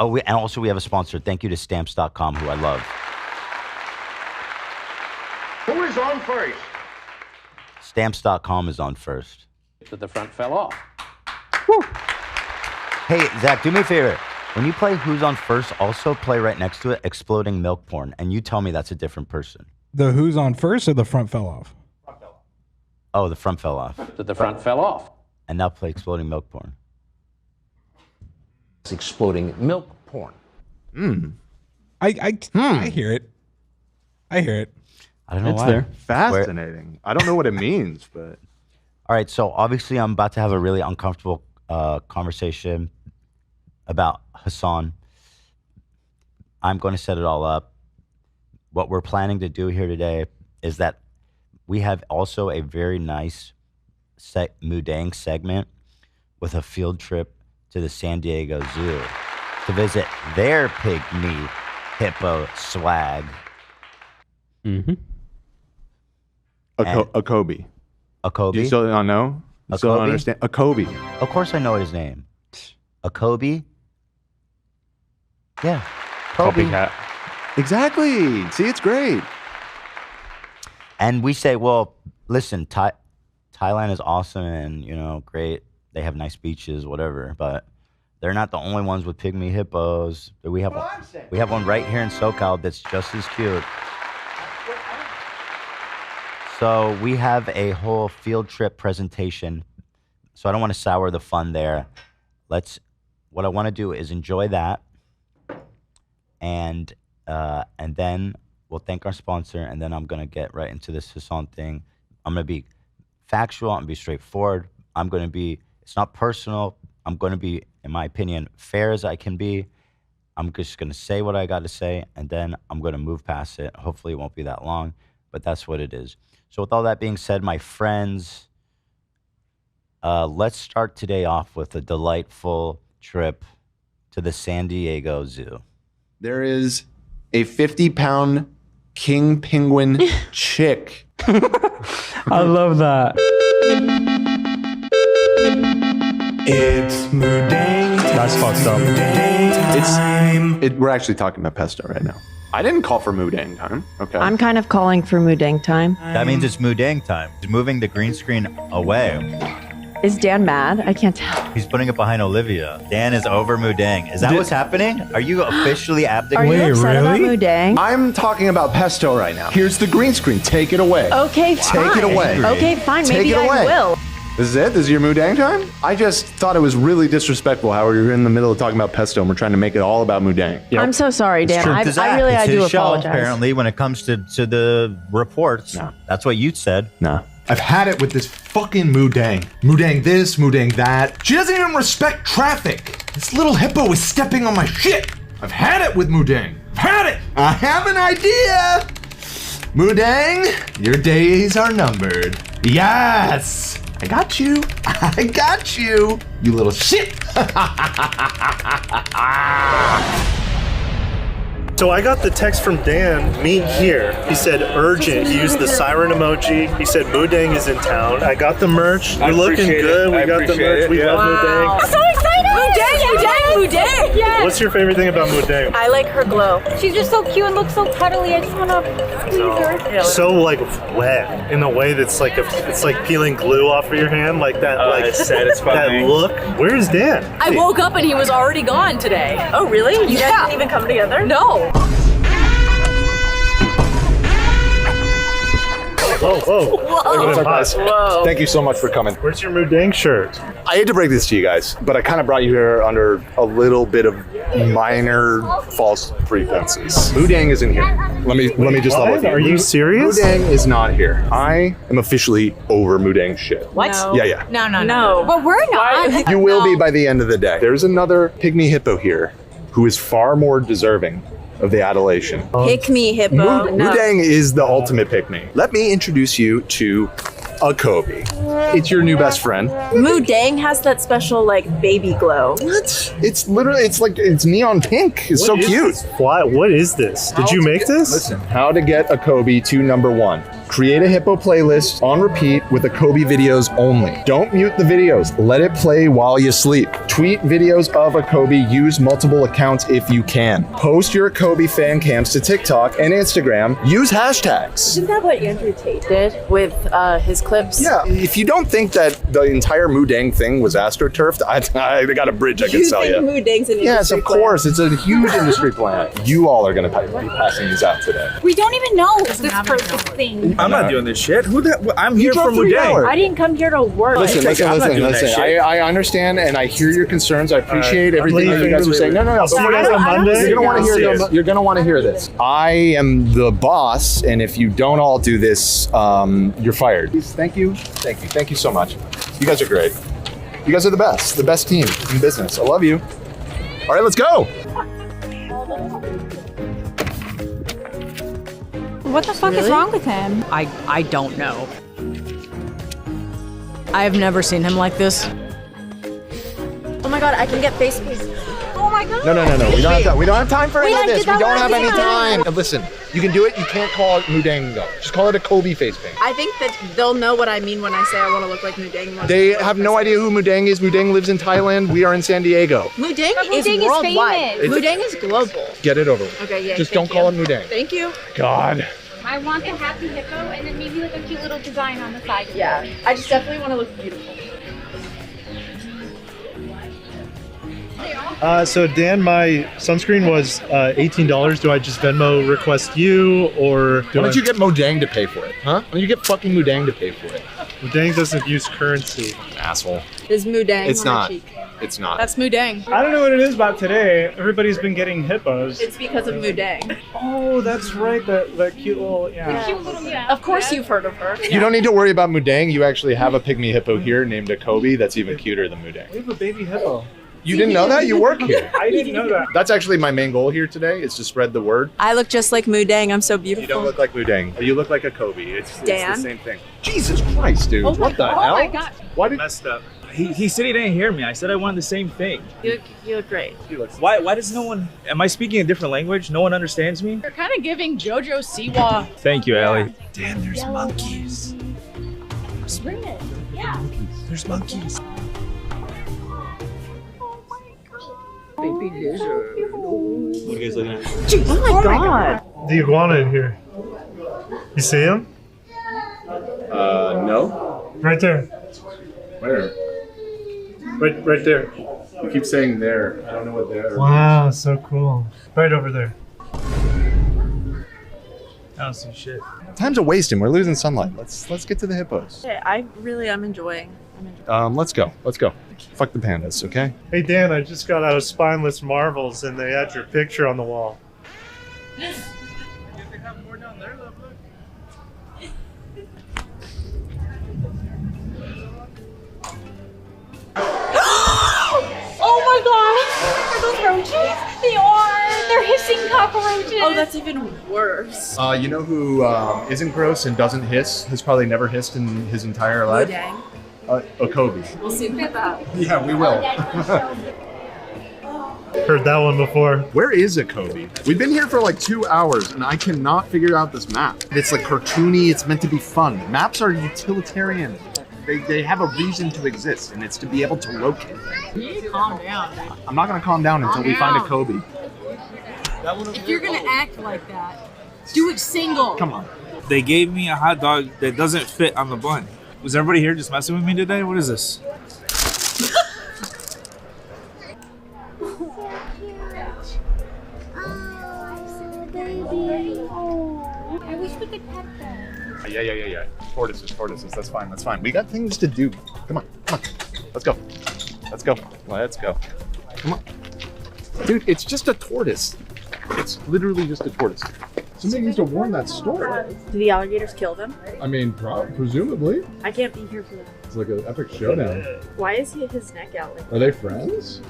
And also we have a sponsor. Thank you to Stamps.com, who I love. Who is on first? Stamps.com is on first. The front fell off. Woo. Hey, Zach, do me a favor. When you play Who's on First, also play right next to it Exploding Milk Porn, and you tell me that's a different person. The Who's on First or the front fell off? Oh, the front fell off. The front fell off. And now play Exploding Milk Porn. It's exploding milk porn. I hear it. I hear it. I don't know It's why. there. Fascinating. I don't know what it means, but... All right, so obviously I'm about to have a really uncomfortable conversation about Hasan. I'm going to set it all up. What we're planning to do here today is that we have also a very nice Mudang segment with a field trip to the San Diego Zoo to visit their pygmy hippo swag. Mm-hmm. A Kobe. A Kobe? You still don't know? You still don't understand? A Kobe. Of course I know his name. A Kobe? Yeah. Kobe. Copycat. Exactly. See, it's great. And we say, well, listen, Thailand is awesome and, you know, great. They have nice beaches, whatever, but they're not the only ones with pygmy hippos. We have one right here in SoCal that's just as cute. So we have a whole field trip presentation. So I don't want to sour the fun there. What I want to do is enjoy that. And then we'll thank our sponsor, and then I'm going to get right into this Hasan thing. I'm going to be factual. I'm going to be straightforward. It's not personal. I'm going to be, in my opinion, fair as I can be. I'm just going to say what I got to say, and then I'm going to move past it. Hopefully it won't be that long, but that's what it is. So with all that being said, my friends, let's start today off with a delightful trip to the San Diego Zoo. There is a 50-pound king penguin chick. I love that. It's Mudang. That's fucked up. We're actually talking about pesto right now. I didn't call for Mudang time. Okay. I'm kind of calling for Mudang time. That means it's Mudang time. He's moving the green screen away. Is Dan mad? I can't tell. He's putting it behind Olivia. Dan is over Mudang. Is that what's happening? Are you officially abdicating? Are you upset about Mudang? I'm talking about pesto right now. Here's the green screen. Take it away. Okay, fine. Take it away. Okay, fine. Take Maybe it away. I will. This is it? This is your Mudang time? I just thought it was really disrespectful how we were in the middle of talking about pesto and we're trying to make it all about Mudang. Yep. I'm so sorry, Dan. I It's do his show, apologize. apparently, when it comes to the reports. No. That's what you said. No. I've had it with this fucking Mudang. Mudang this, Mudang that. She doesn't even respect traffic. This little hippo is stepping on my shit. I've had it with Mudang. I've had it. I have an idea. Mudang, your days are numbered. Yes. I got you. I got you. You little shit. So I got the text from Dan, meet here. He said urgent. He used the siren emoji. He said Mudang is in town. I got the merch. You're looking good. We got the merch. We love Mudang. I'm so excited! Mudang! Yes. What's your favorite thing about Mudang? I like her glow. She's just so cute and looks so cuddly. I just want to squeeze her. So like wet in a way that's like it's like peeling glue off of your hand, like that. Like it's satisfying. That look. Where's Dan? I woke up and he was already gone today. Oh really? You guys didn't even come together? No. Whoa. What's up, guys? Whoa. Thank you so much for coming. Where's your Mudang shirt? I hate to break this to you guys, but I kind of brought you here under a little bit of minor false pretenses. Mudang isn't here. Let me just level with you. Are you serious? Mudang is not here. I am officially over Mudang shit. What? No. Yeah. No. But we're not. You will be by the end of the day. There's another pygmy hippo here who is far more deserving of the adulation. Pick me, hippo. Mudang is the ultimate pick-me. Let me introduce you to a Kobe. It's your new best friend. Mudang has that special like baby glow. What? It's literally, it's neon pink. It's so cute. What is this? Did you make this? Listen, how to get a Kobe to number one. Create a hippo playlist on repeat with the Kobe videos only. Don't mute the videos. Let it play while you sleep. Tweet videos of a Kobe. Use multiple accounts if you can. Post your Kobe fan cams to TikTok and Instagram. Use hashtags. Isn't that what Andrew Tate did with his clips? Yeah, if you don't think that the entire Mudang thing was astroturfed, I got a bridge I can sell you. Mudang's an Yes, industry of course. It's a huge industry plan. You all are going to be passing these out today. We don't even know this person's thing. I'm not doing this shit. Who the? I'm here for drove 3 Mudang. hours. I didn't come here to work. Listen. I'm not doing that shit. I understand and I hear your concerns. I appreciate everything that you guys are saying. No. I'll see you guys on Monday. You're gonna want to hear. See you. You're gonna want to hear this. I am the boss, and if you don't all do this, you're fired. Thank you so much. You guys are great. You guys are the best team in business. I love you. All right, let's go. What the fuck is wrong with him? I don't know. I've never seen him like this. Oh my god, I can get face paint. Oh my god. No. We don't have time for any of this. We don't have any time. time. Listen, you can do it. You can't call it Mudang though. Just call it a Kobe face paint. I think that they'll know what I mean when I say I want to look like Mudang. They have no idea who Mudang is. Mudang lives in Thailand. We are in San Diego. Mudang is Mudang is worldwide. famous. Mudang is global. Get it over with. Okay, yeah. Just don't call it Mudang. Thank you. God. I want the happy hippo and then maybe like a cute little design on the side. Yeah, I just definitely want to look beautiful. So Dan, my sunscreen was $18. Do I just Venmo request you, or Why don't you get Mudang to pay for it, huh? Why don't you get fucking Mudang to pay for it? Mudang doesn't use currency. Asshole. Is Mudang It's on not. her cheek? It's not. That's Mudang. I don't know what it is about today. Everybody's been getting hippos. It's because of Mudang. Oh, that's right. That cute little yeah. Of course you've heard of her. You don't need to worry about Mudang. You actually have a pygmy hippo here named a Kobe that's even cuter than Mudang. We have a baby hippo. You didn't know that? You work here. I didn't know that. That's actually my main goal here today, is to spread the word. I look just like Mudang. I'm so beautiful. You don't look like Mudang. You look like a Kobe. It's Dan? the same thing. Jesus Christ, dude. What the hell? Oh my god. Why did Messed up. He said he didn't hear me. I said I wanted the same thing. You look great. Why does no one? Am I speaking a different language? No one understands me. You're kind of giving JoJo Siwa. Thank you, Allie. Dan, there's monkeys. Bring it. Yeah. There's monkeys. Baby lizard. What are you guys looking at? Oh my god. The iguana in here. You see him? No. Right there. Where? Right there. You keep saying there. I don't know what there. Wow, so cool. Right over there. I don't see shit. Time's a wasting. We're losing sunlight. Let's get to the hippos. Okay, I really am enjoying. Let's go. Fuck the pandas, okay? Hey Dan, I just got out of Spineless Marvels and they had your picture on the wall. Oh my god. Are those roaches? They are. They're hissing cockroaches. Oh, that's even worse. You know who isn't gross and doesn't hiss? Has probably never hissed in his entire life? Mudang. A Kobe. We'll see about that. Yeah, we will. Heard that one before. Where is a Kobe? We've been here for like 2 hours and I cannot figure out this map. It's like cartoony, it's meant to be fun. Maps are utilitarian. They have a reason to exist and it's to be able to locate things. You need to calm down. I'm not gonna calm down until we find a Kobe. If you're gonna act like that, do it single. Come on. They gave me a hot dog that doesn't fit on the bun. Was everybody here just messing with me today? What is this? I wish we could pet them. Yeah. Tortoises. That's fine. We got things to do. Come on. Let's go. Come on. Dude, it's just a tortoise. It's literally just a tortoise. Somebody needs to warn that store. Do the alligators kill them? I mean, presumably. I can't be here for that. It's like an epic showdown. Why is his neck out like that? Are they friends?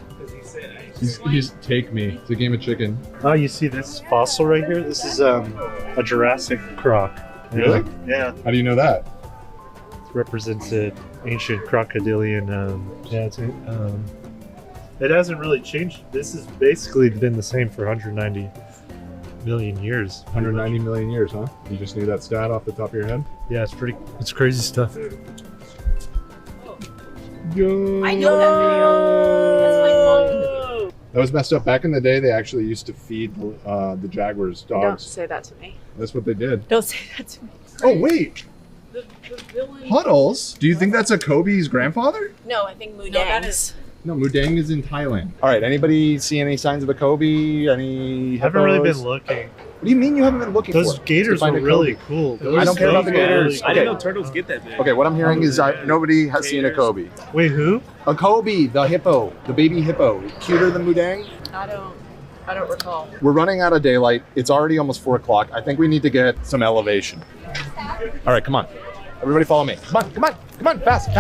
He's take me. It's a game of chicken. Oh, you see this fossil right here? This is a Jurassic croc. Really? Yeah. How do you know that? It represents an ancient crocodilian. It hasn't really changed. This has basically been the same for 190 million years. 190 million years, huh? You just knew that stat off the top of your head? Yeah, it's crazy stuff. I know that video. That's my mom. That was messed up. Back in the day, they actually used to feed the jaguars Don't dogs. say that to me. That's what they did. Don't say that to me. Oh, wait. The villain. Puddles? Do you think that's a Kobe's grandfather? No, I think Mudang's. No, that is. No, Mudang is in Thailand. All right, anybody see any signs of a Kobe? Any hippos? I haven't really been looking. What do you mean you haven't been looking Those for? gators To find were a really Kobe. cool. I don't care about the gators. Really I didn't Okay. know turtles get that big. Okay, what I'm hearing is nobody has seen a Kobe. Wait, who? A Kobe, the hippo, the baby hippo. Cuter than Mudang? I don't recall. We're running out of daylight. It's already almost 4 o'clock. I think we need to get some elevation. All right, come on. Everybody follow me. Come on, fast.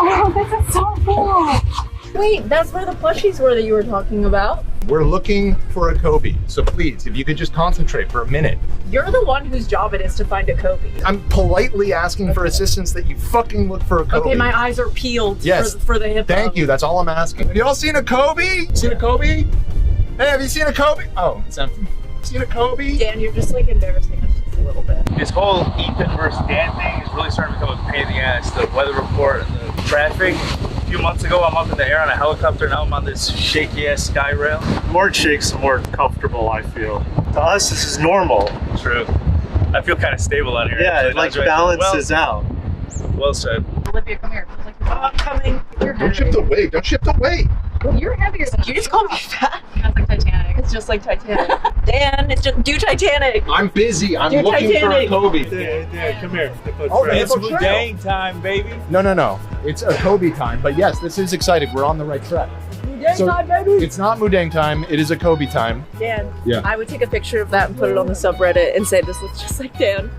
Oh, this is so cool. Wait, that's where the plushies were that you were talking about. We're looking for a Kobe. So please, if you could just concentrate for a minute. You're the one whose job it is to find a Kobe. I'm politely asking for assistance that you fucking look for a Kobe. Okay, my eyes are peeled Yes. for the hippo. Thank you. That's all I'm asking. Have you all seen a Kobe? Seen a Kobe? Hey, have you seen a Kobe? Oh, it's empty. Seen a Kobe? Dan, you're just like embarrassing us just a little bit. This whole Ethan versus Dan thing is really starting to become a pain in the ass. The weather report and the traffic. A few months ago, I'm up in the air on a helicopter. Now I'm on this shaky ass sky rail. More shakes, more comfortable, I feel. To us, this is normal. True. I feel kind of stable out here. Yeah, actually. it like Not balances out. Well said. Olivia, come here. I'm coming. You're Don't shift the weight. Don't shift the weight. You're heavier than you just called me fat. That's like Titanic. It's just like Titanic. Dan, it's just do Titanic. I'm busy. I'm You're looking Titanic. for a Kobe. Dan, come here. Oh, It's Hippo Trail. Mudang time, baby. No. It's a Kobe time. But yes, this is exciting. We're on the right track. Mudang So- time, baby. It's not Mudang time. It is a Kobe time. Dan, Yeah. I would take a picture of that and put it on the subreddit and say this looks just like Dan.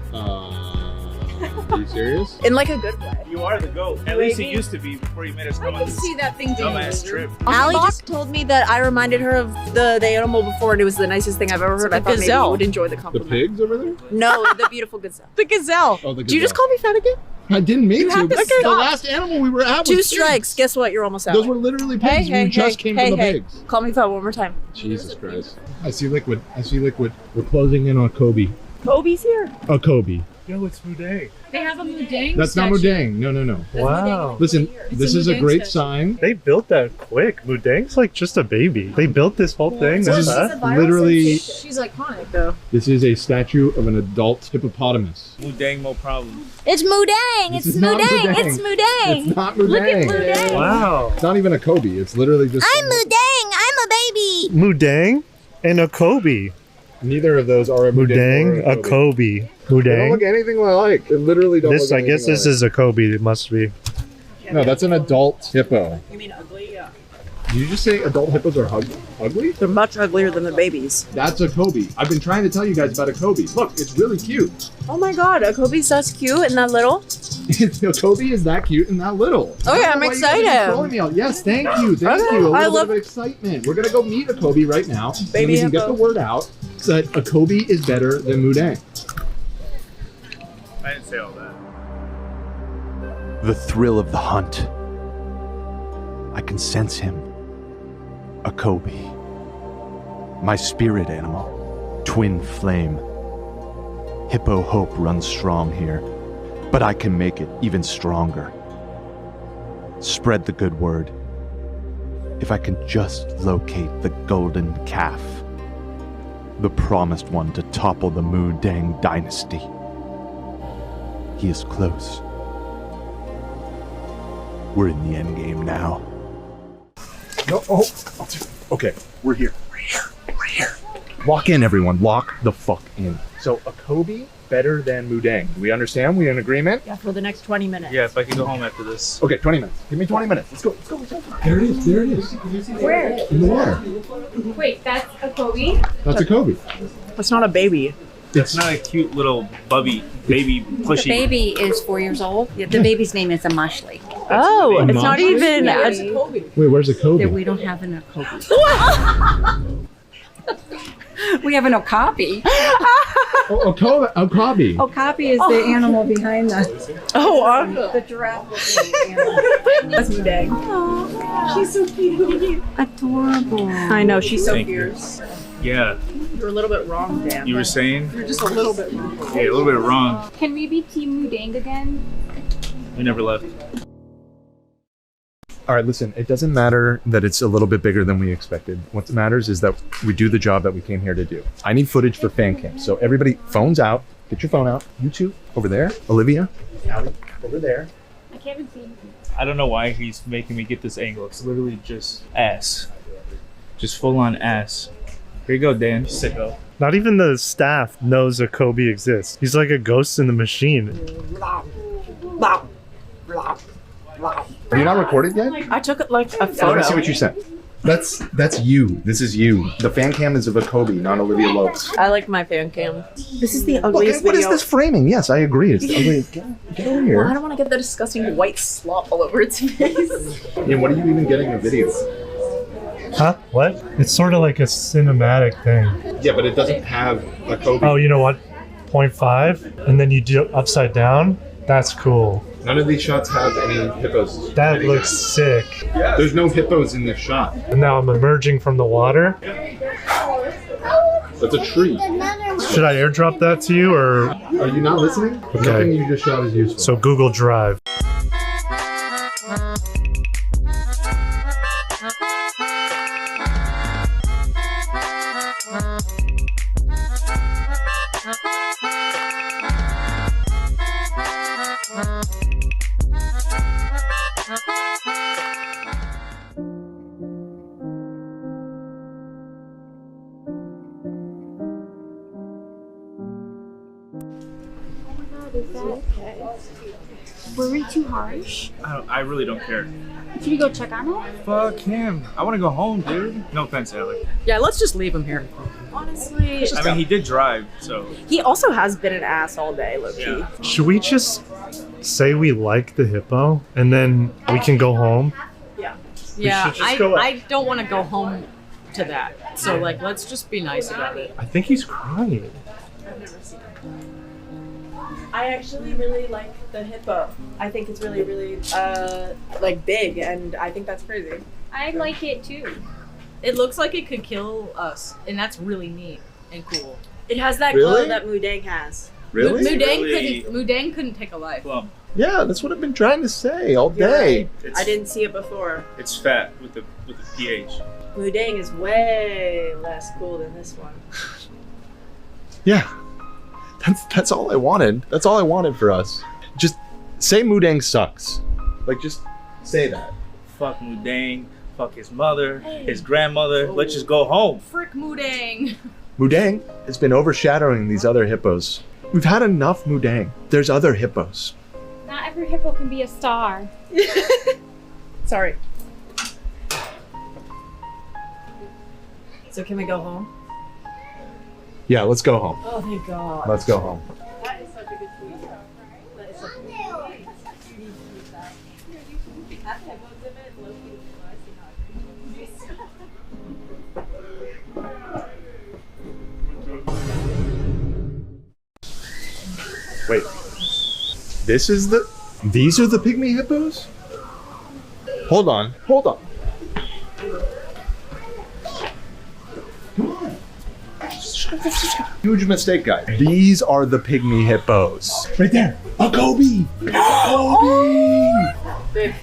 Are you serious? In like a good way. You are the GOAT. At least it used to be before you made us come on this that thing dumbass trip. Allie just told me that I reminded her of the animal before, and it was the nicest thing I've ever heard. I thought maybe you would enjoy the The compliment. pigs over there? No, the beautiful gazelle. The gazelle. Oh, the Did you just gazelle. call me fat again? I didn't mean to. have to The stop. last animal we were at was 2 pigs. strikes. Guess what? You're almost out. Those were literally pigs. We just came from the pigs. Call me fat one more time. Jesus Christ. I see liquid. We're closing in on Kobe. Kobe's here. A Kobe. Yo, it's Mudang. They have a Mudang That's not Mudang. No. Wow. Listen, this is a Mudang great statue. sign. They built that quick. Mudang's like just a baby. They built this whole thing. This That's is that. literally, She's iconic though. this is a statue of an adult hippopotamus. Mudang, no problem. It's Mudang. This It's is not Mudang. Mudang. It's Mudang. It's not Look at Mudang. Mudang. Wow. It's not even a Kobe. It's literally just. I'm Mudang. I'm a baby. Mudang and a Kobe. Neither of those are a Mudang, or a Kobe. They don't Mudang. look anything alike. They literally don't This, look I guess anything this is a Kobe. It must be. alike. No, that's an adult hippo. You mean ugly? Yeah. Did you just say adult hippos are ugly? They're much uglier than the babies. That's a Kobe. I've been trying to tell you guys about a Kobe. Look, it's really cute. Oh my god, a Kobe's that's cute and that little. A Kobe is that cute and that little. Okay, I don't know I'm why you guys are excited. trolling me out. Yes, thank you. Thank Okay, you. A I little love- bit of excitement. We're gonna go meet a Kobe right now. So Baby we can get hippo. the word out that a Kobe is better than Mudang. I didn't say all that. The thrill of the hunt. I can sense him. A Kobe. My spirit animal. Twin flame. Hippo hope runs strong here, but I can make it even stronger. Spread the good word. If I can just locate the golden calf. The promised one to topple the Mudang dynasty. He is close. We're in the endgame now. No, okay, we're here. We're here. Lock in, everyone. Lock the fuck in. So a Kobe better than Mudang. Do we understand? We in agreement? Yeah, for the next 20 minutes. Yeah, if I could go home after this. Okay, 20 minutes. Give me 20 minutes. Let's go. There it is. There it is. Where? In the water. Wait, that's a Kobe? That's a Kobe. That's not a baby. It's not a cute little baby pushy. The baby is 4 years old. The baby's name is a Mashli. Oh, A it's not Mashli? even. Yeah. Wait, where's the Kobe? That we don't have in a Kobe. We have an okapi. Okabi. Okapi is the animal behind the. Oh, awesome. The giraffe. That's Mudang. She's so cute. Adorable. I know, she's so Thank fierce. Yeah. You're a little bit wrong, Dan. You were saying? You're just a little bit wrong. Yeah, a little bit wrong. Can we be Team Mudang again? We never left. All right, listen, it doesn't matter that it's a little bit bigger than we expected. What matters is that we do the job that we came here to do. I need footage for fan cam. So everybody, phones out. Get your phone out. You two, over there. Olivia, Allie, over there. I can't even see anything. I don't know why he's making me get this angle. It's literally just ass. Just full on ass. Here you go, Dan. Sicko. Not even the staff knows a Kobe exists. He's like a ghost in the machine. Are you not recorded yet? I took it like a Let photo. me see what you sent. That's you. This is you. The fan cam is of a Kobe, not Olivia Lopes. I like my fan cam. This is the Look, ugliest what is video. this framing? Yes, I agree. It's the ugliest. Get over here. Well, I don't want to get the disgusting white slop all over its face. Yeah, what are you even getting in the video? Huh? What? It's sort of like a cinematic thing. Yeah, but it doesn't have a Kobe. Oh, you know what? 0.5, and then you do it upside down. That's cool. None of these shots have any hippos. That looks sick. There's no hippos in this shot. And now I'm emerging from the water. That's a tree. Should I airdrop that to you, or Are you not listening? Okay. Nothing you just shot is useful. so Google Drive? Were we too harsh? I really don't care. Should we go check on it? Fuck him. I want to go home, dude. No offense, Alec. Yeah, let's just leave him here. Honestly, I mean, he did drive, so. he also has been an ass all day, low-key. Yeah. Should we just say we like the hippo, and then we can go home? Yeah, should just go up. I don't want to go home to that. So, like, let's just be nice about it. I think he's crying. I actually really like the hippo. I think it's really, really, like big, and I think that's crazy. I like it too. It looks like it could kill us, and that's really neat and cool. It has that Really? glow that Mudang has. Really? Mudang couldn't take a life. Well, Yeah, that's what I've been trying to say all day. it's, I didn't see it before. It's fat with the pH. Mudang is way less cool than this one. Yeah. That's all I wanted. That's all I wanted for us. Just say Mudang sucks. Like, just say that. Fuck Mudang. Fuck his mother, his grandmother. Let's just go home. Frick Mudang. Mudang has been overshadowing these other hippos. We've had enough Mudang. There's other hippos. Not every hippo can be a star. Sorry. So can we go home? Yeah, let's go home. Oh, thank God. Let's go home. That is such a good tweet. That is such a good tweet. Wait. These are the pygmy hippos? Hold on. Hold on. Huge mistake, guys. These are the pygmy hippos. Right there. A Kobe. A Kobe.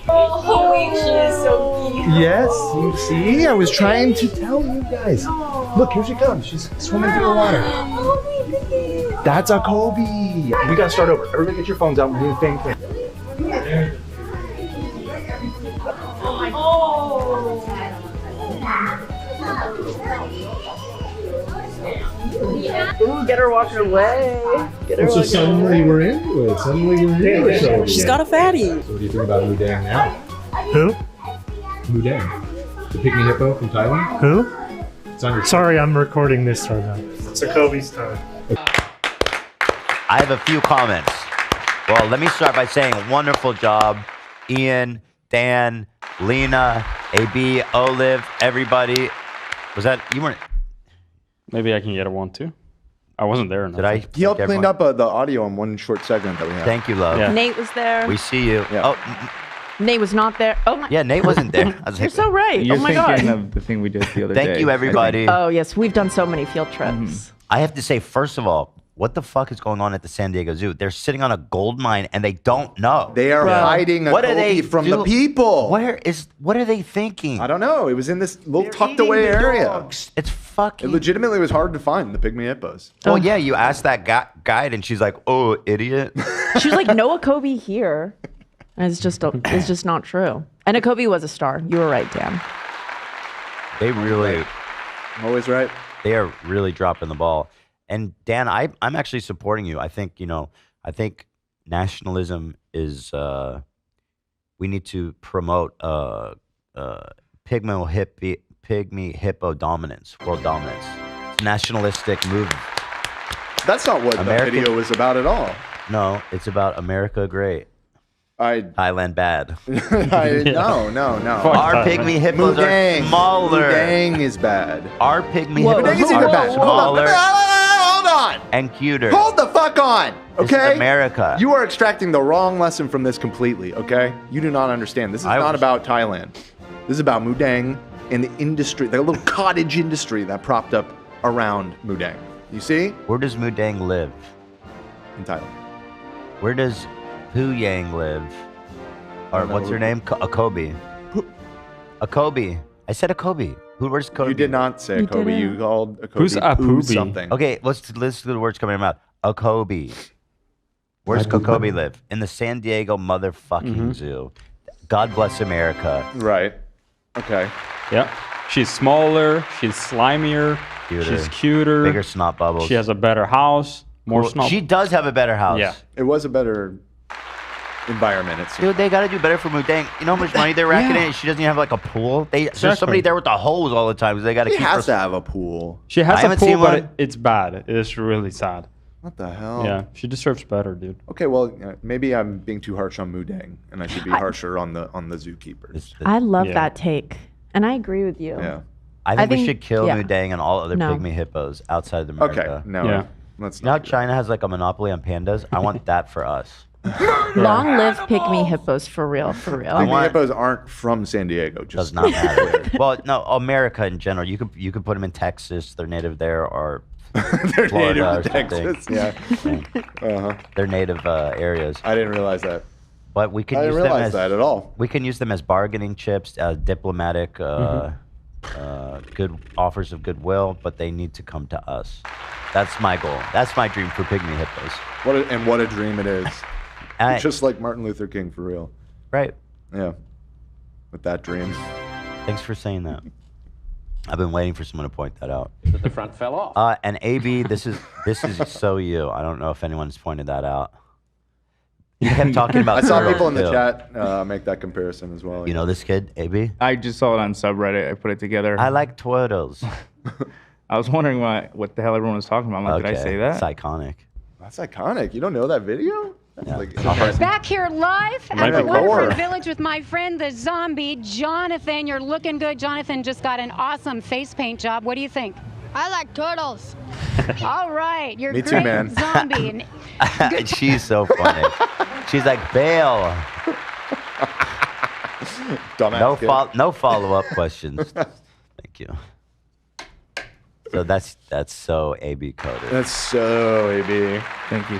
Oh, she is so cute. Yes, you see? I was trying to tell you guys. Look, here she comes. She's swimming through the water. Oh my goodness. That's a Kobe. We gotta start over. Everybody get your phones out. We're doing fan cam. Ooh, get her walking away. Get her So walking suddenly we're into it. Suddenly we're into it. So She's got a fatty. what do you think about Mudang now? Who? Mudang. The pygmy hippo from Thailand? Who? It's on your Sorry, I'm recording this right now. It's a Kobe's time. I have a few comments. Well, let me start by saying wonderful job, Ian, Dan, Lena, AB, Olive, everybody. Was that, you weren't, Maybe I can get one too. I wasn't there. Did I? He helped clean up the audio in one short segment that we had. Thank you, love. Yeah. Nate was there. We see you. Yeah. Oh, Nate was not there. Oh my. yeah, Nate wasn't there. I was You're like, so right. You're oh my thinking god. of the thing we did the other day. thank you, everybody. Oh yes, we've done so many field trips. I have to say, first of all, what the fuck is going on at the San Diego Zoo? They're sitting on a gold mine and they don't know. They are hiding a What are Kobe they from the do- people. What are they thinking? I don't know. It was in this little tucked away area. It's fucking. It legitimately was hard to find the pygmy hippos. Well, yeah, you asked that guide and she's like, "Oh, idiot." She was like, "No Akobe here." And it's just not true. And Akobe was a star. You were right, Dan. They really, Always right. they are really dropping the ball. And Dan, I'm actually supporting you. I think I think nationalism is. We need to promote pygmy hippo dominance, world dominance. It's a nationalistic movement. That's not what American- the video was about at all. No, it's about America great, Thailand bad. No. Our pygmy hippos are smaller. Mudang is bad. Our pygmy Whoa. hippos Mudang is even are bad. smaller Hold on. and cuter. Hold the fuck on. This is Okay? America. You are extracting the wrong lesson from this completely, okay? You do not understand. This is I not was- about Thailand. This is about Mudang and the industry, the little cottage industry that propped up around Mudang. You see? Where does Mudang live? In Thailand. Where does Pu Yang live? Or what's her name? Akobe. Akobe. I said Akobe. Where's Kobe? You did not say You Kobe. didn't. You called a Kobe Who's a Poo Poobie? something. Okay, let's listen to the words coming out of my mouth. Akobe. Where's Kobe live? In the San Diego motherfucking zoo. God bless America. Right. Okay. Yeah. She's smaller. She's slimier. Cuter. She's cuter. Bigger snot bubbles. She has a better house. More Well, snot. She does have a better house. Yeah. It was a better environment. It seemed. Dude, they got to do better for Mudang. You know how much money they're racking in? She doesn't even have like a pool. There's somebody there with a hose all the time. So they got to He keep has her. to have a pool. She I has a haven't pool, seen but one. it's bad. It's really sad. What the hell? Yeah. She deserves better, dude. Okay, well, maybe I'm being too harsh on Mudang, and I should be harsher on the zookeepers. It's the- I love Yeah. that take, and I agree with you. Yeah. I think we think- should kill yeah. Mudang and all other No. pygmy hippos outside of America. Okay. No. Yeah. Let's You know how not. do China has like a monopoly on pandas? I want that for us. Long live pygmy hippos for real, for real. that. Pygmy want- hippos aren't from San Diego. Does Just not matter. Well, no, America in general. You could put them in Texas. They're native there, or They're Florida native or to Texas. something. Yeah. They're native areas. I didn't realize that. But we can I use didn't them realize as that at all. we can use them as bargaining chips, diplomatic, good offers of goodwill. But they need to come to us. That's my goal. That's my dream for pygmy hippos. What a dream it is. I- Just like Martin Luther King, for real. Right. Yeah. With that dream. Thanks for saying that. I've been waiting for someone to point that out. That the front fell off. And AB, this is so you. I don't know if anyone's pointed that out. You kept talking about. I saw turtles, people in the too. chat make that comparison as well. You know this kid, AB? I just saw it on subreddit. I put it together. I like turtles. I was wondering what the hell everyone was talking about. I'm like, did I say that? It's iconic. That's iconic. You don't know that video? That's Yeah. like, Back here live might at the be Waterfront more. Village with my friend the zombie, Jonathan. You're looking good. Jonathan just got an awesome face paint job. What do you think? I like turtles. All right. You're Me great too, man. zombie. And She's so funny. She's like, bail. dumbass kid. No follow-up questions. Thank you. So that's so AB coded. That's so AB. Thank you.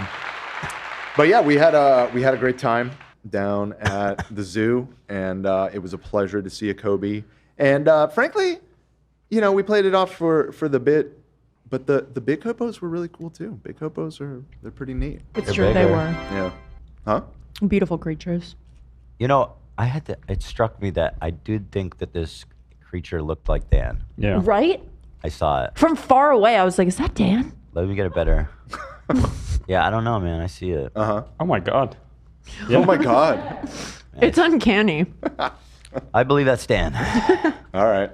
But yeah, we had a great time down at the zoo, and it was a pleasure to see a Kobe. And frankly, you know, we played it off for the bit, but the big hippos were really cool too. Big hippos they're pretty neat. It's They're true, they bigger. were Yeah. Huh? beautiful creatures. You know, it struck me that I did think that this creature looked like Dan. Yeah. Right? I saw it. From far away, I was like, "Is that Dan?" Let me get it better. Yeah, I don't know, man. I see it. Uh-huh. Oh my god. Oh my god. It's uncanny. I believe that's Dan. All right.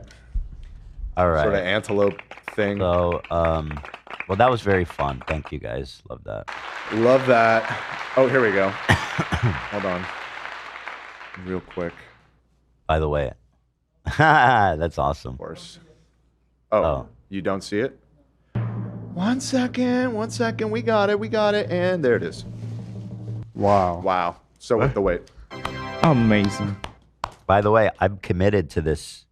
All right. Sort of antelope thing. So, well, that was very fun. Thank you, guys. Love that. Love that. Oh, here we go. Hold on. Real quick. By the way, that's awesome. Of course. Oh, Oh. you don't see it? 1 second. 1 second. We got it. And there it is. Wow. So with the wait. Amazing. By the way, I'm committed to this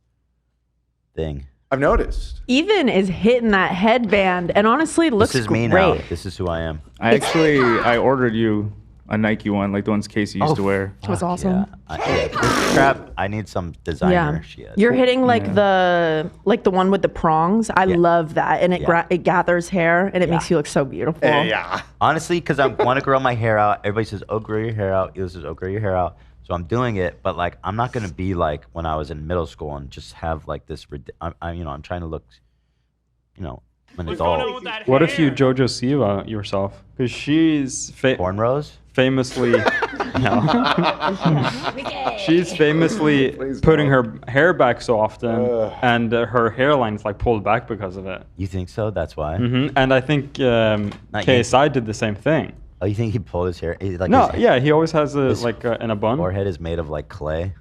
thing. I've noticed. Even is hitting that headband, and honestly, looks This is me great. now. This is who I am. I ordered you a Nike one, like the ones Casey used to wear. It was awesome. This crap, I need some designer shit. You're hitting like the one with the prongs. I love that, and it gathers hair, and it makes you look so beautiful. Honestly, because I want to grow my hair out. Everybody says, "Oh, grow your hair out." This says, "Oh, grow your hair out." So I'm doing it, but like I'm not gonna be like when I was in middle school and just have like this. I'm trying to look, an adult. What if you Jojo Siwa yourself? Because she's cornrows. Famously, she's famously putting her hair back so often, and her hairline is like pulled back because of it. You think so? That's why. And I think KSI did the same thing. Oh, you think he pulled his hair? Like no, he always has in a bun. Forehead is made of like clay.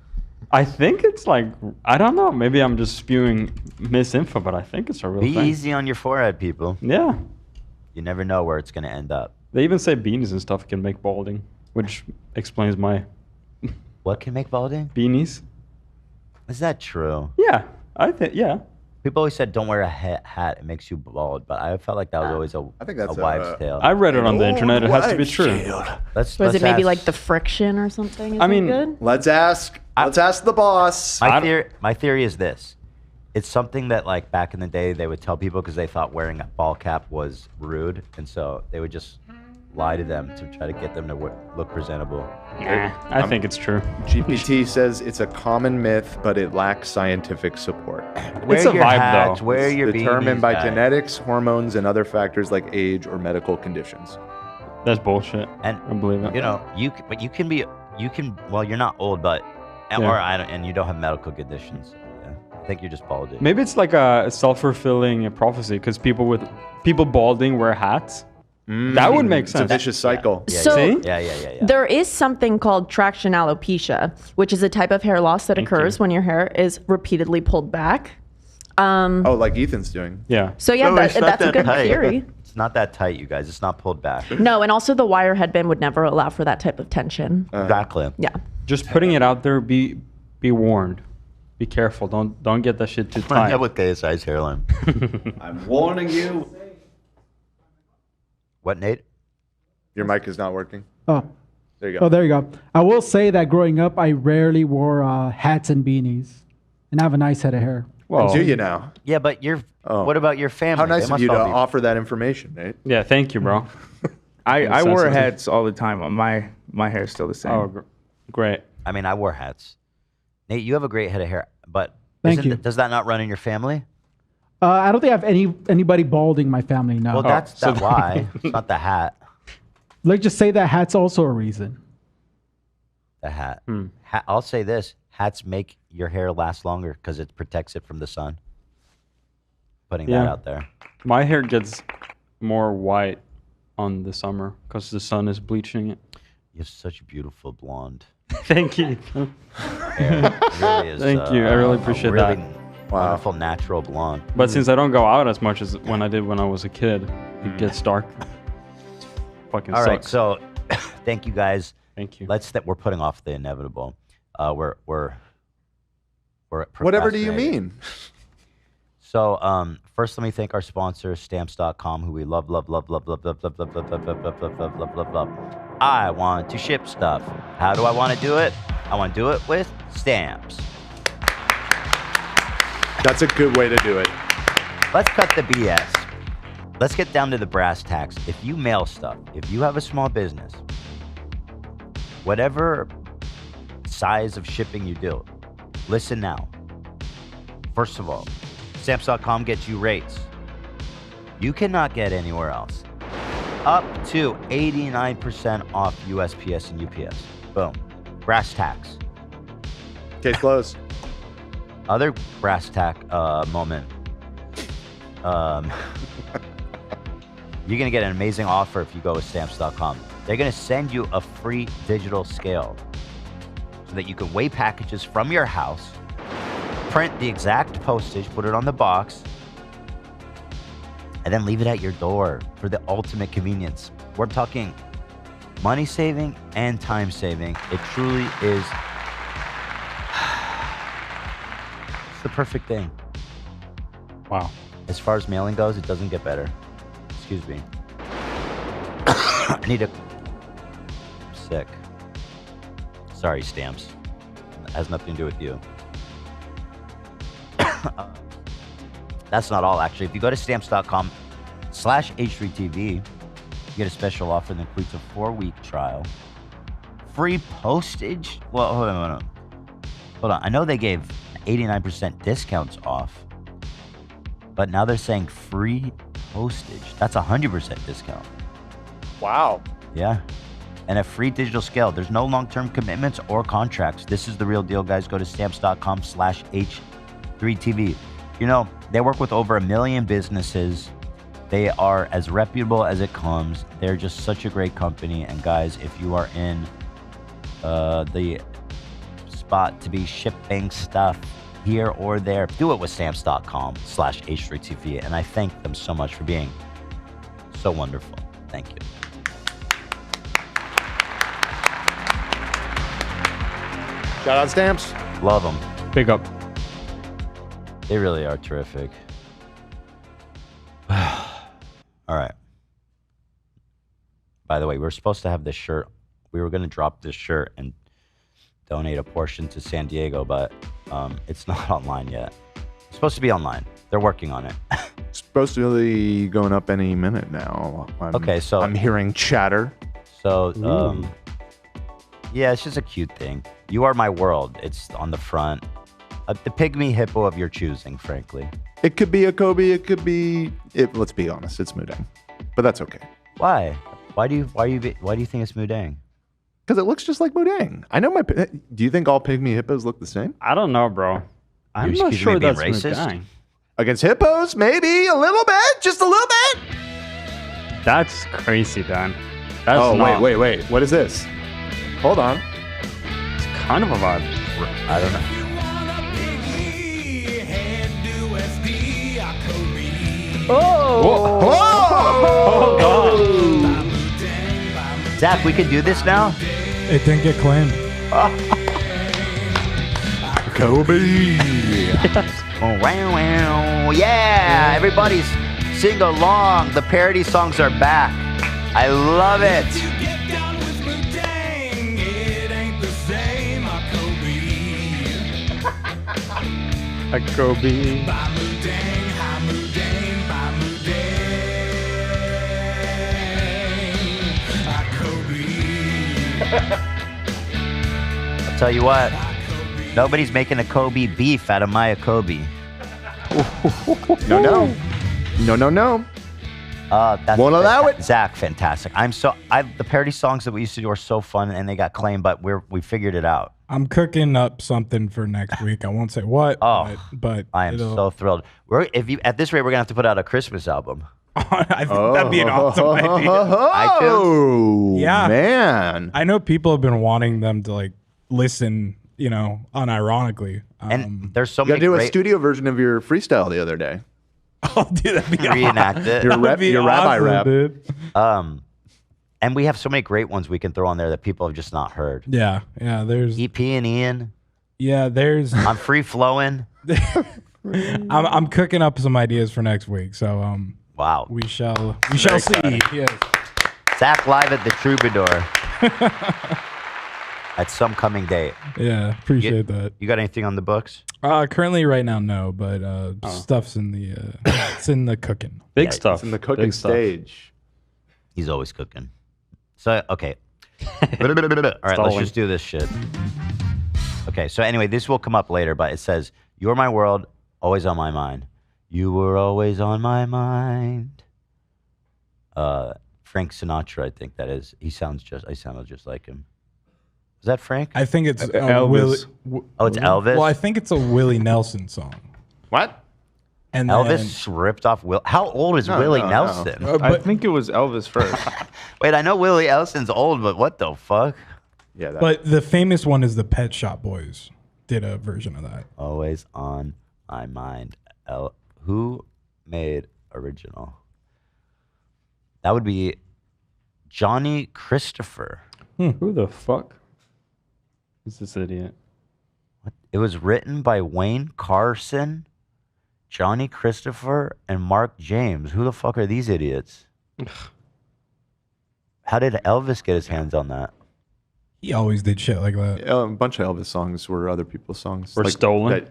I think it's like, I don't know. Maybe I'm just spewing misinfo, but I think it's a real Be thing. easy on your forehead, people. Yeah. You never know where it's gonna end up. They even say beanies and stuff can make balding, which explains my. What can make balding? Beanies. Is that true? Yeah, I think People always said don't wear a hat; it makes you bald. But I felt like that was always a wives' tale. I read it on the internet. It has to be true. Let's Was it maybe ask- like the friction or something? Is I mean, good? Let's ask the boss. My theory is this: it's something that like back in the day they would tell people because they thought wearing a ball cap was rude, and so they would just lie to them to try to get them to look presentable. Nah, I think it's true. GPT says it's a common myth, but it lacks scientific support. It's a vibe, though. Wear your determined beanies, by guys. genetics, hormones, and other factors like age or medical conditions. That's bullshit. And I believe it. Well, you're not old, but Yeah. and you don't have medical conditions. Yeah. I think you're just balding. Maybe it's like a self-fulfilling prophecy because people balding wear hats. That would make sense. It's a vicious cycle. So See? Yeah. there is something called traction alopecia, which is a type of hair loss that occurs when your hair is repeatedly pulled back. Like Ethan's doing. Yeah. So yeah, No, it's not that's a that good tight. theory. It's not that tight, you guys. It's not pulled back. No, and also the wire headband would never allow for that type of tension. Exactly. Yeah. Just putting it out there. Be warned. Be careful. Don't get that shit too tight. Yeah, with KSI's hairline. I'm warning you. What, Nate? Your mic is not working. Oh. There you go. Oh, there you go. I will say that growing up, I rarely wore hats and beanies, and I have a nice head of hair. Well, do you now? Yeah, but what about your family? How nice They of must you to all be- offer that information, Nate. Yeah, thank you, bro. I wear hats all the time. My hair's still the same. Oh, great. I mean, I wore hats. Nate, you have a great head of hair, but Thank you. does that not run in your family? I don't think I have anybody balding in my family now. Well, that's why. It's not the hat. Let's just say that hat's also a reason. The hat. I'll say this: hats make your hair last longer because it protects it from the sun. Putting that out there. My hair gets more white on the summer because the sun is bleaching it. You have such beautiful blonde Thank you. hair. It really is, Thank you. I really appreciate really that. Wonderful natural blonde. But since I don't go out as much as when I did when I was a kid, it gets dark. Fucking All sucks. right, so thank you guys. Thank you. We're putting off the inevitable. We're Whatever do you procrastinating. mean? So first, let me thank our sponsor, Stamps.com, who we love. I want to ship stuff. How do I want to do it? I want to do it with stamps. That's a good way to do it. Let's cut the BS. Let's get down to the brass tacks. If you mail stuff, if you have a small business, whatever size of shipping you do, listen now. First of all, Stamps.com gets you rates you cannot get anywhere else. Up to 89% off USPS and UPS. Boom. Brass tacks. Case closed. Other brass tack moment. You're going to get an amazing offer if you go with Stamps.com. They're going to send you a free digital scale so that you can weigh packages from your house, print the exact postage, put it on the box, and then leave it at your door for the ultimate convenience. We're talking money saving and time saving. It truly is it's the perfect thing. Wow. As far as mailing goes, it doesn't get better. Excuse me. I need a... I'm sick. Sorry, stamps. It has nothing to do with you. That's not all, actually. If you go to stamps.com/H3TV, you get a special offer that includes a 4-week trial. Free postage? Well, hold on. I know they gave 89% discounts off, but now they're saying free postage. That's 100% discount. Wow. Yeah. And a free digital scale. There's no long-term commitments or contracts. This is the real deal, guys. Go to stamps.com/H3TV. You know, they work with over 1 million businesses. They are as reputable as it comes. They're just such a great company. And guys, if you are in the spot to be shipping stuff here or there, do it with stamps.com/H3TV. And I thank them so much for being so wonderful. Thank you. Shout out Stamps. Love them. Big up. They really are terrific. All right. By the way, we were supposed to have this shirt. We were going to drop this shirt and donate a portion to San Diego, but it's not online yet. It's supposed to be online. They're working on it. It's supposed to be going up any minute now. Okay, so I'm hearing chatter. So, yeah, it's just a cute thing. You are my world. It's on the front. The pygmy hippo of your choosing, frankly. It could be a Kobe. It could be. Let's be honest. It's Mudang, but that's okay. Why? Why do you think it's Mudang? Because it looks just like Mudang. I know my. Do you think all pygmy hippos look the same? I don't know, bro. I'm not sure that's racist. Against hippos, maybe a little bit, just a little bit. That's crazy, Dan. That's wait. What is this? Hold on. It's kind of a vibe. I don't know. Oh! Zach, we can do this now? It didn't get claimed. Kobe. Oh, wow. Yeah, everybody's sing along. The parody songs are back. I love it. A Kobe. I'll tell you what, nobody's making a Kobe beef out of my Kobe. No. Won't allow it. Zach, fantastic. The parody songs that we used to do are so fun, and they got claimed, but we figured it out. I'm cooking up something for next week. I won't say what. But I am so thrilled. At this rate, we're gonna have to put out a Christmas album. I think that'd be an awesome idea. iTunes? Yeah, man. I know people have been wanting them to like listen, unironically. And there's so You many. gotta do a studio version of your freestyle the other day. Oh, dude, that'd be reenact it. Your rabbi rap. Dude. And we have so many great ones we can throw on there that people have just not heard. Yeah. There's EP and Ian. Yeah, there's. I'm free flowing. I'm cooking up some ideas for next week. So wow, we shall see. Yes. Zach live at the Troubadour at some coming date. Yeah, appreciate that. You got anything on the books? Currently, right now, no. But stuff's in the it's in the cooking. Big stuff. It's in the cooking stage. He's always cooking. So okay. All right, let's just do this shit. Okay, so anyway, this will come up later, but it says, "You're my world, always on my mind. You were always on my mind." Frank Sinatra, I think that is. I sounded just like him. Is that Frank? I think it's Elvis. It's Elvis? Well, I think it's a Willie Nelson song. What? And Elvis ripped off Will. How old is Willie Nelson? I think it was Elvis first. Wait, I know Willie Nelson's old, but what the fuck? Yeah. But the famous one is the Pet Shop Boys did a version of that. Always on my mind. Who made original? That would be Johnny Christopher. Who the fuck is this idiot? It was written by Wayne Carson, Johnny Christopher, and Mark James. Who the fuck are these idiots? How did Elvis get his hands on that? He always did shit like that. A bunch of Elvis songs were other people's songs. Were stolen?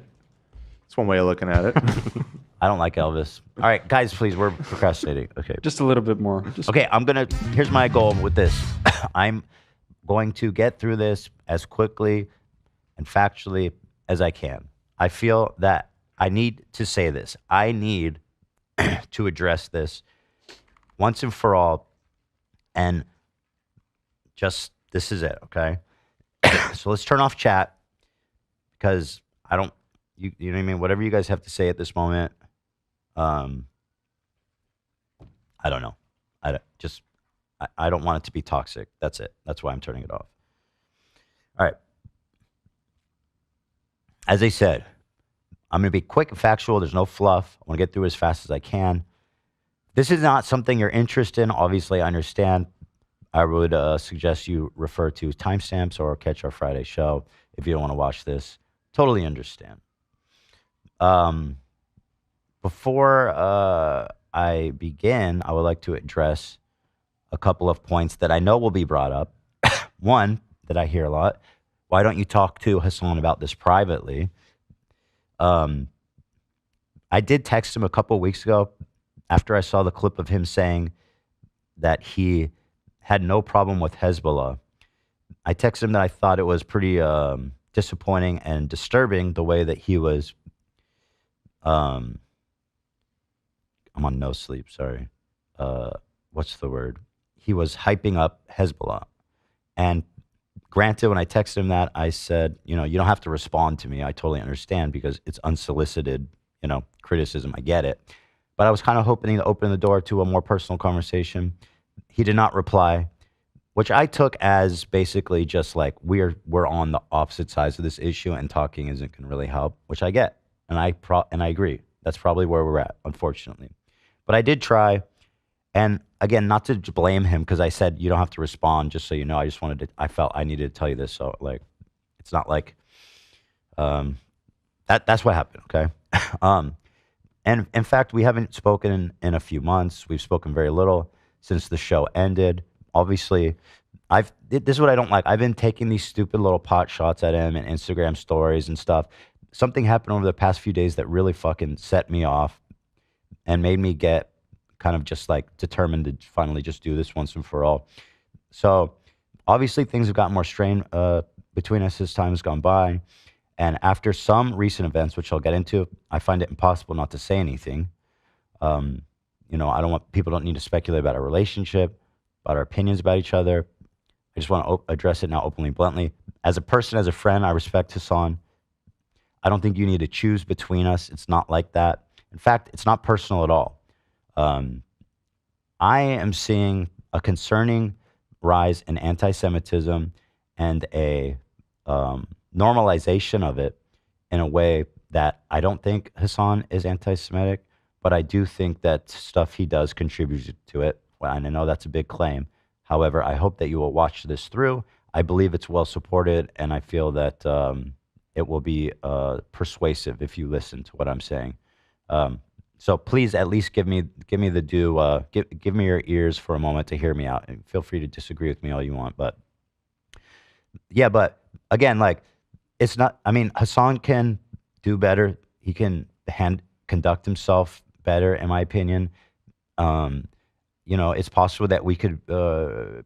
That's one way of looking at it. I don't like Elvis. All right, guys, please, we're procrastinating. Okay. Just a little bit more. Okay, here's my goal with this. I'm going to get through this as quickly and factually as I can. I feel that I need to say this. I need to address this once and for all. And just, this is it, okay? So let's turn off chat because you know what I mean? Whatever you guys have to say at this moment, I don't know. I don't want it to be toxic. That's it. That's why I'm turning it off. All right. As I said, I'm going to be quick and factual. There's no fluff. I want to get through it as fast as I can. This is not something you're interested in. Obviously, I understand. I would suggest you refer to timestamps or catch our Friday show if you don't want to watch this. Totally understand. Before I begin, I would like to address a couple of points that I know will be brought up. One that I hear a lot: why don't you talk to Hasan about this privately? I did text him a couple of weeks ago after I saw the clip of him saying that he had no problem with Hezbollah. I texted him that I thought it was pretty disappointing and disturbing the way that he was. I'm on no sleep, sorry. What's the word? He was hyping up Hezbollah. And granted, when I texted him that, I said, you don't have to respond to me. I totally understand because it's unsolicited, criticism. I get it. But I was kind of hoping to open the door to a more personal conversation. He did not reply, which I took as basically just like we're on the opposite sides of this issue and talking isn't going to really help, which I get. And I agree. That's probably where we're at, unfortunately. But I did try. And again, not to blame him because I said you don't have to respond, just so you know. I felt I needed to tell you this. So it's not like that's what happened. Okay. And in fact, we haven't spoken in a few months. We've spoken very little since the show ended. Obviously, this is what I don't like. I've been taking these stupid little pot shots at him and Instagram stories and stuff. Something happened over the past few days that really fucking set me off and made me get kind of just determined to finally just do this once and for all. So obviously things have gotten more strained between us as time has gone by. And after some recent events, which I'll get into, I find it impossible not to say anything. People don't need to speculate about our relationship, about our opinions about each other. I just want to address it now openly, bluntly. As a person, as a friend, I respect Hasan. I don't think you need to choose between us. It's not like that. In fact, it's not personal at all. I am seeing a concerning rise in anti-Semitism and a normalization of it in a way that I don't think Hasan is anti-Semitic, but I do think that stuff he does contributes to it. Well, and I know that's a big claim. However, I hope that you will watch this through. I believe it's well supported, and I feel that it will be persuasive if you listen to what I'm saying. So please at least give me the due. Give me your ears for a moment to hear me out. And feel free to disagree with me all you want. But yeah, but again, it's not. I mean, Hasan can do better. He can conduct himself better, in my opinion. It's possible that we could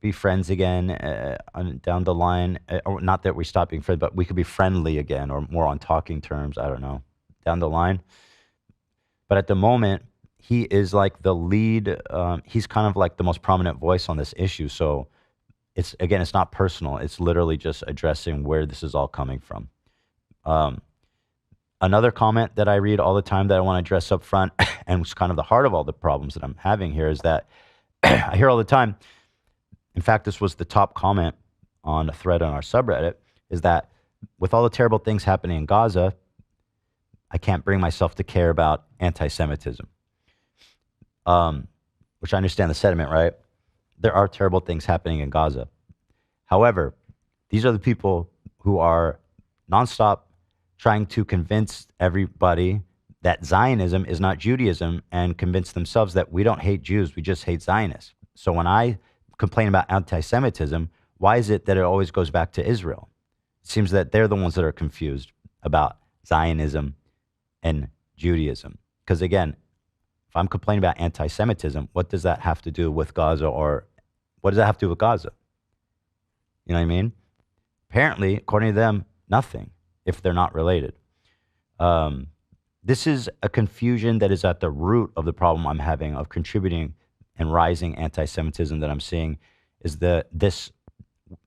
be friends again down the line. Or not that we stop being friends, but we could be friendly again or more on talking terms. I don't know, down the line. But at the moment, he is the lead. He's kind of the most prominent voice on this issue. So it's not personal. It's literally just addressing where this is all coming from. Another comment that I read all the time that I want to address up front, and it's kind of the heart of all the problems that I'm having here, is that I hear all the time. In fact, this was the top comment on a thread on our subreddit, is that with all the terrible things happening in Gaza, I can't bring myself to care about anti-Semitism. which I understand the sentiment, right? There are terrible things happening in Gaza. However, these are the people who are nonstop trying to convince everybody that Zionism is not Judaism and convince themselves that we don't hate Jews, we just hate Zionists. So when I complain about anti-Semitism, why is it that it always goes back to Israel? It seems that they're the ones that are confused about Zionism and Judaism. Because again, if I'm complaining about anti-Semitism, what does that have to do with Gaza, or what does that have to do with Gaza? You know what I mean? Apparently, according to them, nothing, if they're not related. This is a confusion that is at the root of the problem I'm having of contributing and rising anti-Semitism that I'm seeing, is this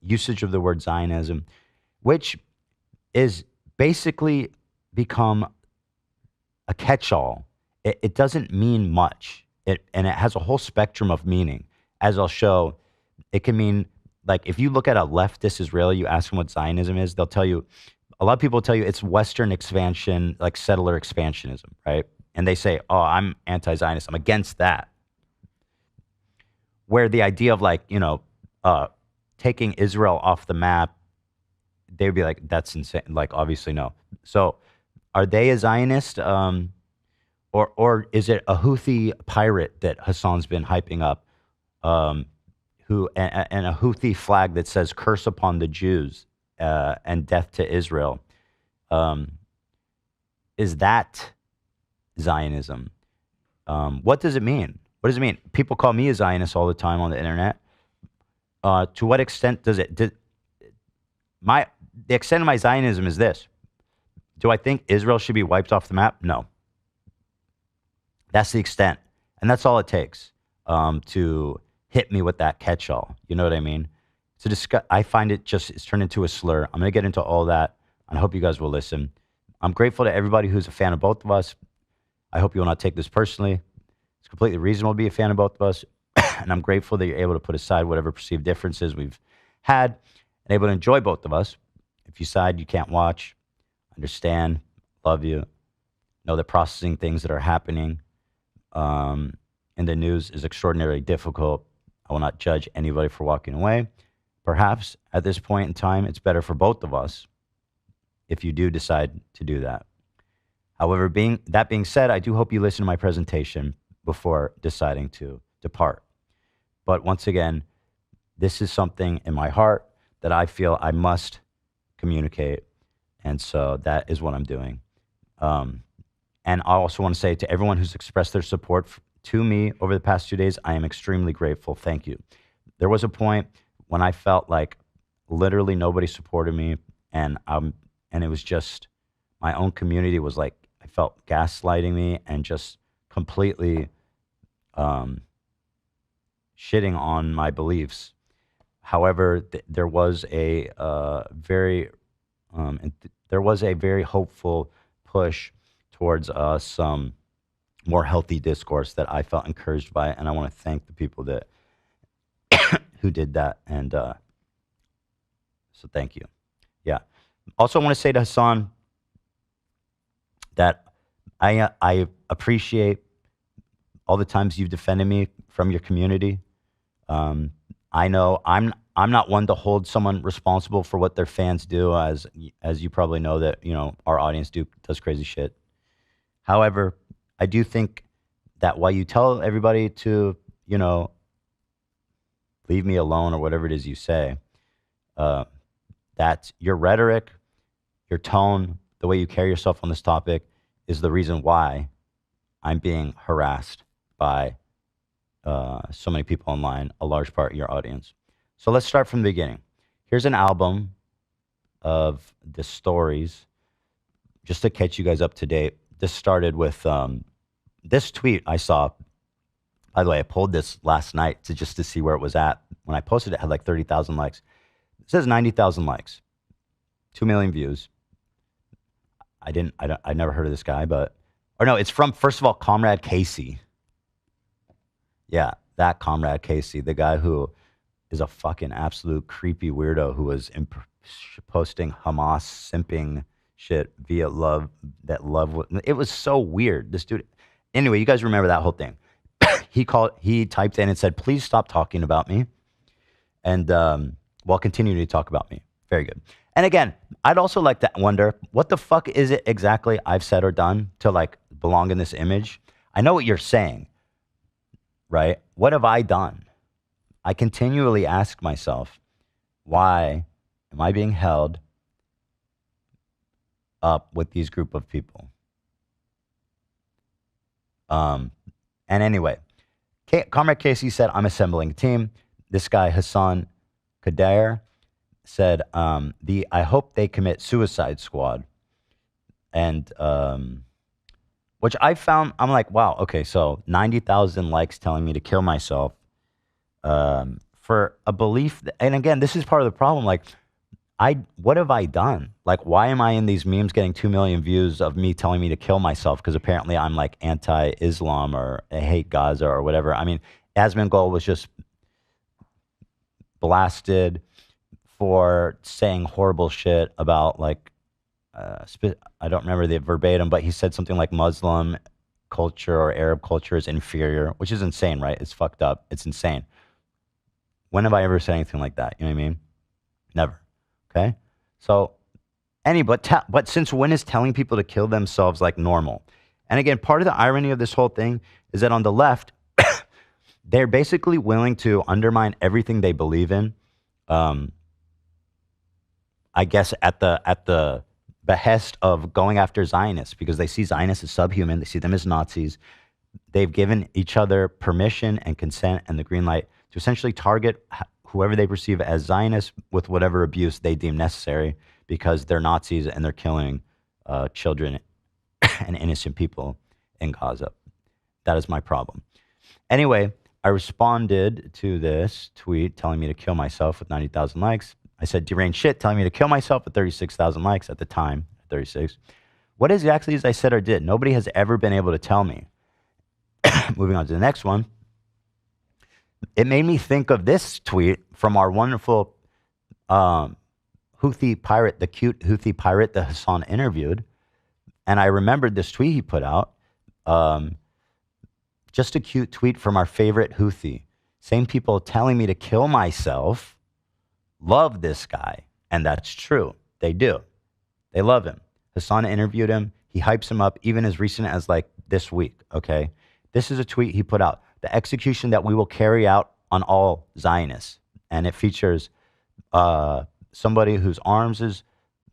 usage of the word Zionism, which is basically become a catch-all. It doesn't mean much, and it has a whole spectrum of meaning. As I'll show, it can mean, like, if you look at a leftist Israeli, you ask them what Zionism is, they'll tell you, a lot of people tell you it's Western expansion, like settler expansionism, right? And they say, oh, I'm anti-Zionist, I'm against that. Where the idea of, like, you know, taking Israel off the map, they'd be like, that's insane. Like, obviously, no. So are they a Zionist? Or is it a Houthi pirate that Hasan's been hyping up, and a Houthi flag that says "curse upon the Jews" and "death to Israel"? Is that Zionism? What does it mean? What does it mean? People call me a Zionist all the time on the internet. To what extent does it? The extent of my Zionism is this: do I think Israel should be wiped off the map? No. That's the extent, and that's all it takes to hit me with that catch-all. You know what I mean? I find it's turned into a slur. I'm going to get into all that, and I hope you guys will listen. I'm grateful to everybody who's a fan of both of us. I hope you will not take this personally. It's completely reasonable to be a fan of both of us, and I'm grateful that you're able to put aside whatever perceived differences we've had and able to enjoy both of us. If you decide you can't watch, understand, love you, know that processing things that are happening in the news is extraordinarily difficult. I will not judge anybody for walking away. Perhaps at this point in time, it's better for both of us if you do decide to do that. However, that being said, I do hope you listen to my presentation before deciding to depart. But once again, this is something in my heart that I feel I must communicate. And so that is what I'm doing. And I also want to say to everyone who's expressed their support to me over the past 2 days, I am extremely grateful. Thank you. There was a point when I felt like literally nobody supported me, and it was just my own community was like, I felt gaslighting me and just completely shitting on my beliefs. However, there was a very hopeful push towards some more healthy discourse that I felt encouraged by, and I want to thank the people that who did that, and so thank you. Yeah. Also, I want to say to Hasan that I appreciate all the times you've defended me from your community. I know I'm not one to hold someone responsible for what their fans do, as you probably know that, you know, our audience does crazy shit. However, I do think that while you tell everybody to, you know, leave me alone or whatever it is you say, that your rhetoric, your tone, the way you carry yourself on this topic is the reason why I'm being harassed by so many people online, a large part of your audience. So let's start from the beginning. Here's an album of the stories, just to catch you guys up to date. This started with this tweet I saw. By the way, I pulled this last night to see where it was at. When I posted it, it had like 30,000 likes. It says 90,000 likes, 2 million views. I never heard of this guy, it's from, first of all, Comrade Casey. Yeah, that Comrade Casey, the guy who is a fucking absolute creepy weirdo who was posting Hamas simping shit via love. It was so weird. This dude. Anyway, you guys remember that whole thing. he typed in and said, please stop talking about me. And well, continue to talk about me. Very good. And again, I'd also like to wonder, what the fuck is it exactly I've said or done to like belong in this image? I know what you're saying, right? What have I done? I continually ask myself, why am I being held up with these group of people? And anyway, Comrade Casey said, I'm assembling a team. This guy, Hasan Kader, said, I hope they commit suicide squad. And, which I found, I'm like, wow, okay, so 90,000 likes telling me to kill myself for a belief. And again, this is part of the problem. Like, what have I done? Like, why am I in these memes getting 2 million views of me telling me to kill myself? Because apparently I'm like anti-Islam or I hate Gaza or whatever. I mean, Asmongold was just blasted for saying horrible shit about like, I don't remember the verbatim, but he said something like Muslim culture or Arab culture is inferior, which is insane, right? It's fucked up. It's insane. When have I ever said anything like that? You know what I mean? Never. Okay? So, but since when is telling people to kill themselves like normal? And again, part of the irony of this whole thing is that on the left, they're basically willing to undermine everything they believe in. I guess at the behest of going after Zionists, because they see Zionists as subhuman, they see them as Nazis. They've given each other permission and consent and the green light to essentially target whoever they perceive as Zionists with whatever abuse they deem necessary, because they're Nazis and they're killing children and innocent people in Gaza. That is my problem. Anyway, I responded to this tweet telling me to kill myself with 90,000 likes. I said, deranged shit, telling me to kill myself with 36,000 likes at the time, 36. What exactly as I said or did? Nobody has ever been able to tell me. Moving on to the next one. It made me think of this tweet from our wonderful Houthi pirate, the cute Houthi pirate that Hasan interviewed. And I remembered this tweet he put out. Just a cute tweet from our favorite Houthi. Same people telling me to kill myself love this guy. And that's true. They do. They love him. Hasan interviewed him. He hypes him up even as recent as like this week. Okay. This is a tweet he put out. The execution that we will carry out on all Zionists. And it features somebody whose arms is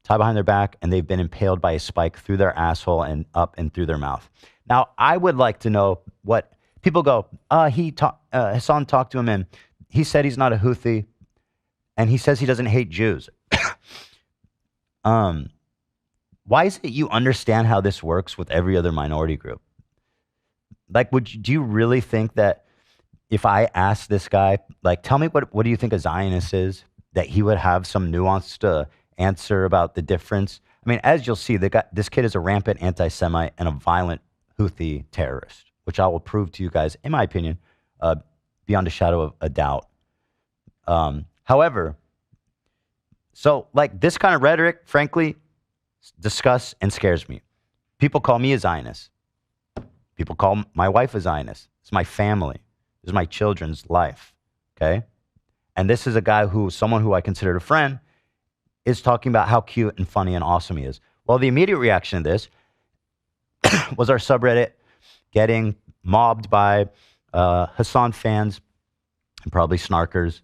tied behind their back and they've been impaled by a spike through their asshole and up and through their mouth. Now, I would like to know what people go, Hasan talked to him and he said he's not a Houthi and he says he doesn't hate Jews. Why is it you understand how this works with every other minority group? Like, do you really think that if I asked this guy, like, tell me what do you think a Zionist is, that he would have some nuanced answer about the difference? I mean, as you'll see, this kid is a rampant anti-Semite and a violent Houthi terrorist, which I will prove to you guys, in my opinion, beyond a shadow of a doubt. However, so like this kind of rhetoric, frankly, disgusts and scares me. People call me a Zionist. People call my wife a Zionist. It's my family. It's my children's life. Okay? And this is a guy someone who I considered a friend, is talking about how cute and funny and awesome he is. Well, the immediate reaction to this was our subreddit getting mobbed by Hasan fans and probably snarkers,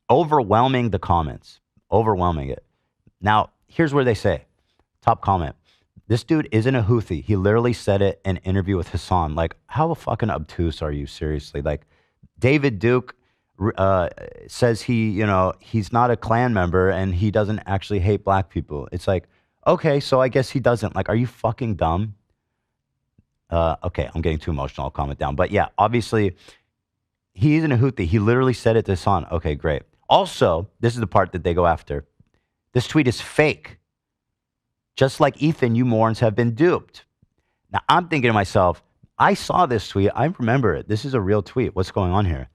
overwhelming the comments, overwhelming it. Now, here's where they say, top comment, this dude isn't a Houthi. He literally said it in an interview with Hasan. Like, how fucking obtuse are you, seriously? Like, David Duke says he's not a Klan member and he doesn't actually hate black people. It's like, okay, so I guess he doesn't. Like, are you fucking dumb? Okay, I'm getting too emotional. I'll calm it down. But yeah, obviously, he isn't a Houthi. He literally said it to Hasan. Okay, great. Also, this is the part that they go after. This tweet is fake. Just like Ethan, you morons have been duped. Now, I'm thinking to myself, I saw this tweet. I remember it. This is a real tweet. What's going on here?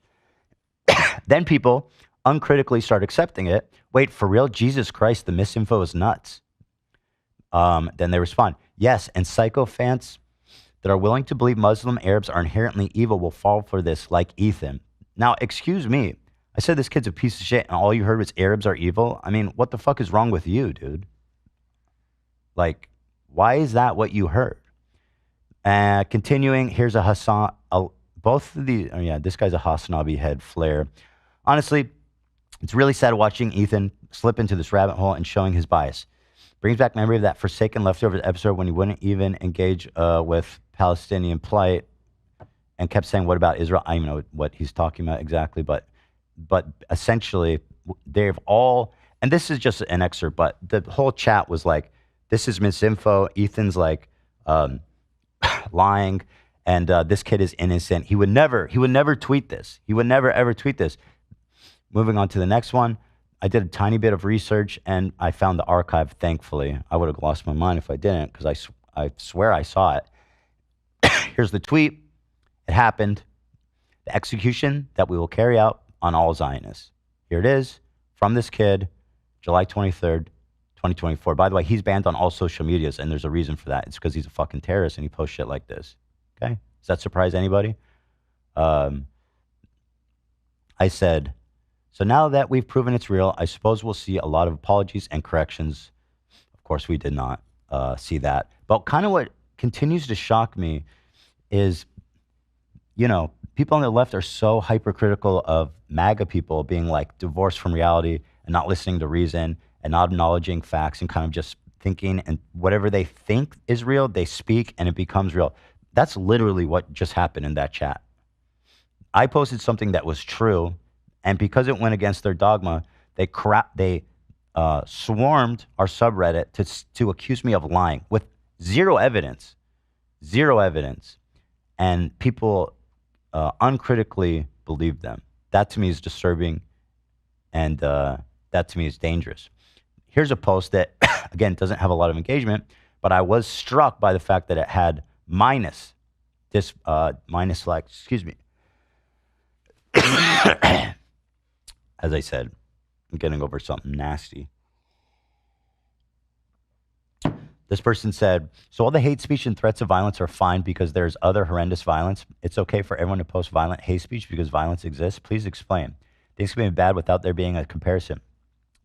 Then people uncritically start accepting it. Wait, for real? Jesus Christ, the misinfo is nuts. Then they respond, yes, and sycophants that are willing to believe Muslim Arabs are inherently evil will fall for this, like Ethan. Now, excuse me. I said this kid's a piece of shit, and all you heard was Arabs are evil. I mean, what the fuck is wrong with you, dude? Like, why is that what you heard? Continuing, here's a Hasan. Both of the, this guy's a Hasanabi head flare. Honestly, it's really sad watching Ethan slip into this rabbit hole and showing his bias. Brings back memory of that Forsaken Leftovers episode when he wouldn't even engage with Palestinian plight and kept saying, what about Israel? I don't know what he's talking about exactly, but essentially they've all, and this is just an excerpt, but the whole chat was like, this is misinfo. Ethan's like lying, and this kid is innocent. He would never tweet this. He would never ever tweet this. Moving on to the next one. I did a tiny bit of research and I found the archive, thankfully. I would have lost my mind if I didn't, because I swear I saw it. Here's the tweet. It happened. The execution that we will carry out on all Zionists. Here it is from this kid, July 23rd, 2024. By the way, he's banned on all social medias, and there's a reason for that. It's because he's a fucking terrorist and he posts shit like this. Okay? Does that surprise anybody? I said, so now that we've proven it's real, I suppose we'll see a lot of apologies and corrections. Of course, we did not see that. But kind of what continues to shock me is, people on the left are so hypercritical of MAGA people being like divorced from reality and not listening to reason and not acknowledging facts and kind of just thinking, and whatever they think is real, they speak and it becomes real. That's literally what just happened in that chat. I posted something that was true, and because it went against their dogma, they swarmed our subreddit to accuse me of lying with zero evidence, and people uncritically believed them. That to me is disturbing, and that to me is dangerous. Here's a post that, again, doesn't have a lot of engagement, but I was struck by the fact that it had minus likes, excuse me. As I said, I'm getting over something nasty. This person said, so all the hate speech and threats of violence are fine because there's other horrendous violence. It's okay for everyone to post violent hate speech because violence exists. Please explain. Things can be bad without there being a comparison.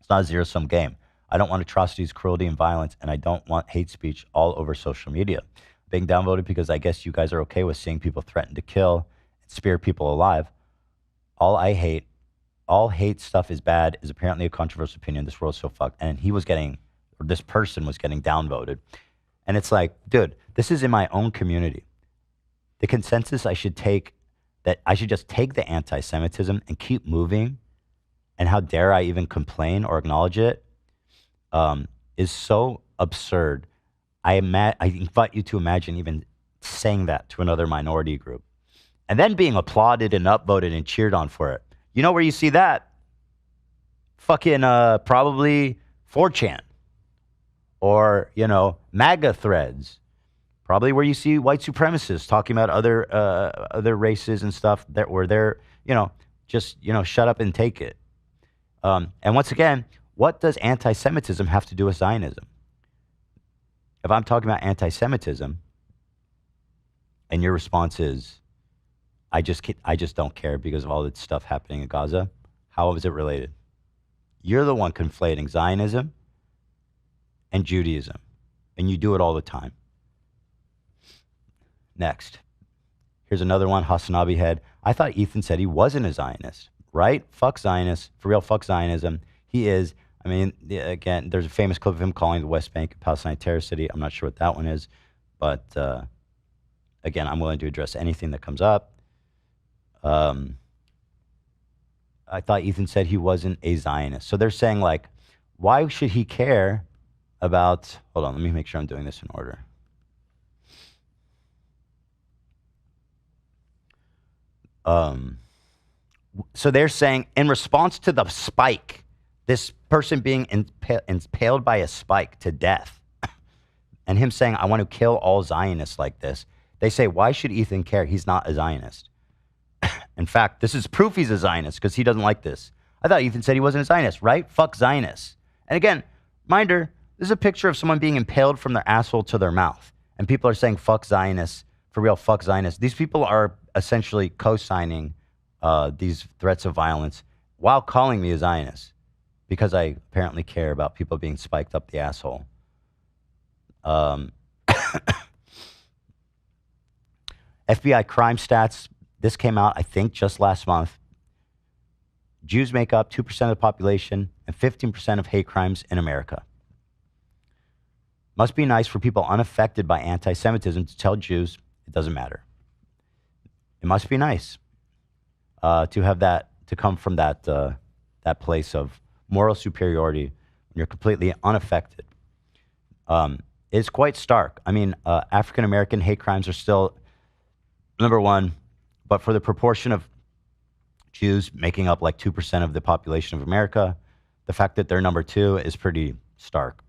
It's not a zero-sum game. I don't want atrocities, cruelty, and violence, and I don't want hate speech all over social media. Being downvoted because I guess you guys are okay with seeing people threaten to kill and spear people alive. All hate stuff is bad is apparently a controversial opinion. This world's so fucked. And this person was getting downvoted. And it's like, dude, this is in my own community. The consensus I should just take the anti-Semitism and keep moving, and how dare I even complain or acknowledge it, is so absurd. I invite you to imagine even saying that to another minority group and then being applauded and upvoted and cheered on for it. You know where you see that? Fucking probably 4chan or, MAGA threads. Probably where you see white supremacists talking about other races and stuff where they're, shut up and take it. And once again, what does anti-Semitism have to do with Zionism? If I'm talking about anti-Semitism and your response is, I just don't care because of all the stuff happening in Gaza, how is it related? You're the one conflating Zionism and Judaism, and you do it all the time. Next. Here's another one, Hasanabi head. I thought Ethan said he wasn't a Zionist, right? Fuck Zionists. For real, fuck Zionism. He is. I mean, again, there's a famous clip of him calling the West Bank a Palestinian terror city. I'm not sure what that one is. But, again, I'm willing to address anything that comes up. I thought Ethan said he wasn't a Zionist. So they're saying, like, why should he care about... Hold on, let me make sure I'm doing this in order. So they're saying, in response to the spike, this person being impaled by a spike to death, and him saying, I want to kill all Zionists like this, they say, why should Ethan care? He's not a Zionist. In fact, this is proof he's a Zionist because he doesn't like this. I thought Ethan said he wasn't a Zionist, right? Fuck Zionists. And again, reminder, this is a picture of someone being impaled from their asshole to their mouth. And people are saying, fuck Zionists for real, fuck Zionists. These people are essentially co-signing these threats of violence while calling me a Zionist because I apparently care about people being spiked up the asshole. FBI crime stats. This came out, I think, just last month. Jews make up 2% of the population and 15% of hate crimes in America. Must be nice for people unaffected by anti-Semitism to tell Jews it doesn't matter. It must be nice to have that, to come from that place of moral superiority when you're completely unaffected. It's quite stark. I mean, African-American hate crimes are still number one, but for the proportion of Jews making up like 2% of the population of America, the fact that they're number two is pretty stark.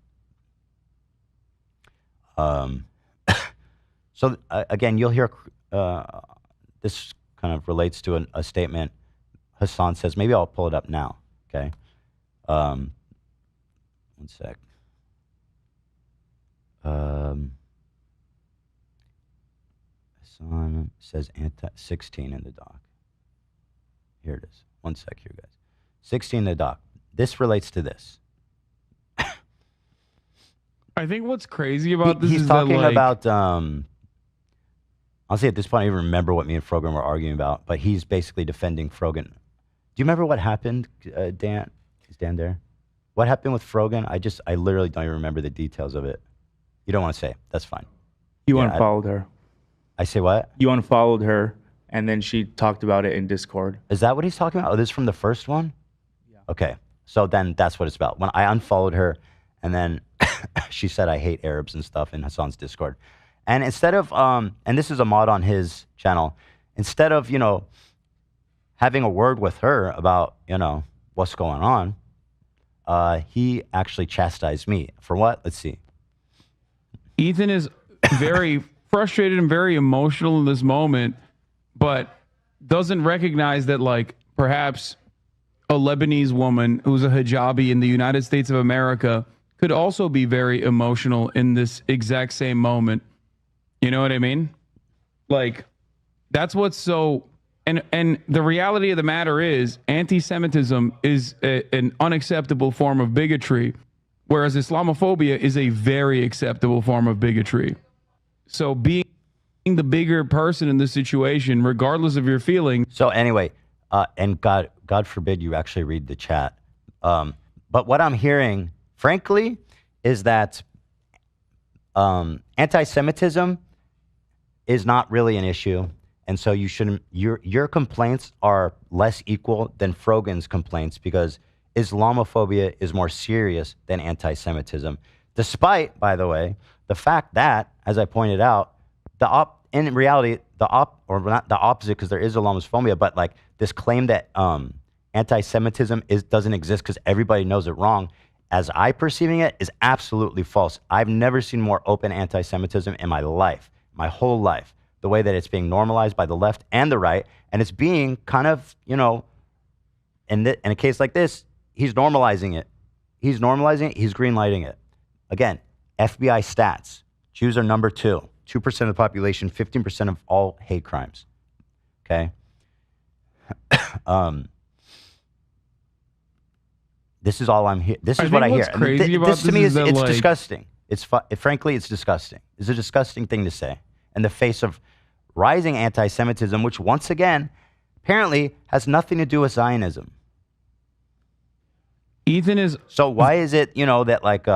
So again, you'll hear this kind of relates to a statement Hasan says. Maybe I'll pull it up now. Okay. One sec. Hasan says 16 in the doc. Here it is. One sec here, guys. 16 in the doc. This relates to this. I think what's crazy about this he's is talking that, like, about honestly, at this point, I don't even remember what me and Frogan were arguing about, but he's basically defending Frogan. Do you remember what happened, Dan? Is Dan there? What happened with Frogan? I literally don't even remember the details of it. You don't want to say. That's fine. You unfollowed her. I say what? You unfollowed her, and then she talked about it in Discord. Is that what he's talking about? Oh, this is from the first one? Yeah. Okay. So then that's what it's about. When I unfollowed her, and then she said I hate Arabs and stuff in Hasan's Discord. And instead of, and this is a mod on his channel, instead of, having a word with her about, what's going on, he actually chastised me. For what? Let's see. Ethan is very frustrated and very emotional in this moment, but doesn't recognize that, like, perhaps a Lebanese woman who's a hijabi in the United States of America could also be very emotional in this exact same moment. You know what I mean? Like, that's what's so... And the reality of the matter is, anti-Semitism is an unacceptable form of bigotry, whereas Islamophobia is a very acceptable form of bigotry. So being the bigger person in this situation, regardless of your feelings... So anyway, and God forbid you actually read the chat. But what I'm hearing, frankly, is that anti-Semitism is not really an issue. And so you shouldn't, your complaints are less equal than Frogan's complaints because Islamophobia is more serious than anti-Semitism. Despite, by the way, the fact that, as I pointed out, in reality, or not the opposite, because there is Islamophobia, but like this claim that anti-Semitism doesn't exist because everybody knows it wrong, as I perceiving it, is absolutely false. I've never seen more open anti-Semitism in my life, my whole life. The way that it's being normalized by the left and the right, and it's being kind of, in a case like this, he's normalizing it. He's normalizing it, he's greenlighting it. Again, FBI stats, Jews are number 2, 2% of the population, 15% of all hate crimes, okay? This is all I'm here. This is what I hear. This to me is it's disgusting. Frankly, it's disgusting. It's a disgusting thing to say in the face of rising anti-Semitism, which once again, apparently has nothing to do with Zionism. Ethan is... So why is it, that like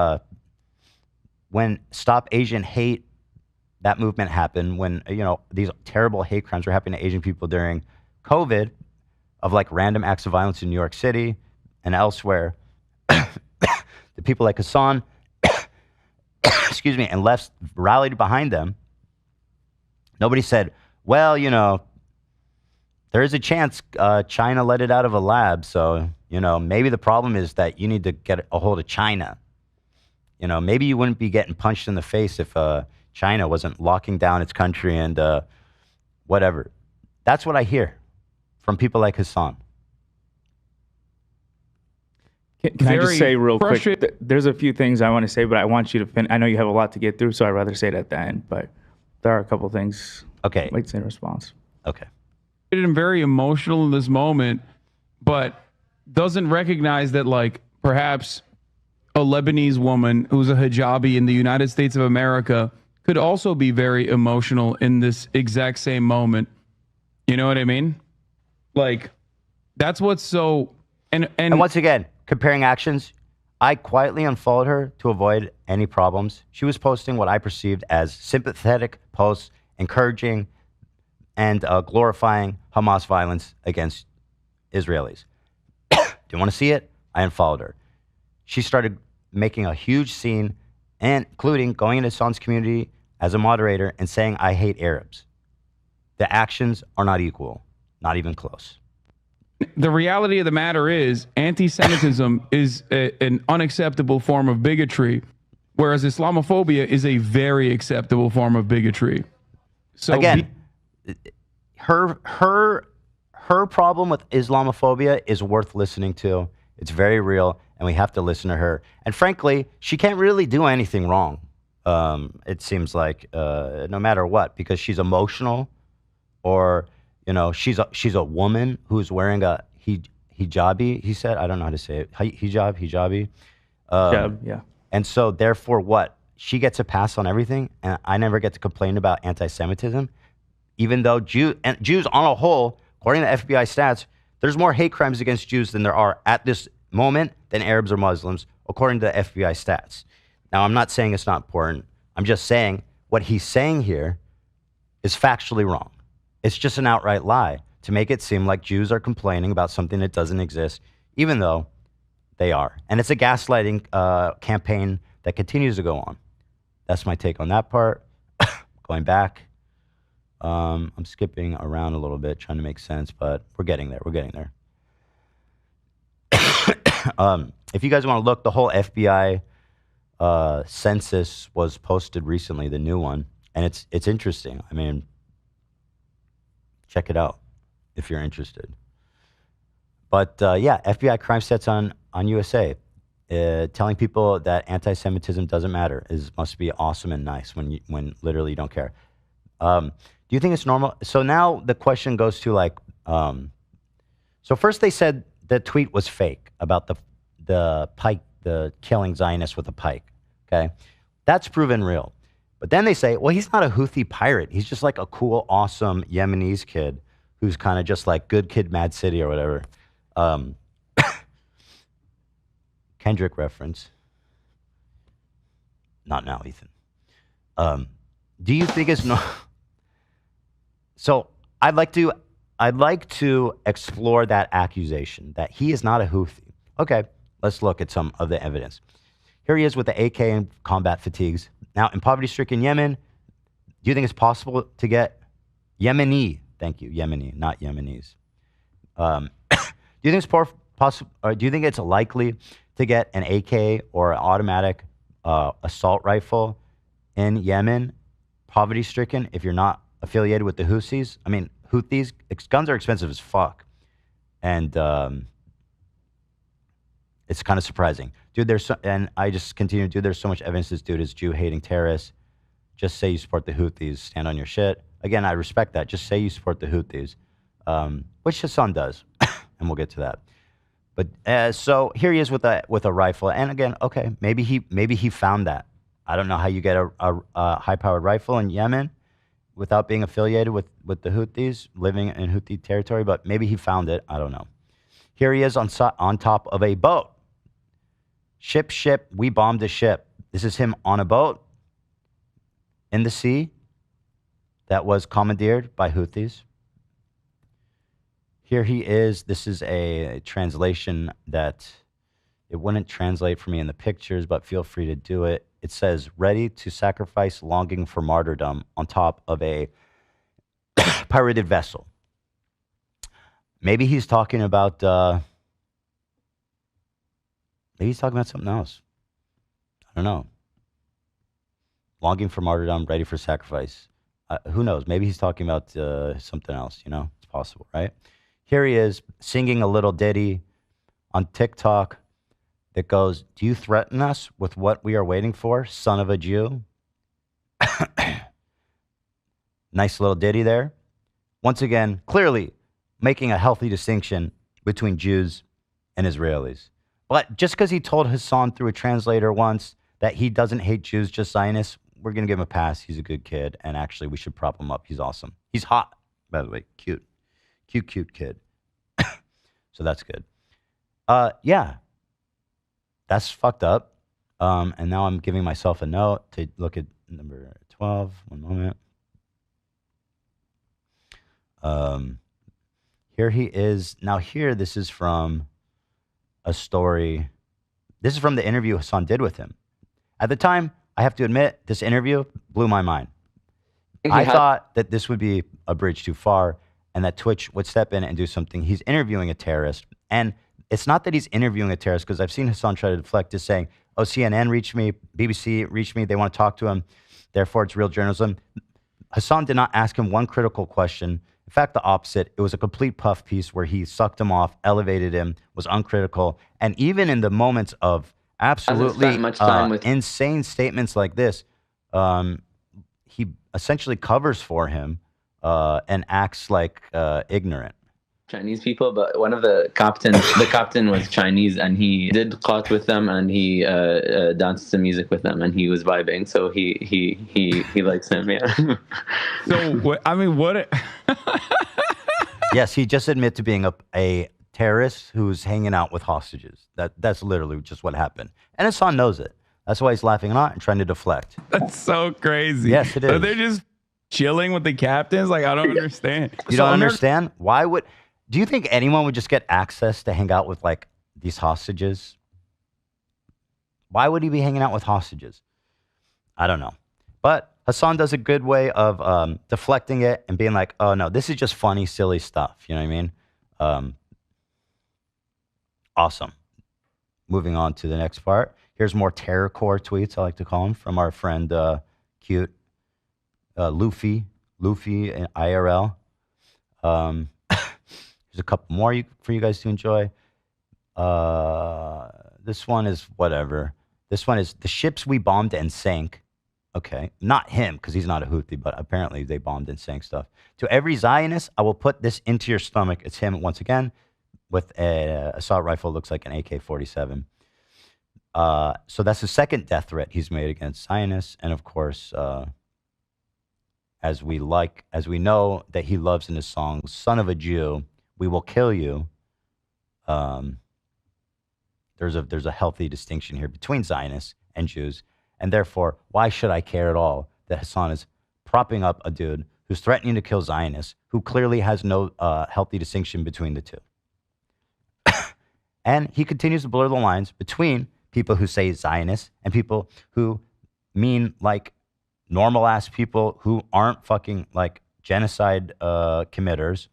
when Stop Asian Hate, that movement happened, when, these terrible hate crimes were happening to Asian people during COVID, of like random acts of violence in New York City and elsewhere, the people like Hasan, excuse me, and left rallied behind them. Nobody said, well, there is a chance China let it out of a lab. So, maybe the problem is that you need to get a hold of China. Maybe you wouldn't be getting punched in the face if China wasn't locking down its country and whatever. That's what I hear from people like Hasan. Can I just say real quick, there's a few things I want to say, but I want you to finish. I know you have a lot to get through, so I'd rather say it at the end, but there are a couple things. Okay. Like in response. Okay. And very emotional in this moment, but doesn't recognize that, like, perhaps a Lebanese woman who's a hijabi in the United States of America could also be very emotional in this exact same moment. You know what I mean? Like, that's what's so... And once again, comparing actions, I quietly unfollowed her to avoid any problems. She was posting what I perceived as sympathetic posts, encouraging and glorifying Hamas violence against Israelis. Didn't want to see it? I unfollowed her. She started making a huge scene, and including going into Hasan's community as a moderator and saying, I hate Arabs. The actions are not equal, not even close. The reality of the matter is anti-Semitism is an unacceptable form of bigotry, whereas Islamophobia is a very acceptable form of bigotry. So again, her problem with Islamophobia is worth listening to. It's very real, and we have to listen to her. And frankly, she can't really do anything wrong. It seems like no matter what, because she's emotional, or she's a woman who's wearing a hijabi. He said, I don't know how to say it. Hijabi. Yeah. And so therefore, what? She gets a pass on everything, and I never get to complain about anti-Semitism, even though Jews on a whole, according to FBI stats, there's more hate crimes against Jews than there are at this moment than Arabs or Muslims, according to the FBI stats. Now, I'm not saying it's not important. I'm just saying what he's saying here is factually wrong. It's just an outright lie to make it seem like Jews are complaining about something that doesn't exist, even though they are. And it's a gaslighting campaign that continues to go on. That's my take on that part. Going back. I'm skipping around a little bit, trying to make sense, but we're getting there. If you guys want to look, the whole FBI census was posted recently, the new one, and it's interesting. I mean, check it out if you're interested. But yeah, FBI crime stats on USA, telling people that anti-Semitism doesn't matter must be awesome and nice when literally you don't care. Do you think it's normal? So now the question goes to like, so first they said the tweet was fake about the pike, the killing Zionists with a pike. Okay, that's proven real. But then they say, well, he's not a Houthi pirate. He's just like a cool, awesome Yemenis kid who's kind of just like good kid, Mad City or whatever. Kendrick reference. Not now, Ethan. Do you think it's no? So I'd like to explore that accusation that he is not a Houthi. Okay, let's look at some of the evidence. Here he is with the AK and combat fatigues. Now, in poverty-stricken Yemen, do you think it's possible to get Yemeni? Thank you, Yemeni, not Yemenis. Do you think it's possible, or do you think it's likely to get an AK or an automatic assault rifle in Yemen, poverty-stricken, if you're not affiliated with the Houthis? I mean, Houthis, guns are expensive as fuck, and it's kind of surprising. Dude, and I just continue, dude, there's so much evidence this dude is Jew-hating terrorist. Just say you support the Houthis. Stand on your shit. Again, I respect that. Just say you support the Houthis, which Hasan does, and we'll get to that. But so here he is with a rifle, and again, okay, maybe he found that. I don't know how you get a high-powered rifle in Yemen without being affiliated with the Houthis, living in Houthi territory, but maybe he found it. I don't know. Here he is on top of a boat. Ship, we bombed a ship. This is him on a boat in the sea that was commandeered by Houthis. Here he is. This is a translation that it wouldn't translate for me in the pictures, but feel free to do it. It says, ready to sacrifice, longing for martyrdom, on top of a pirated vessel. Maybe he's talking about something else. I don't know. Longing for martyrdom, ready for sacrifice. Who knows? Maybe he's talking about something else, It's possible, right? Here he is singing a little ditty on TikTok that goes, do you threaten us with what we are waiting for, son of a Jew? Nice little ditty there. Once again, clearly making a healthy distinction between Jews and Israelis. But just because he told Hasan through a translator once that he doesn't hate Jews, just Zionists, we're going to give him a pass. He's a good kid. And actually, we should prop him up. He's awesome. He's hot, by the way. Cute. Cute kid. So that's good. Yeah. That's fucked up. And now I'm giving myself a note to look at number 12. One moment. Here he is. Now here, this is from a story. This is from the interview Hasan did with him. At the time, I have to admit, this interview blew my mind. I thought that this would be a bridge too far and that Twitch would step in and do something. He's interviewing a terrorist. And it's not that he's interviewing a terrorist, because I've seen Hasan try to deflect this, saying, oh, CNN reached me, BBC reached me, they want to talk to him, therefore it's real journalism. Hasan did not ask him one critical question. In fact, the opposite. It was a complete puff piece where he sucked him off, elevated him, was uncritical. And even in the moments of absolutely insane statements like this, he essentially covers for him and acts like ignorant. Chinese people, but one of the captain was Chinese, and he did qat with them, and he danced some music with them, and he was vibing. So he likes him, yeah. So I mean, what? Yes, he just admitted to being a terrorist who's hanging out with hostages. That's literally just what happened, and Hasan knows it. That's why he's laughing a lot and trying to deflect. That's so crazy. Yes, it is. So they're just chilling with the captains. Like, I don't understand. You don't understand? Why would? Do you think anyone would just get access to hang out with, like, these hostages? Why would he be hanging out with hostages? I don't know. But Hasan does a good way of deflecting it and being like, oh, no, this is just funny, silly stuff. You know what I mean? Awesome. Moving on to the next part. Here's more terrorcore tweets, I like to call them, from our friend cute Luffy in IRL. There's a couple more for you guys to enjoy. This one is whatever. This one is the ships we bombed and sank. Okay, not him, because he's not a Houthi, but apparently they bombed and sank stuff. To every Zionist, I will put this into your stomach. It's him once again with an assault rifle, looks like an AK-47. So that's the second death threat he's made against Zionists. And of course, as we know that he loves in his song, Son of a Jew, we will kill you. There's a healthy distinction here between Zionists and Jews. And therefore, why should I care at all that Hasan is propping up a dude who's threatening to kill Zionists, who clearly has no healthy distinction between the two? And he continues to blur the lines between people who say Zionists and people who mean like normal ass people who aren't fucking like genocide committers,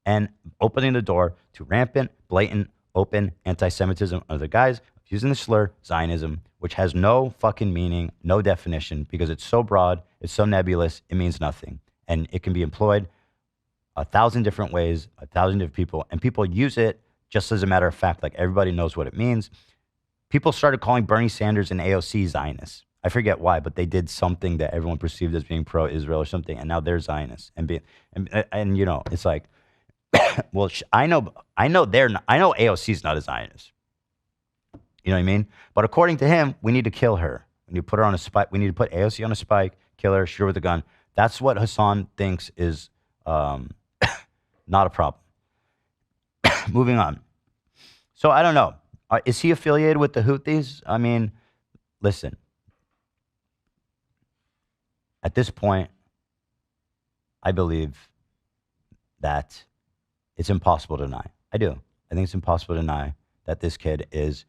and opening the door to rampant, blatant, open anti-Semitism under the guise of using the slur Zionism, which has no fucking meaning, no definition, because it's so broad, it's so nebulous, it means nothing. And it can be employed 1,000 different ways, 1,000 different people, and people use it just as a matter of fact, like everybody knows what it means. People started calling Bernie Sanders and AOC Zionists. I forget why, but they did something that everyone perceived as being pro-Israel or something, and now they're Zionists. And you know, it's like, well, I know AOC's not a Zionist. You know what I mean? But according to him, we need to kill her. We need to put her on a spike. We need to put AOC on a spike, kill her, shoot her with a gun. That's what Hasan thinks is not a problem. Moving on. So I don't know. Is he affiliated with the Houthis? I mean, listen. At this point, I believe that it's impossible to deny. I do. I think it's impossible to deny that this kid is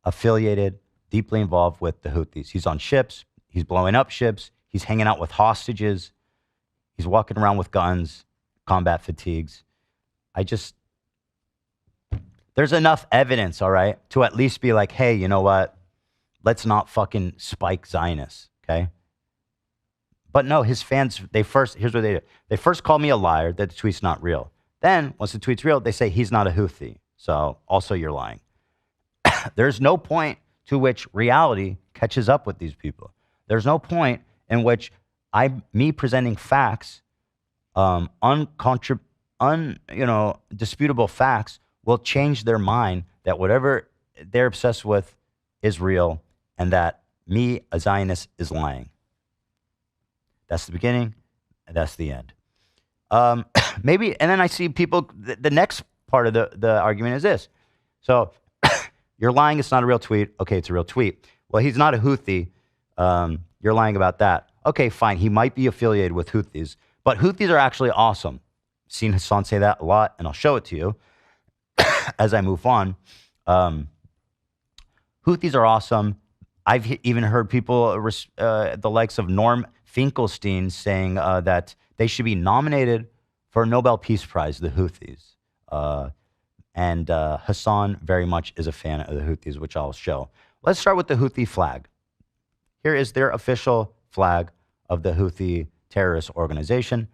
affiliated, deeply involved with the Houthis. He's on ships. He's blowing up ships. He's hanging out with hostages. He's walking around with guns, combat fatigues. There's enough evidence, all right, to at least be like, hey, you know what? Let's not fucking spike Zionists, okay? But no, his fans, here's what they do. They first call me a liar that the tweet's not real. Then, once the tweet's real, they say he's not a Houthi. So, also you're lying. There's no point to which reality catches up with these people. There's no point in which me presenting facts, disputable facts will change their mind that whatever they're obsessed with is real and that me, a Zionist, is lying. That's the beginning and that's the end. Maybe, and then I see people, the next part of the argument is this. So you're lying, it's not a real tweet. Okay, it's a real tweet. Well, he's not a Houthi. You're lying about that. Okay, fine. He might be affiliated with Houthis, but Houthis are actually awesome. I've seen Hasan say that a lot, and I'll show it to you as I move on. Houthis are awesome. I've even heard people, the likes of Norm Finkelstein, saying that they should be nominated for a Nobel Peace Prize, the Houthis. And Hasan very much is a fan of the Houthis, which I'll show. Let's start with the Houthi flag. Here is their official flag of the Houthi terrorist organization.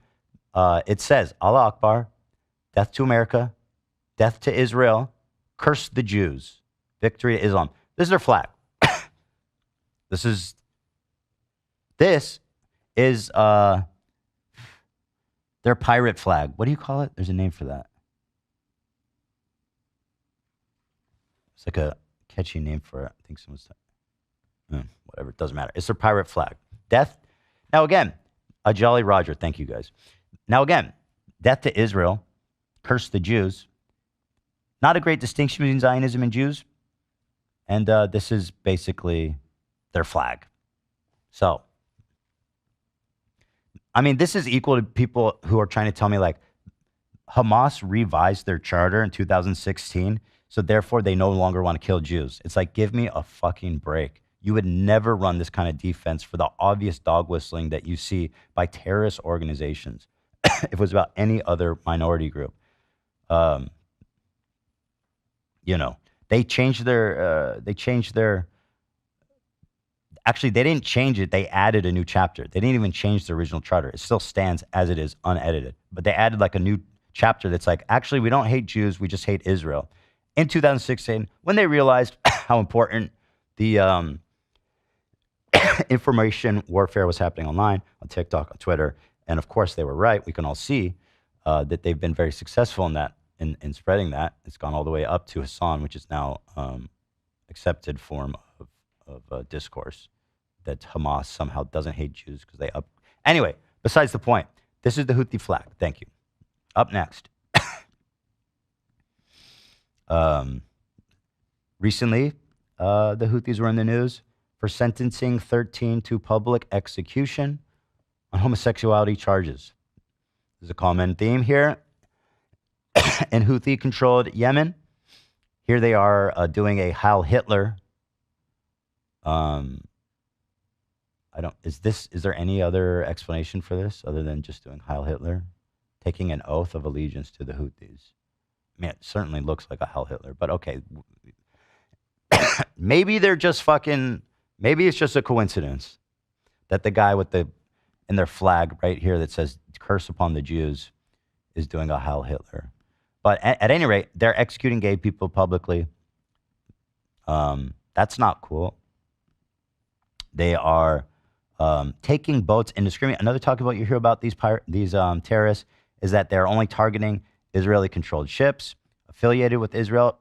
It says, Allah Akbar, death to America, death to Israel, curse the Jews, victory to Islam. This is their flag. This is their pirate flag. What do you call it? There's a name for that. It's like a catchy name for it. I think someone's whatever, it doesn't matter. It's their pirate flag. Death. Now again, a Jolly Roger. Thank you guys. Now again, death to Israel, curse the Jews. Not a great distinction between Zionism and Jews. And this is basically their flag. So, I mean, this is equal to people who are trying to tell me like Hamas revised their charter in 2016, so therefore they no longer want to kill Jews. It's like, give me a fucking break. You would never run this kind of defense for the obvious dog whistling that you see by terrorist organizations. If it was about any other minority group. They changed their, actually, they didn't change it. They added a new chapter. They didn't even change the original charter. It still stands as it is, unedited. But they added like a new chapter that's like, actually, we don't hate Jews. We just hate Israel. In 2016, when they realized how important the information warfare was happening online, on TikTok, on Twitter, and of course they were right. We can all see that they've been very successful in that, in spreading that. It's gone all the way up to Hasan, which is now accepted form of discourse that Hamas somehow doesn't hate Jews because they up. Anyway, besides the point, this is the Houthi flag. Thank you. Up next. Recently, the Houthis were in the news for sentencing 13 to public execution on homosexuality charges. There's a common theme here. In Houthi-controlled Yemen, here they are doing a Heil Hitler. Is there any other explanation for this other than just doing Heil Hitler? Taking an oath of allegiance to the Houthis. I mean, it certainly looks like a Heil Hitler, but okay. Maybe they're just maybe it's just a coincidence that the guy in their flag right here that says curse upon the Jews is doing a Heil Hitler. But at any rate, they're executing gay people publicly. That's not cool. They are taking boats indiscriminately. Another talk about you hear about these terrorists is that they're only targeting Israeli-controlled ships affiliated with Israel.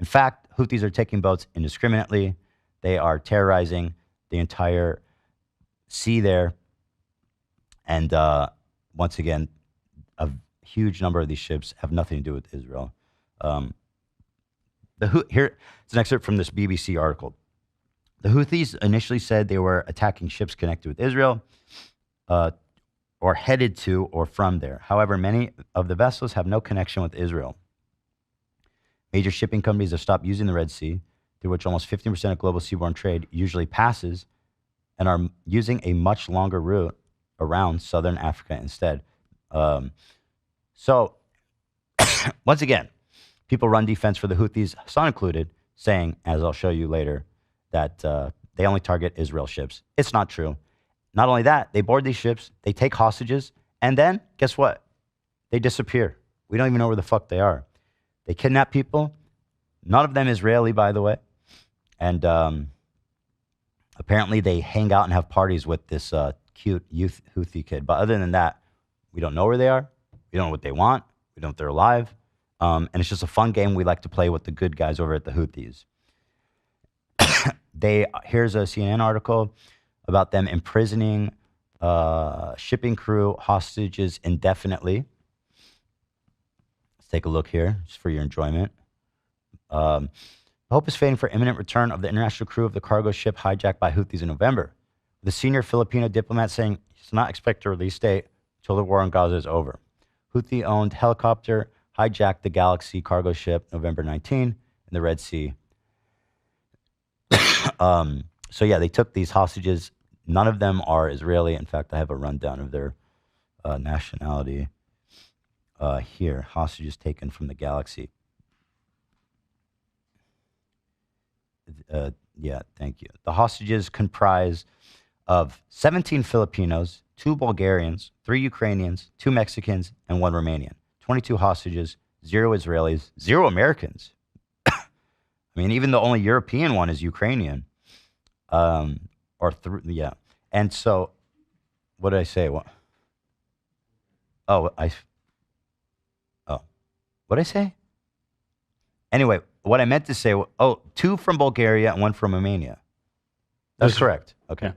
In fact, Houthis are taking boats indiscriminately. They are terrorizing the entire sea there. And once again, a huge number of these ships have nothing to do with Israel. Here, it's an excerpt from this BBC article. The Houthis initially said they were attacking ships connected with Israel or headed to or from there. However, many of the vessels have no connection with Israel. Major shipping companies have stopped using the Red Sea, through which almost 15% of global seaborne trade usually passes, and are using a much longer route around southern Africa instead. So, once again, people run defense for the Houthis, Hasan included, saying, as I'll show you later, that they only target Israel ships. It's not true. Not only that, they board these ships, they take hostages, and then, guess what? They disappear. We don't even know where the fuck they are. They kidnap people. None of them Israeli, by the way. And apparently they hang out and have parties with this cute youth Houthi kid. But other than that, we don't know where they are. We don't know what they want. We don't know if they're alive. And it's just a fun game we like to play with the good guys over at the Houthis. Here's a CNN article about them imprisoning shipping crew hostages indefinitely. Let's take a look here, just for your enjoyment. Hope is fading for imminent return of the international crew of the cargo ship hijacked by Houthis in November. The senior Filipino diplomat saying he does not expect a release date until the war in Gaza is over. Houthi-owned helicopter hijacked the Galaxy cargo ship November 19 in the Red Sea. So yeah, they took these hostages. None of them are Israeli. In fact, I have a rundown of their nationality here. Hostages taken from the Galaxy. Yeah, thank you. The hostages comprise of 17 Filipinos, 2 Bulgarians, 3 Ukrainians, 2 Mexicans, and 1 Romanian. 22 hostages, 0 Israelis, 0 Americans. I mean, even the only European one is Ukrainian. Yeah. And so, what did I say? What did I say? Anyway, what I meant to say, 2 from Bulgaria and 1 from Romania. That's correct. Okay. Yeah.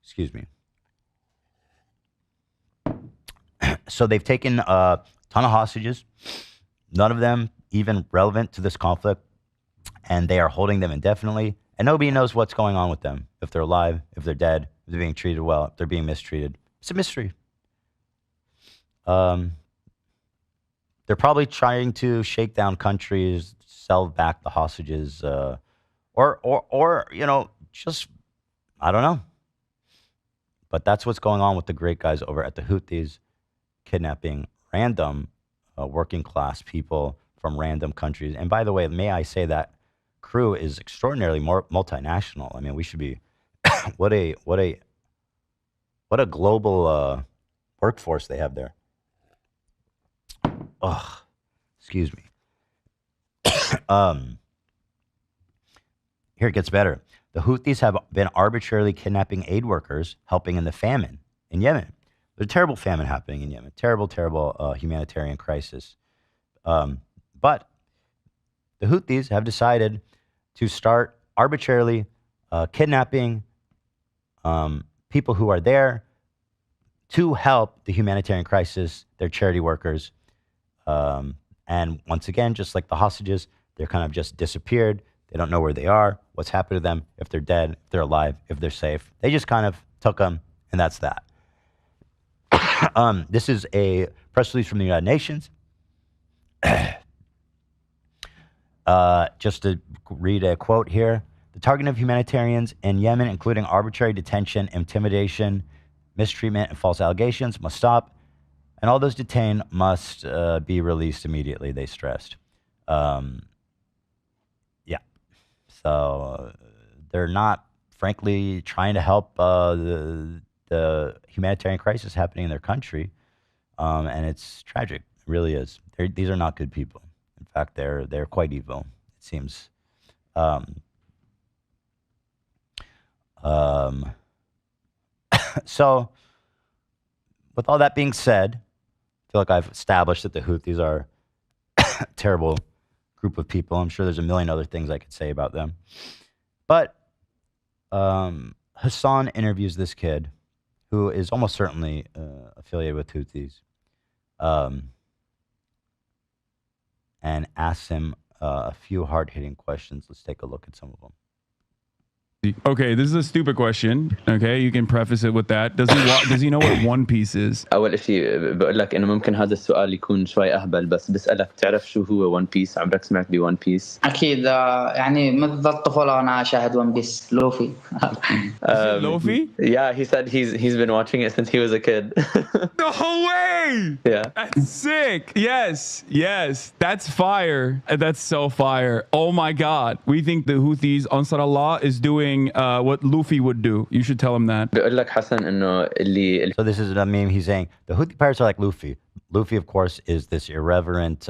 Excuse me. So they've taken a ton of hostages, none of them even relevant to this conflict, and they are holding them indefinitely, and nobody knows what's going on with them, if they're alive, if they're dead, if they're being treated well, if they're being mistreated. It's a mystery. They're probably trying to shake down countries, sell back the hostages, or just, I don't know. But that's what's going on with the great guys over at the Houthis, kidnapping random working class people from random countries. And by the way, may I say that crew is extraordinarily more multinational. I mean, we should be what a global workforce they have there. Ugh, excuse me. Here it gets better. The Houthis have been arbitrarily kidnapping aid workers, helping in the famine in Yemen. There's a terrible famine happening in Yemen. Terrible, terrible humanitarian crisis. But the Houthis have decided to start arbitrarily kidnapping people who are there to help the humanitarian crisis, their charity workers. And once again, just like the hostages, they're kind of just disappeared. They don't know where they are, what's happened to them, if they're dead, if they're alive, if they're safe. They just kind of took them, and that's that. This is a press release from the United Nations. Just to read a quote here. The target of humanitarians in Yemen, including arbitrary detention, intimidation, mistreatment, and false allegations, must stop. And all those detained must be released immediately, they stressed. Yeah. So they're not, frankly, trying to help the humanitarian crisis happening in their country. And it's tragic. It really is. These are not good people. In fact, they're quite evil, it seems. So, with all that being said, I feel like I've established that the Houthis are a terrible group of people. I'm sure there's a million other things I could say about them. But Hasan interviews this kid who is almost certainly affiliated with Houthis and asks him a few hard-hitting questions. Let's take a look at some of them. Okay, this is a stupid question. Okay, you can preface it with that. Does he know what One Piece is? أول شيء بقول لك إنه ممكن هذا السؤال يكون شوي أهبل بس بسألك تعرف شو هو One Piece؟ عمرك سمعت ب One Piece؟ أكيد يعني منذ الطفولة وأنا أشاهد ون بيس لوفي. Luffy? Yeah, he said he's been watching it since he was a kid. No way! Yeah. That's sick. Yes. That's fire. That's so fire. Oh my God. We think the Houthis, Ansar Allah, is doing what Luffy would do. You should tell him that. بقول لك حسن إنه اللي So this is a meme. He's saying the Houthi pirates are like Luffy. Luffy, of course, is this irreverent,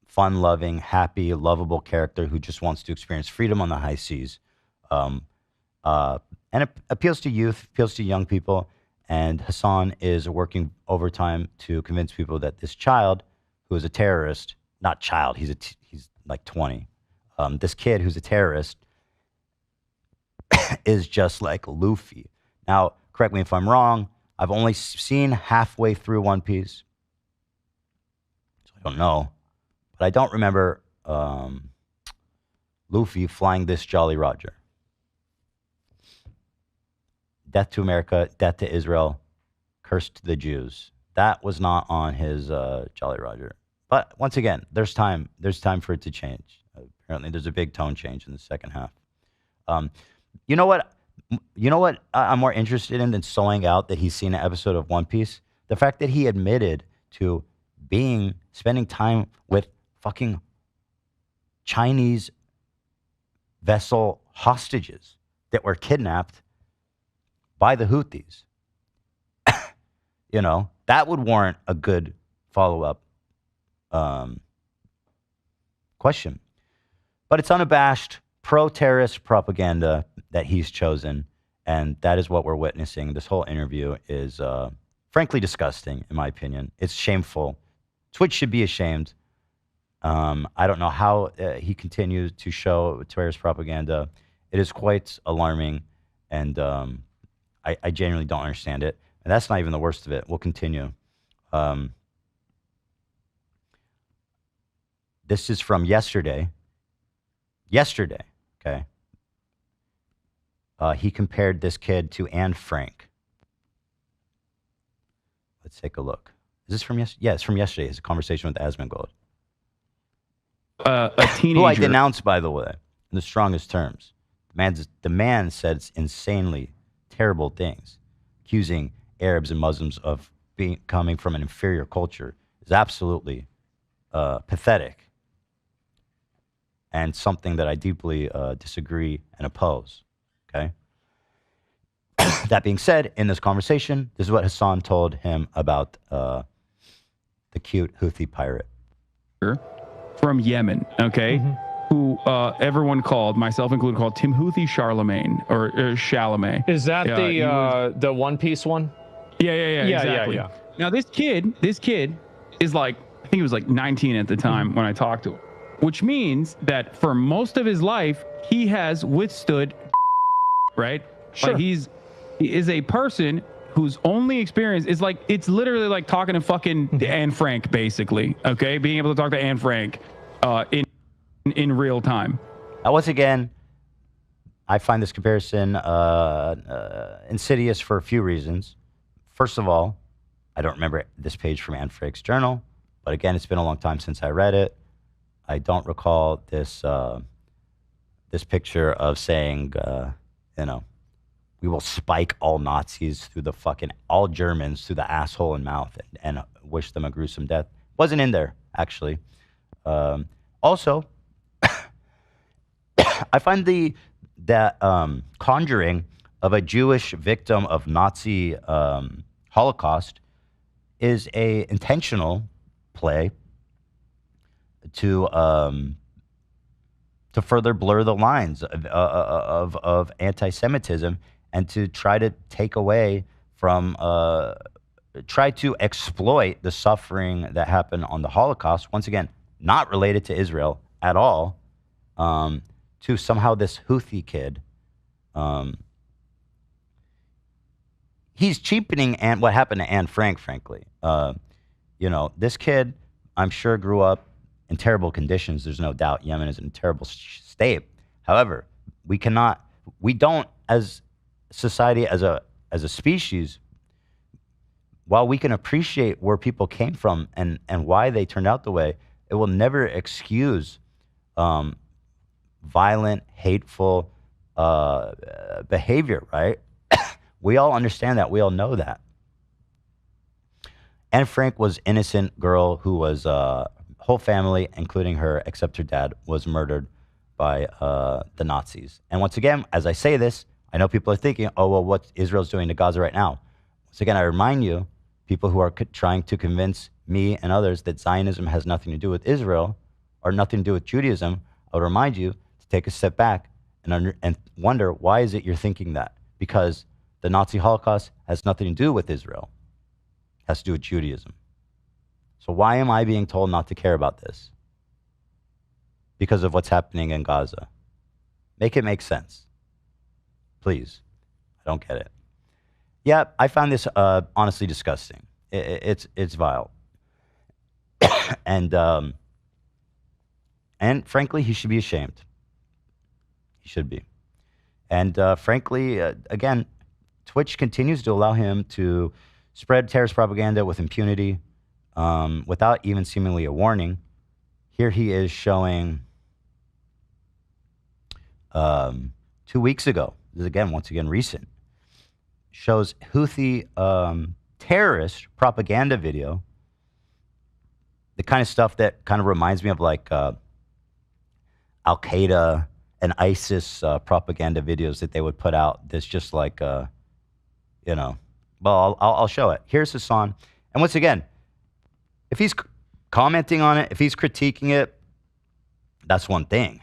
fun-loving, happy, lovable character who just wants to experience freedom on the high seas. And it appeals to youth, appeals to young people. And Hasan is working overtime to convince people that this child, who is a terrorist, not child, he's like 20. This kid who's a terrorist is just like Luffy. Now, correct me if I'm wrong. I've only seen halfway through One Piece. So I don't know. But I don't remember Luffy flying this Jolly Roger. Death to America, death to Israel, curse to the Jews. That was not on his Jolly Roger. But once again, there's time. There's time for it to change. Apparently, there's a big tone change in the second half. You know what? I'm more interested in than sewing out that he's seen an episode of One Piece. The fact that he admitted to spending time with fucking Chinese vessel hostages that were kidnapped by the Houthis. That would warrant a good follow-up question. But it's unabashed pro-terrorist propaganda that he's chosen, and that is what we're witnessing. This whole interview is frankly disgusting, in my opinion. It's shameful. Twitch should be ashamed. I don't know how he continues to show terrorist propaganda. It is quite alarming, and I genuinely don't understand it. And that's not even the worst of it. We'll continue. This is from yesterday. Okay. He compared this kid to Anne Frank. Let's take a look. Is this from yesterday? Yeah, it's from yesterday. It's a conversation with Asmongold. A teenager. Who I denounced, by the way, in the strongest terms. The man said insanely terrible things, accusing Arabs and Muslims of coming from an inferior culture is absolutely pathetic, and something that I deeply disagree and oppose. Okay. That being said, in this conversation, this is what Hasan told him about the cute Houthi pirate. From Yemen, okay? Who everyone called, myself included, called Timothy Charlemagne or Chalamet. Is that the One Piece one? Yeah, exactly. Now this kid is like, I think he was like 19 at the time when I talked to him, which means that for most of his life he has withstood, right? Sure. Like he is a person whose only experience is like, it's literally like talking to fucking Anne Frank, basically. Okay, being able to talk to Anne Frank in real time. Now, once again, I find this comparison insidious for a few reasons. First of all, I don't remember this page from Anne Frank's journal, but again, it's been a long time since I read it. I don't recall this this picture of saying, we will spike all Nazis through the all Germans through the asshole and mouth and wish them a gruesome death. Wasn't in there, actually. Also, I find that conjuring of a Jewish victim of Nazi Holocaust is a intentional play to further blur the lines of anti-Semitism and to try to take away from, try to exploit the suffering that happened on the Holocaust, once again, not related to Israel at all, to somehow this Houthi kid. He's cheapening what happened to Anne Frank, frankly. This kid, I'm sure, grew up in terrible conditions. There's no doubt Yemen is in a terrible state. However, we don't, as society, as a species, while we can appreciate where people came from and why they turned out the way, it will never excuse violent, hateful behavior, right? We all understand that. We all know that. Anne Frank was innocent girl who was, whole family, including her, except her dad, was murdered by the Nazis. And once again, as I say this, I know people are thinking, oh, well, what Israel's doing to Gaza right now? Once again, I remind you, people who are trying to convince me and others that Zionism has nothing to do with Israel or nothing to do with Judaism, I would remind you to take a step back and wonder, why is it you're thinking that? Because the Nazi Holocaust has nothing to do with Israel. It has to do with Judaism. So why am I being told not to care about this? Because of what's happening in Gaza. Make it make sense. Please. I don't get it. Yeah, I found this honestly disgusting. It's vile. And frankly, he should be ashamed. He should be. And frankly, again, Twitch continues to allow him to spread terrorist propaganda with impunity without even seemingly a warning. Here he is showing 2 weeks ago, this is once again recent, shows Houthi terrorist propaganda video, the kind of stuff that kind of reminds me of like Al-Qaeda and ISIS propaganda videos that they would put out. That's just like, you know, well, I'll show it. Here's Hasan. And once again, if he's commenting on it, if he's critiquing it, that's one thing.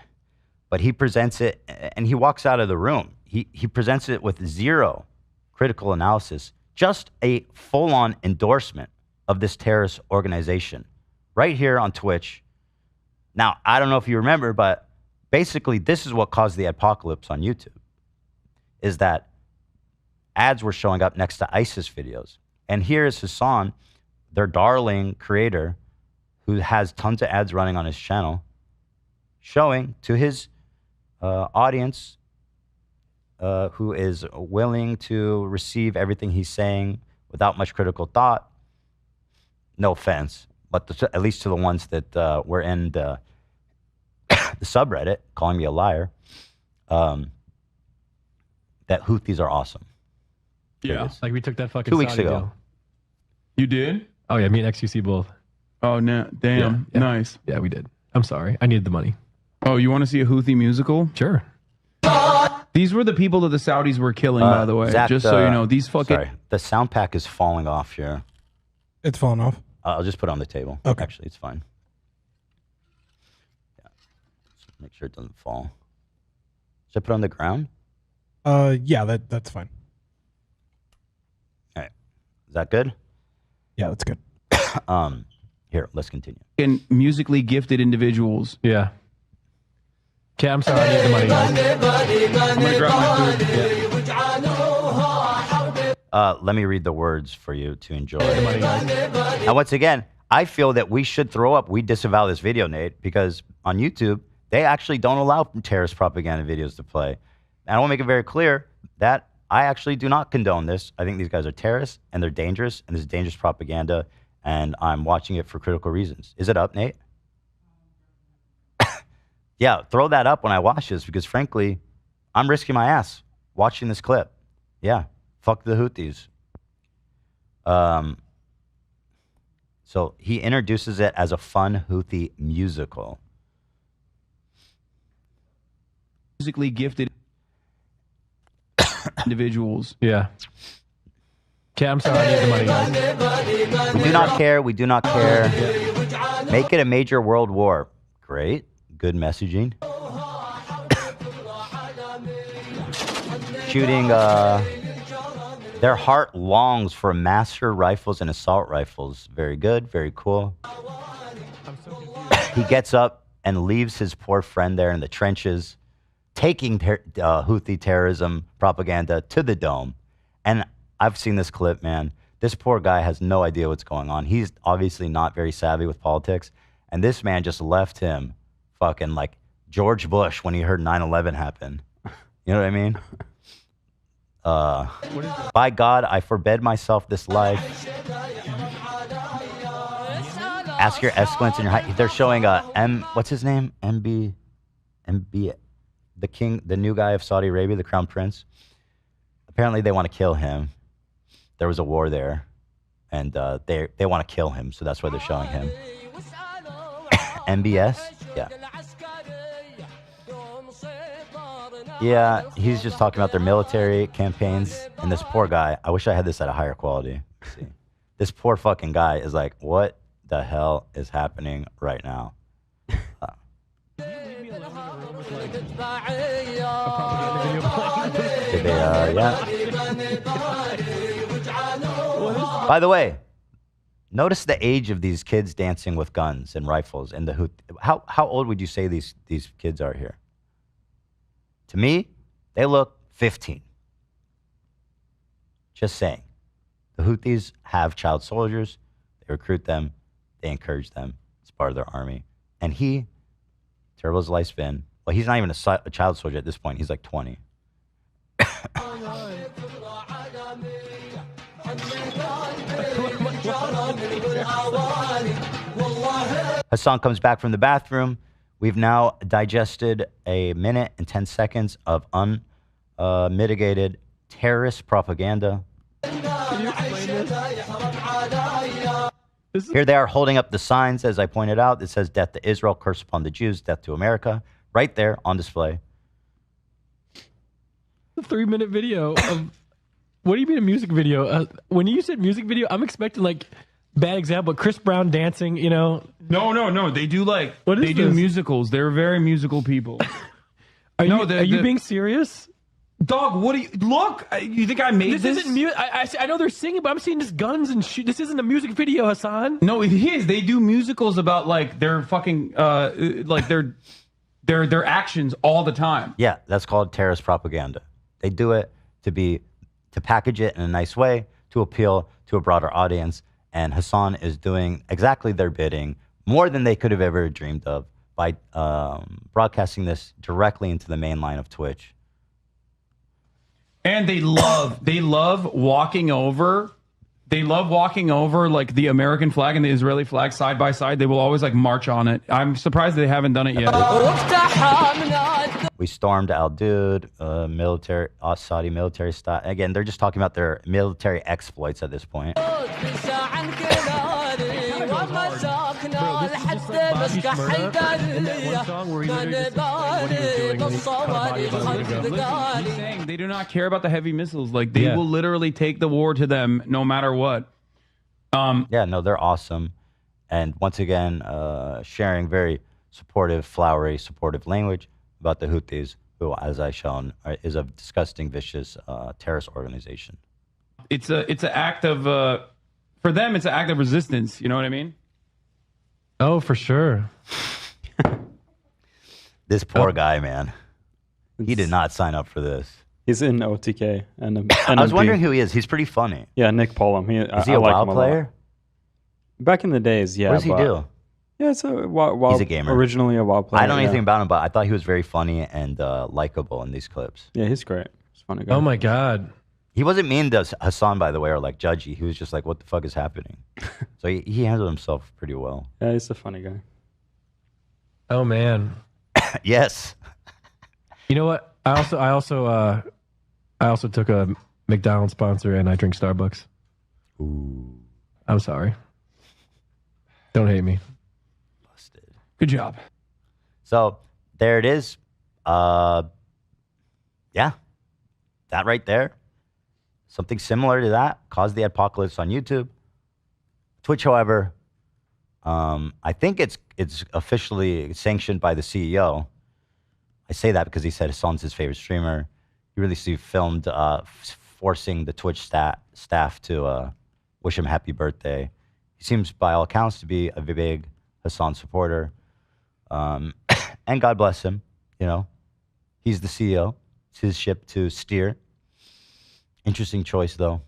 But he presents it and he walks out of the room. He presents it with zero critical analysis, just a full-on endorsement of this terrorist organization right here on Twitch. Now, I don't know if you remember, but basically this is what caused the apocalypse on YouTube, is that ads were showing up next to ISIS videos. And here is Hasan, their darling creator, who has tons of ads running on his channel, showing to his audience who is willing to receive everything he's saying without much critical thought. No offense, but at least to the ones that were in the subreddit calling me a liar, that Houthis are awesome. Yeah, like we took that fucking 2 weeks Saudi ago. deal. You did? Oh yeah, me and XQC both. Oh, no, damn, Yeah. nice. Yeah, we did. I'm sorry, I needed the money. Oh, you want to see a Houthi musical? Sure. These were the people that the Saudis were killing, by the way. Zach, just so you know, these fucking. Sorry, the sound pack is falling off here. It's falling off. I'll just put it on the table. Okay. Actually, it's fine. Yeah. Just make sure it doesn't fall. Should I put it on the ground? Yeah, that's fine. All right. Is that good? Yeah, that's good. Here, let's continue. And musically gifted individuals. Yeah. Okay, I'm sorry, I need the money, guys. I'm gonna grab my food. Let me read the words for you to enjoy. And once again, I feel that we should throw up. We disavow this video, Nate, because on YouTube, they actually don't allow terrorist propaganda videos to play. And I want to make it very clear that I actually do not condone this. I think these guys are terrorists, and they're dangerous, and this is dangerous propaganda, and I'm watching it for critical reasons. Is it up, Nate? Yeah, throw that up when I watch this, because frankly, I'm risking my ass watching this clip. Yeah, fuck the Houthis. So he introduces it as a fun Houthi musical. Musically gifted individuals. Yeah. Okay, I'm sorry, I need the money, guys. We do not care. We do not care. Make it a major world war. Great. Good messaging. Shooting, their heart longs for master rifles and assault rifles. Very good. Very cool. He gets up and leaves his poor friend there in the trenches, taking Houthi terrorism propaganda to the dome. And I've seen this clip, man. This poor guy has no idea what's going on. He's obviously not very savvy with politics. And this man just left him fucking like George Bush when he heard 9/11 happen. You know what I mean? By God, I forbid myself this life. Ask your excellence in your height. They're showing what's his name? MB, the king, the new guy of Saudi Arabia, the crown prince. Apparently they want to kill him. There was a war there, and they want to kill him, so that's why they're showing him. MBS? Yeah. Yeah, he's just talking about their military campaigns, and this poor guy, I wish I had this at a higher quality. Let's see. This poor fucking guy is like, what the hell is happening right now? By the way, notice the age of these kids dancing with guns and rifles and the hoot. How old would you say these kids are here? To me, they look 15. Just saying. The Houthis have child soldiers. They recruit them. They encourage them. It's part of their army. And he, Turbo's lifespan, well, he's not even a child soldier at this point. He's like 20. Hasan comes back from the bathroom. We've now digested a minute and 10 seconds of unmitigated terrorist propaganda. Here they are holding up the signs, as I pointed out. It says death to Israel, curse upon the Jews, death to America. Right there on display. A 3-minute video of... What do you mean a music video? When you said music video, I'm expecting like... Bad example, Chris Brown dancing, you know. No. They do like... What is they do this? musicals. They're very musical people. Are you being serious? Dog, what do you... Look, you think I made this? This isn't music. I know they're singing, but I'm seeing just guns and shit. This isn't a music video, Hasan. No, it is. They do musicals about like their fucking like their actions all the time. Yeah, that's called terrorist propaganda. They do it to package it in a nice way to appeal to a broader audience. And Hasan is doing exactly their bidding, more than they could have ever dreamed of, by broadcasting this directly into the main line of Twitch. And they love walking over. They love walking over like the American flag and the Israeli flag side by side. They will always like march on it. I'm surprised they haven't done it yet. We stormed Al Dude, military, Saudi military style. Again, they're just talking about their military exploits at this point. They do not care about the heavy missiles. Like they will literally take the war to them no matter what. Yeah, no, they're awesome. And once again, sharing very supportive, flowery, supportive language about the Houthis, who, as I've shown, is a disgusting, vicious terrorist organization. It's an act of, for them, it's an act of resistance. You know what I mean? Oh, for sure. This poor guy, man. He did not sign up for this. He's in OTK. And I was wondering who he is. He's pretty funny. Yeah, Nick Pollum. Is he a WoW player? Back in the days, yeah. What does he do? Yeah, it's WoW. He's a gamer. Originally a WoW player. I don't know anything about him, but I thought he was very funny and likable in these clips. Yeah, he's great. He's a funny guy. Oh my God. He wasn't mean to Hasan, by the way, or like judgy. He was just like, what the fuck is happening? So he handled himself pretty well. Yeah, he's a funny guy. Oh man. Yes. You know what? I also took a McDonald's sponsor and I drink Starbucks. Ooh. I'm sorry. Don't hate me. Busted. Good job. So there it is. Yeah. That right there. Something similar to that caused the apocalypse on YouTube. Twitch, however, I think it's officially sanctioned by the CEO. I say that because he said Hasan's his favorite streamer. He really filmed forcing the Twitch staff to wish him happy birthday. He seems, by all accounts, to be a big Hasan supporter. And God bless him. You know, he's the CEO. It's his ship to steer. Interesting choice, though.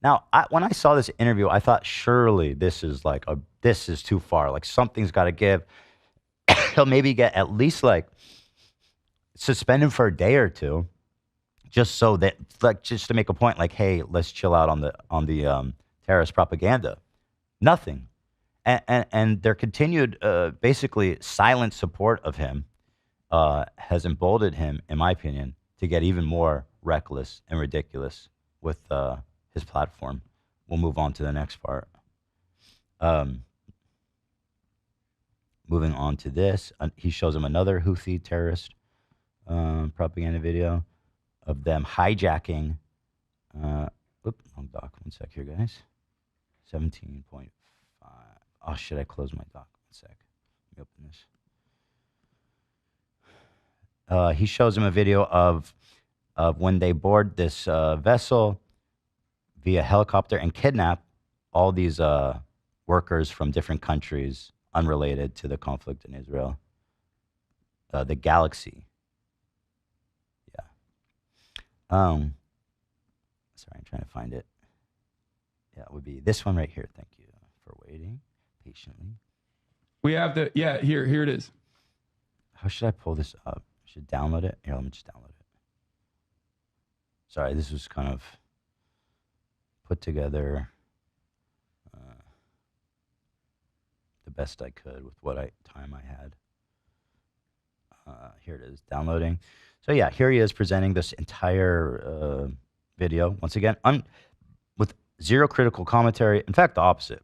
Now, when I saw this interview, I thought surely this is too far. Like something's got to give. He'll maybe get at least like suspend him for a day or two, just so that just to make a point. Like, hey, let's chill out on the terrorist propaganda. Nothing, and their continued basically silent support of him has emboldened him, in my opinion, to get even more reckless and ridiculous with his platform. We'll move on to the next part. Moving on to this, he shows him another Houthi terrorist propaganda video of them hijacking. Wrong doc. 1 sec here, guys. 17.5. Oh shit! I closed my doc. 1 sec. Let me open this. he shows him a video of when they board this vessel via helicopter and kidnap all these workers from different countries unrelated to the conflict in Israel. The Galaxy. Yeah. Sorry, I'm trying to find it. Yeah, it would be this one right here. Thank you for waiting patiently. We have to, yeah, here it is. How should I pull this up? Should I download it? Here, let me just download it. Sorry, this was kind of put together the best I could with what time I had. Here it is, downloading. So yeah, here he is presenting this entire video once again with zero critical commentary. In fact, the opposite.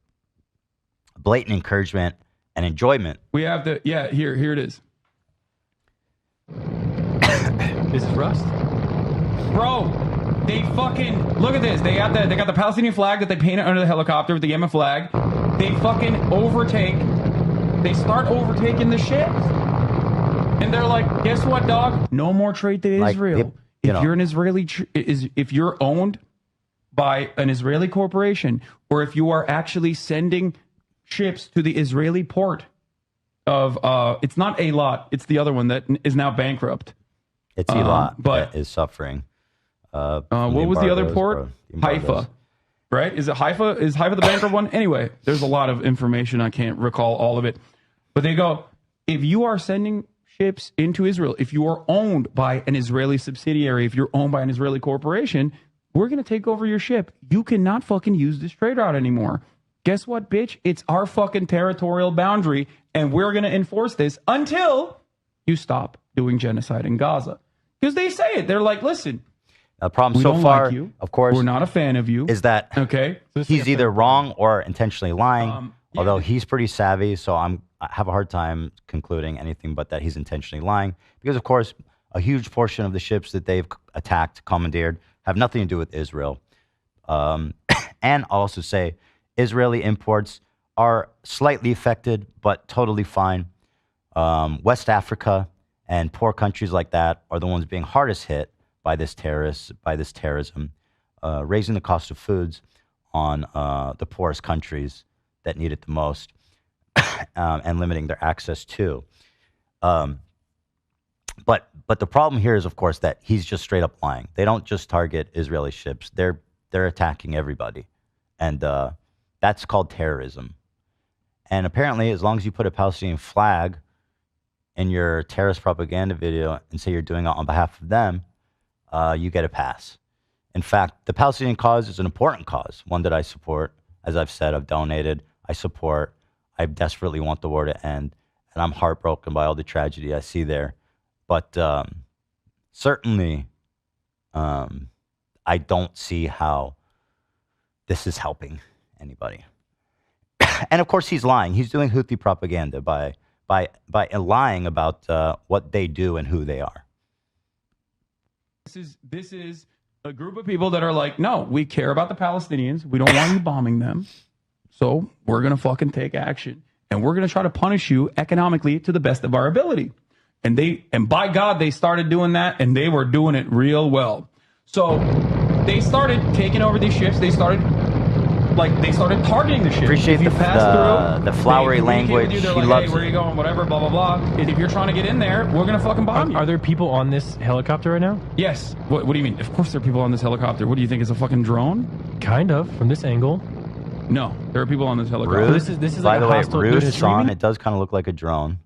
Blatant encouragement and enjoyment. We have to, yeah, here it is. This is Rust. Bro, they fucking look at this. They got the Palestinian flag that they painted under the helicopter with the Yemen flag. They fucking overtake. They start overtaking the ships, and they're like, "Guess what, dog? No more trade to Israel. If you're an Israeli, if you're owned by an Israeli corporation, or if you are actually sending ships to the Israeli port of, it's not Eilat, it's the other one that is now bankrupt. It's Eilat that is suffering. What was the other port? Haifa, right? Is it Haifa? Is Haifa the bankrupt one? Anyway, there's a lot of information. I can't recall all of it. But they go, if you are sending ships into Israel, if you are owned by an Israeli subsidiary, if you're owned by an Israeli corporation, we're going to take over your ship. You cannot fucking use this trade route anymore. Guess what, bitch? It's our fucking territorial boundary, and we're going to enforce this until you stop doing genocide in Gaza. Because they say it. They're like, listen, the problem we so don't far, like you. of course, we're not a fan of you. Is that okay? He's either wrong or intentionally lying. Although he's pretty savvy, so I have a hard time concluding anything but that he's intentionally lying. Because of course, a huge portion of the ships that they've attacked, commandeered, have nothing to do with Israel. And I'll also say, Israeli imports are slightly affected, but totally fine. West Africa and poor countries like that are the ones being hardest hit by this terrorism, raising the cost of foods on the poorest countries that need it the most, and limiting their access to. But the problem here is, of course, that he's just straight up lying. They don't just target Israeli ships; they're attacking everybody, and that's called terrorism. And apparently, as long as you put a Palestinian flag in your terrorist propaganda video and say you're doing it on behalf of them, you get a pass. In fact, the Palestinian cause is an important cause, one that I support. As I've said, I've donated, I support, I desperately want the war to end, and I'm heartbroken by all the tragedy I see there. But certainly, I don't see how this is helping anybody. And of course, he's lying. He's doing Houthi propaganda by lying about what they do and who they are. This is a group of people that are like, no, we care about the Palestinians. We don't want you bombing them. So we're going to fucking take action. And we're going to try to punish you economically to the best of our ability. And by God, they started doing that, and they were doing it real well. So they started taking over these ships. They started targeting the ships. Appreciate the flowery language. They're He like, loves hey, where are it. you going? Whatever, blah, blah, blah. And if you're trying to get in there, we're going to fucking bomb you. Are there people on this helicopter right now? Yes. What do you mean? Of course there are people on this helicopter. What do you think? It's a fucking drone? Kind of, from this angle. No, there are people on this helicopter. Rude. This is By like the a way, hostile rude, unit Hasan. streaming? It does kind of look like a drone.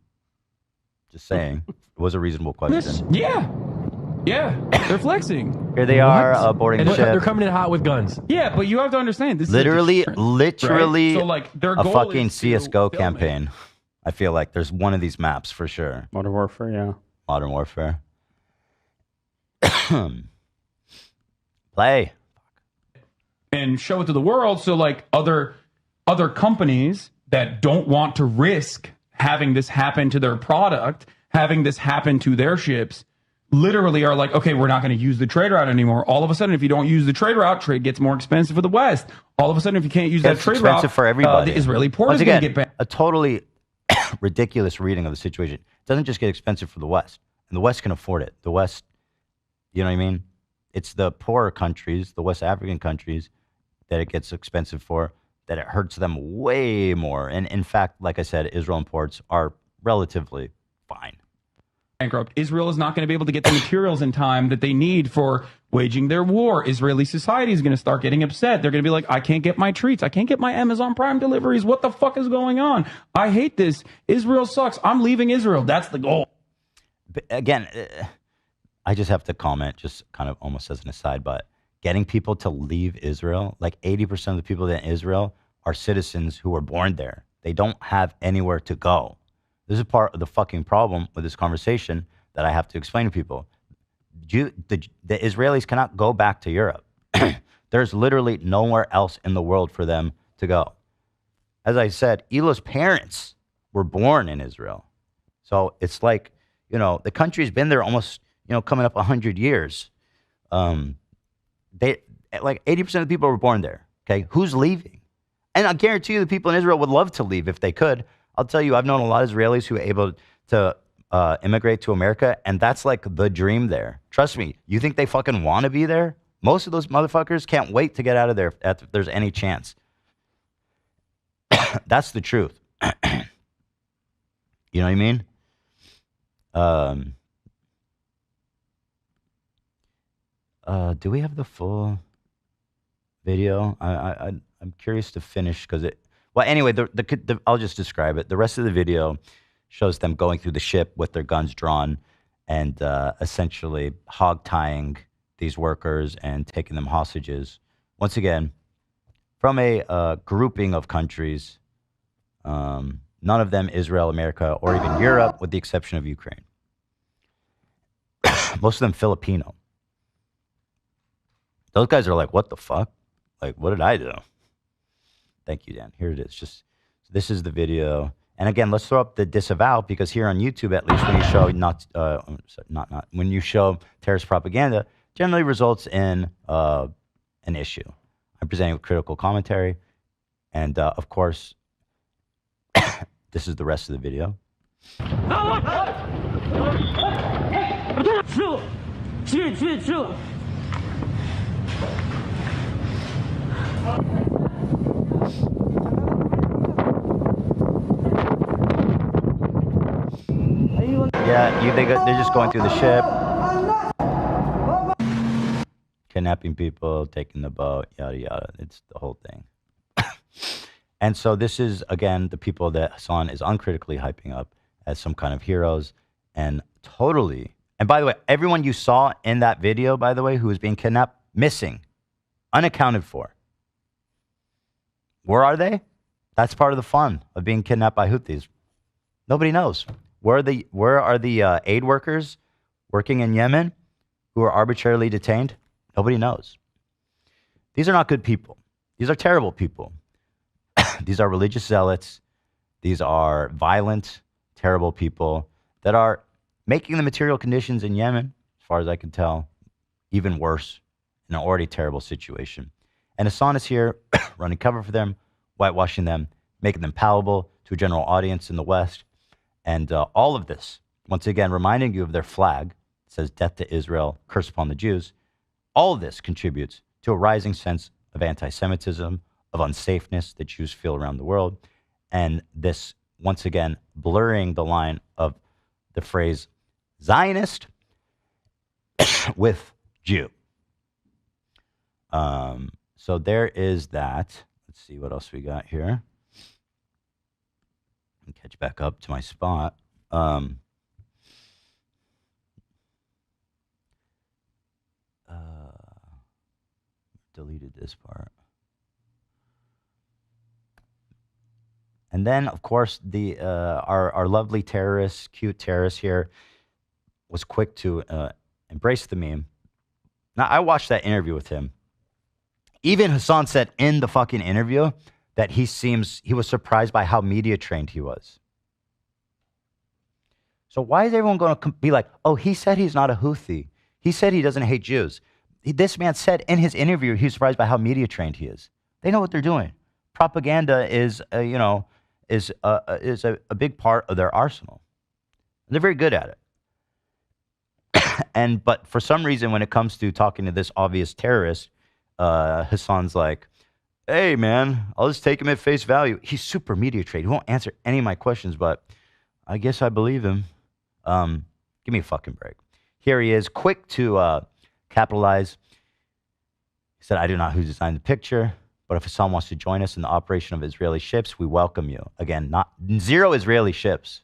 Just saying. It was a reasonable question. Yeah, they're flexing. Here they are boarding And the ship. they're coming in hot with guns. Yeah, but you have to understand this. Literally, is right? So like their a goal fucking is to CS:GO film it. campaign. I feel like there's one of these maps for sure. Modern Warfare, yeah. Modern Warfare. Play. and show it to the world. So like other companies that don't want to risk having this happen to their product, having this happen to their ships, literally are like, okay, we're not going to use the trade route anymore. All of a sudden, if you don't use the trade route, trade gets more expensive for the West. All of a sudden, if you can't use that trade route, for everybody. the Israeli port Once is going again, to get banned. a totally ridiculous reading of the situation. It doesn't just get expensive for the West. And the West can afford it. The West, you know what I mean? It's the poorer countries, the West African countries, that it gets expensive for, that it hurts them way more. And in fact, like I said, Israel imports are relatively fine. Bankrupt. Israel is not going to be able to get the materials in time that they need for waging their war. Israeli society is going to start getting upset. They're going to be like, I can't get my treats. I can't get my Amazon Prime deliveries. What the fuck is going on? I hate this. Israel sucks. I'm leaving Israel. That's the goal. But again, I just have to comment, just kind of almost as an aside, but getting people to leave Israel, like 80% of the people in Israel are citizens who were born there. They don't have anywhere to go. This is part of the fucking problem with this conversation that I have to explain to people. The Israelis cannot go back to Europe. There's literally nowhere else in the world for them to go. As I said, Elo's parents were born in Israel. So it's like, you know, the country's been there almost, you know, coming up 100 years. They, like 80% of the people were born there. Okay, who's leaving? And I guarantee you the people in Israel would love to leave if they could. I'll tell you, I've known a lot of Israelis who are able to immigrate to America, and that's like the dream there. Trust me, you think they fucking want to be there? Most of those motherfuckers can't wait to get out of there if there's any chance. That's the truth. You know what I mean? Do we have the full video? I'm curious to finish because it. Well, anyway, I'll just describe it. The rest of the video shows them going through the ship with their guns drawn and essentially hog-tying these workers and taking them hostages. Once again, from a grouping of countries, none of them Israel, America, or even Europe, with the exception of Ukraine. Most of them Filipino. Those guys are like, what the fuck? Like, what did I do? Thank you, Dan. Here it is. Just this is the video. And again, let's throw up the disavow because here on YouTube, at least when you show when you show terrorist propaganda, generally results in an issue. I'm presenting with critical commentary, and of course, this is the rest of the video. Yeah, they're just going through the ship, kidnapping people, taking the boat, yada yada. It's the whole thing. And so this is again the people that Hasan is uncritically hyping up as some kind of heroes, and totally. And by the way, everyone you saw in that video, by the way, who was being kidnapped, missing, unaccounted for. Where are they? That's part of the fun of being kidnapped by Houthis. Nobody knows. Where are the aid workers working in Yemen who are arbitrarily detained? Nobody knows. These are not good people. These are terrible people. These are religious zealots. These are violent, terrible people that are making the material conditions in Yemen, as far as I can tell, even worse, in an already terrible situation. And Hasan is here running cover for them, whitewashing them, making them palatable to a general audience in the West. And all of this, once again, reminding you of their flag, it says death to Israel, curse upon the Jews. All of this contributes to a rising sense of anti-Semitism, of unsafeness that Jews feel around the world. And this, once again, blurring the line of the phrase Zionist with Jew. So there is that. Let's see what else we got here. And catch back up to my spot. Deleted this part. And then, of course, the our lovely terrorist, cute terrorist here, was quick to embrace the meme. Now, I watched that interview with him. Even Hasan said in the fucking interview that he was surprised by how media trained he was. So why is everyone going to be like, oh, he said he's not a Houthi. He said he doesn't hate Jews. This man said in his interview he's surprised by how media trained he is. They know what they're doing. Propaganda is a big part of their arsenal. They're very good at it. But for some reason, when it comes to talking to this obvious terrorist, Hasan's like, hey, man, I'll just take him at face value. He's super media trained. He won't answer any of my questions, but I guess I believe him. Give me a fucking break. Here he is, quick to capitalize. He said, I do not know who designed the picture, but if Hasan wants to join us in the operation of Israeli ships, we welcome you. Again, not 0 Israeli ships,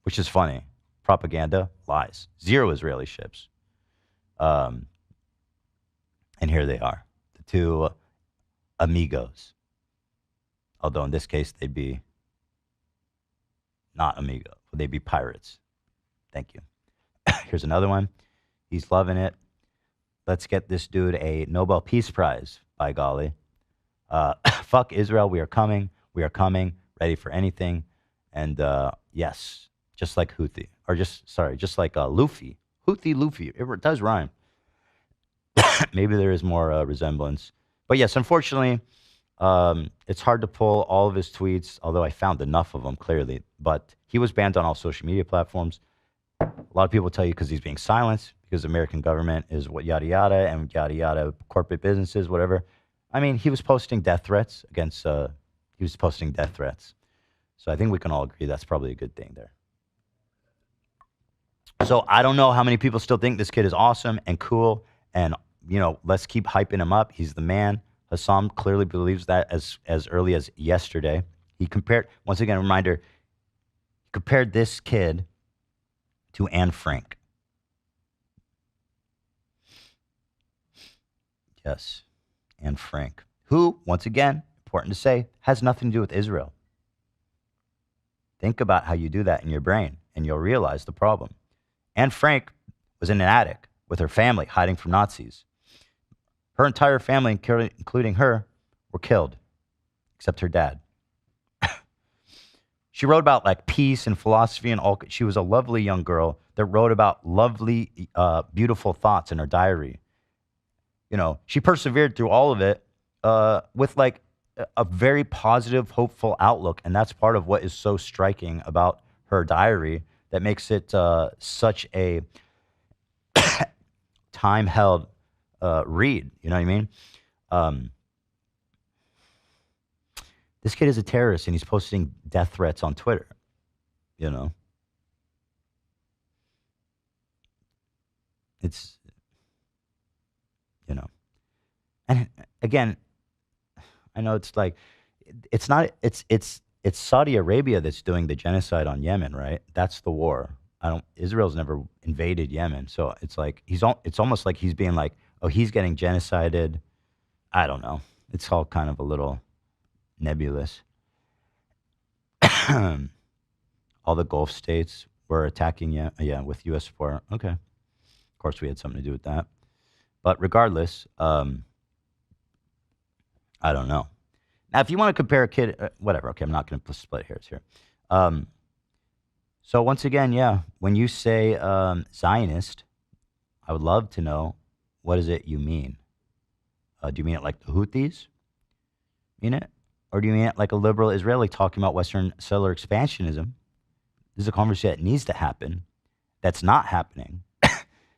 which is funny. Propaganda, lies. 0 Israeli ships. And here they are, the two amigos. Although in this case, they'd be not amigo. They'd be pirates. Thank you. Here's another one. He's loving it. Let's get this dude a Nobel Peace Prize, by golly. Fuck Israel. We are coming. We are coming. Ready for anything. And yes, just like Houthi. Or just like Luffy. Houthi, Luffy. It does rhyme. Maybe there is more resemblance. But yes, unfortunately, it's hard to pull all of his tweets, although I found enough of them, clearly. But he was banned on all social media platforms. A lot of people tell you because he's being silenced, because the American government is what yada yada, and yada yada, corporate businesses, whatever. I mean, he was posting death threats against, So I think we can all agree that's probably a good thing there. So I don't know how many people still think this kid is awesome and cool, and, you know, let's keep hyping him up. He's the man. Hasan clearly believes that as early as yesterday. He compared, once again, a reminder, he compared this kid to Anne Frank. Yes, Anne Frank, who, once again, important to say, has nothing to do with Israel. Think about how you do that in your brain, and you'll realize the problem. Anne Frank was in an attic with her family, hiding from Nazis. Her entire family, including her, were killed, except her dad. She wrote about like peace and philosophy and all. She was a lovely young girl that wrote about lovely, beautiful thoughts in her diary. You know, she persevered through all of it with like a very positive, hopeful outlook. And that's part of what is so striking about her diary that makes it such a time-held read. You know what I mean? This kid is a terrorist, and he's posting death threats on Twitter. You know? It's, you know. And again, I know it's like, it's not, it's Saudi Arabia that's doing the genocide on Yemen, right? That's the war. Israel's never invaded Yemen. So it's like, it's almost like he's being like, oh, he's getting genocided. I don't know. It's all kind of a little nebulous. All the Gulf states were attacking, with U.S. support. Okay. Of course, we had something to do with that. But regardless, I don't know. Now, if you want to compare a kid, whatever. Okay, I'm not going to split hairs here. So once again, when you say Zionist, I would love to know, what is it you mean? Do you mean it like the Houthis? Mean it? Or do you mean it like a liberal Israeli talking about Western settler expansionism? This is a conversation that needs to happen. That's not happening.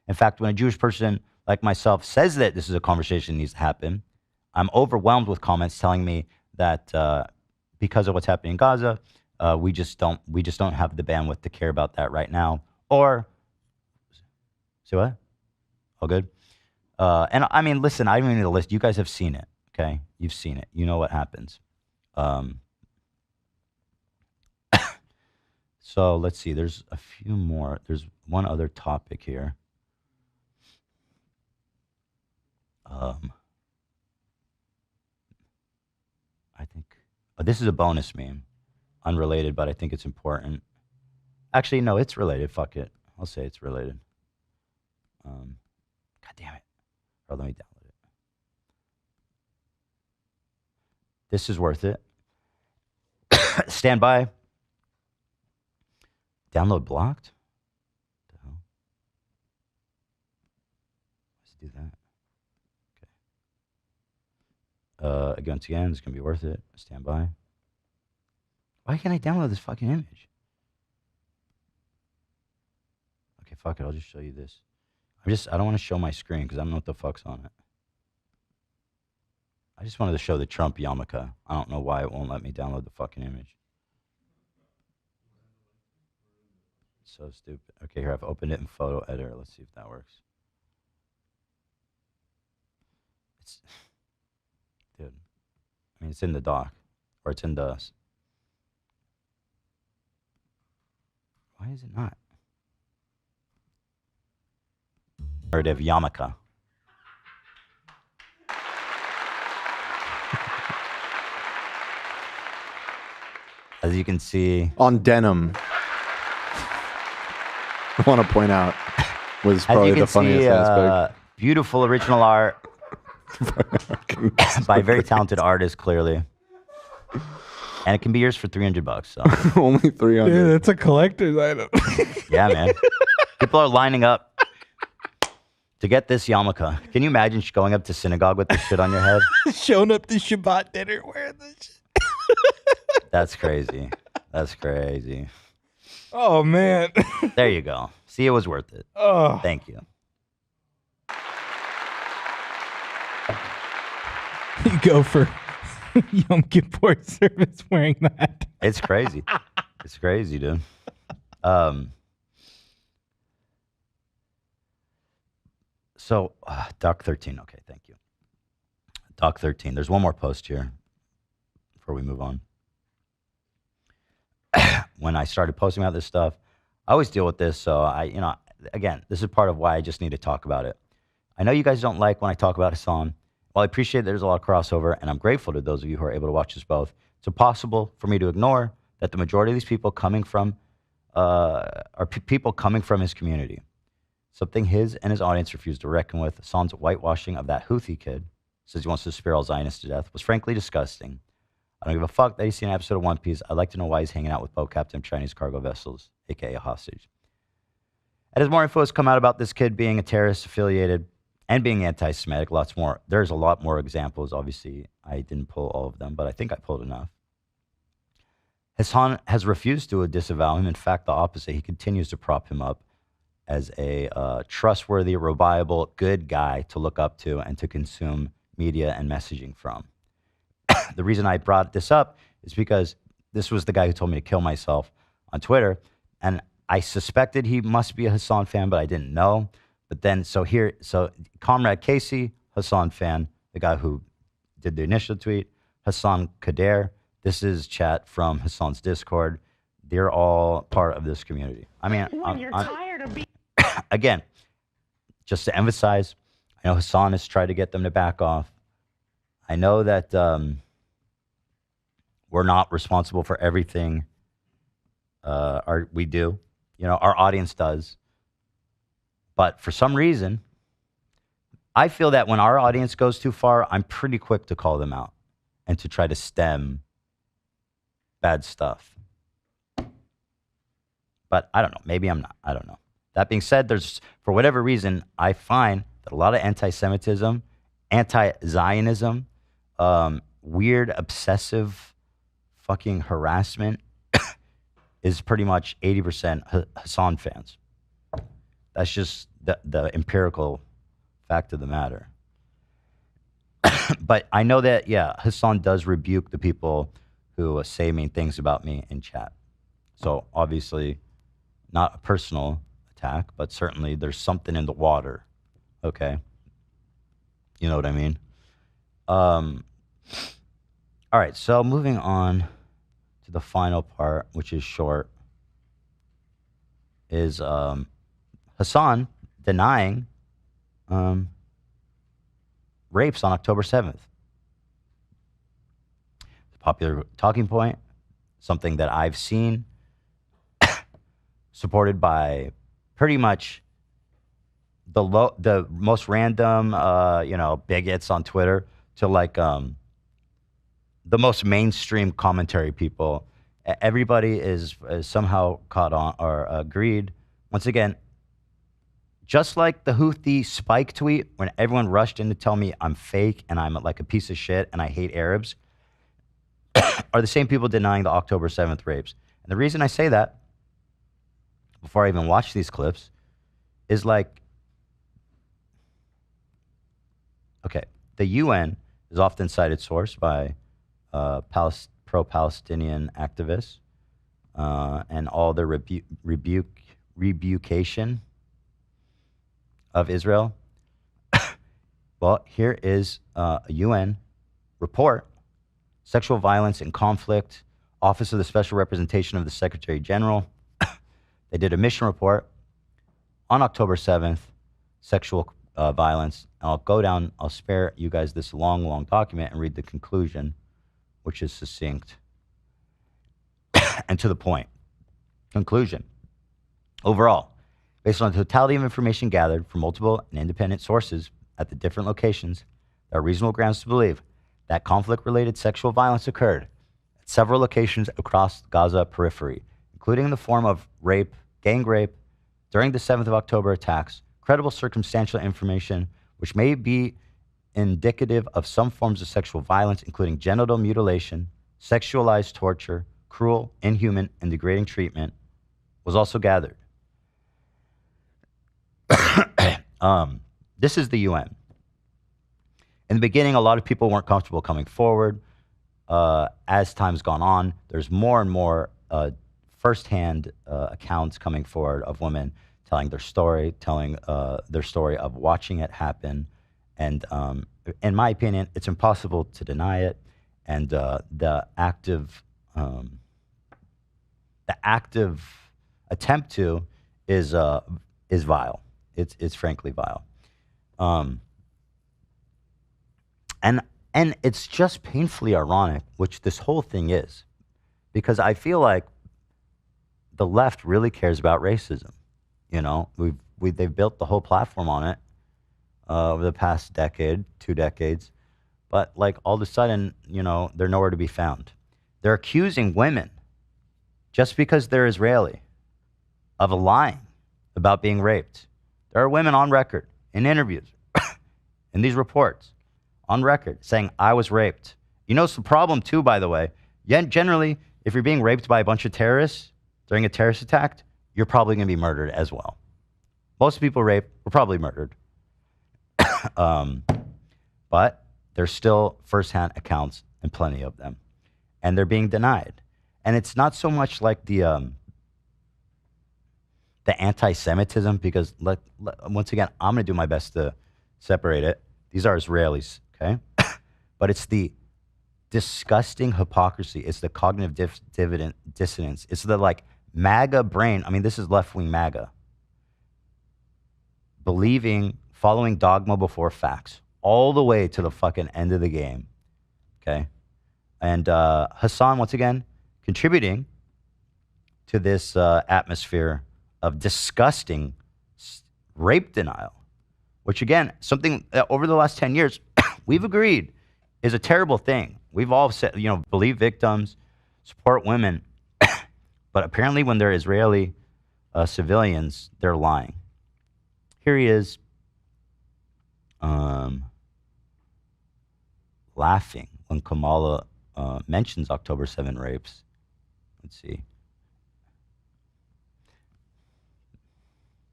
In fact, when a Jewish person like myself says that this is a conversation that needs to happen, I'm overwhelmed with comments telling me that because of what's happening in Gaza, we just don't have the bandwidth to care about that right now. Or, say what? All good? And I mean, listen, I don't even need a list. You guys have seen it, okay? You've seen it. You know what happens. So let's see. There's a few more. There's one other topic here. I think this is a bonus meme, unrelated, but I think it's important. Actually, no, it's related. Fuck it. I'll say it's related. God damn it. Oh, let me download it. This is worth it. Stand by. Download blocked? What the hell? Let's do that. Okay. Once again, it's going to be worth it. Stand by. Why can't I download this fucking image? Okay, fuck it. I'll just show you this. I don't want to show my screen because I don't know what the fuck's on it. I just wanted to show the Trump yarmulke. I don't know why it won't let me download the fucking image. So stupid. Okay, here, I've opened it in photo editor. Let's see if that works. Dude, I mean, it's in the dock, or it's in the. Why is it not? Narrative yarmulke. As you can see, on denim. I want to point out was probably the funniest aspect. Beautiful original art by a very talented artist, clearly. And it can be yours for $300. So. Only 300. Dude, that's a collector's item. Yeah, man. People are lining up to get this yarmulke. Can you imagine going up to synagogue with this shit on your head? Showing up to Shabbat dinner wearing this shit. That's crazy. That's crazy. Oh, man. There you go. See, it was worth it. Oh. Thank you. You go for Yom Kippur service wearing that. It's crazy. It's crazy, dude. So, Doc 13. Okay, thank you. Doc 13. There's one more post here before we move on. When I started posting about this stuff, I always deal with this. So again, this is part of why I just need to talk about it. I know you guys don't like when I talk about Hasan. Well, I appreciate there's a lot of crossover, and I'm grateful to those of you who are able to watch this both. It's impossible for me to ignore that the majority of these people coming from are people coming from his community. Something his and his audience refused to reckon with. Hasan's whitewashing of that Houthi kid, says he wants to spear all Zionists to death, was frankly disgusting. I don't give a fuck that he's seen an episode of One Piece. I'd like to know why he's hanging out with boat captain of Chinese cargo vessels, a.k.a. a hostage. And as more info has come out about this kid being a terrorist affiliated and being anti-Semitic, lots more. There's a lot more examples. Obviously, I didn't pull all of them, but I think I pulled enough. Hasan has refused to disavow him. In fact, the opposite. He continues to prop him up as a trustworthy, reliable, good guy to look up to and to consume media and messaging from. The reason I brought this up is because this was the guy who told me to kill myself on Twitter. And I suspected he must be a Hasan fan, but I didn't know. But then, so Comrade Casey, Hasan fan, the guy who did the initial tweet, Hasan Kader. This is chat from Hasan's Discord. They're all part of this community. I mean, again, just to emphasize, I know Hasan has tried to get them to back off. I know that we're not responsible for everything we do. You know, our audience does. But for some reason, I feel that when our audience goes too far, I'm pretty quick to call them out and to try to stem bad stuff. But I don't know. Maybe I'm not. I don't know. That being said, for whatever reason, I find that a lot of anti-Semitism, anti-Zionism, weird, obsessive fucking harassment is pretty much 80% Hasan fans. That's just the empirical fact of the matter. But I know that, yeah, Hasan does rebuke the people who say mean things about me in chat. So obviously, not a personal attack, but certainly there's something in the water. Okay? You know what I mean? All right, so moving on to the final part, which is short, is Hasan denying rapes on October 7th. It's a popular talking point, something that I've seen supported by pretty much the most random, bigots on Twitter to like the most mainstream commentary people. Everybody is somehow caught on or agreed. Once again, just like the Houthi spike tweet when everyone rushed in to tell me I'm fake and I'm like a piece of shit and I hate Arabs, are the same people denying the October 7th rapes. And the reason I say that, before I even watch these clips, is like, okay, the UN is often cited source by pro-Palestinian activists and all the rebucation of Israel. Well, here is a UN report, Sexual Violence and Conflict, Office of the Special Representation of the Secretary General. They did a mission report on October 7th, sexual violence. And I'll go down, I'll spare you guys this long, long document and read the conclusion, which is succinct and to the point. Conclusion. Overall, based on the totality of information gathered from multiple and independent sources at the different locations, there are reasonable grounds to believe that conflict-related sexual violence occurred at several locations across Gaza periphery, including in the form of rape, gang rape, during the 7th of October attacks, credible circumstantial information which may be indicative of some forms of sexual violence, including genital mutilation, sexualized torture, cruel, inhuman, and degrading treatment, was also gathered. This is the UN. In the beginning, a lot of people weren't comfortable coming forward. As time's gone on, there's more and more firsthand accounts coming forward of women telling their story of watching it happen. And in my opinion, it's impossible to deny it. And the active attempt to is vile. It's frankly vile. And it's just painfully ironic, which this whole thing is, because I feel like the left really cares about racism. You know, they've built the whole platform on it over the past decade, 2 decades, but like all of a sudden, you know, they're nowhere to be found. They're accusing women just because they're Israeli of lying about being raped. There are women on record in interviews, in these reports, on record saying, I was raped. You know, it's the problem too, by the way. Generally, if you're being raped by a bunch of terrorists during a terrorist attack, you're probably going to be murdered as well. Most people raped were probably murdered. But there's still firsthand accounts, and plenty of them. And they're being denied. And it's not so much like the anti-Semitism, because once again, I'm going to do my best to separate it. These are Israelis, okay? But it's the disgusting hypocrisy. It's the cognitive dissonance. It's the like MAGA brain. I mean, this is left-wing MAGA. Following dogma before facts, all the way to the fucking end of the game, okay? And Hasan, once again, contributing to this atmosphere of disgusting rape denial, which again, something that over the last 10 years, we've agreed is a terrible thing. We've all said, you know, believe victims, support women, but apparently when they're Israeli civilians, they're lying. Here he is laughing when Kamala mentions October 7 rapes. Let's see.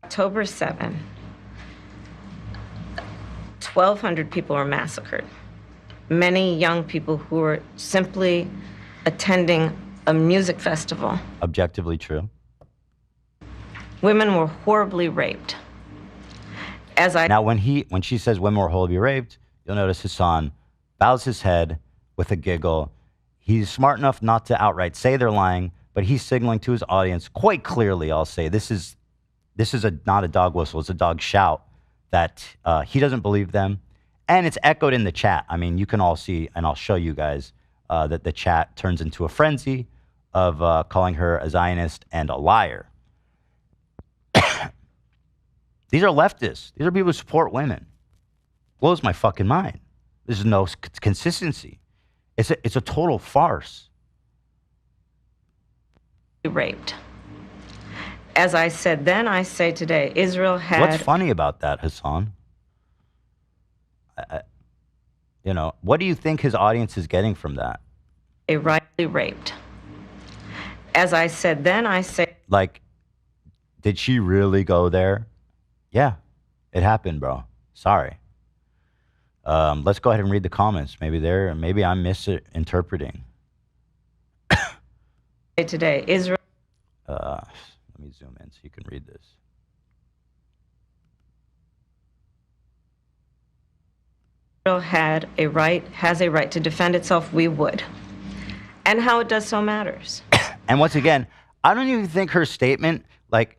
October 7, 1,200 people were massacred. Many young people who were simply attending a music festival. Objectively true. Women were horribly raped. Now, when she says women were horribly raped, you'll notice Hasan bows his head with a giggle. He's smart enough not to outright say they're lying, but he's signaling to his audience quite clearly, I'll say, this is not a dog whistle, it's a dog shout, that he doesn't believe them. And it's echoed in the chat. I mean, you can all see, and I'll show you guys, that the chat turns into a frenzy of calling her a Zionist and a liar. These are leftists. These are people who support women. Blows my fucking mind. There's no consistency. It's a total farce. Raped. As I said then, I say today, Israel had... What's funny about that, Hasan? You know, what do you think his audience is getting from that? A rightly raped. As I said then, I say... Like, did she really go there? Yeah, it happened, bro. Sorry. Let's go ahead and read the comments. Maybe I'm misinterpreting. Today, Israel Let me zoom in so you can read this. has a right to defend itself, we would. And how it does so matters. And once again, I don't even think her statement, like,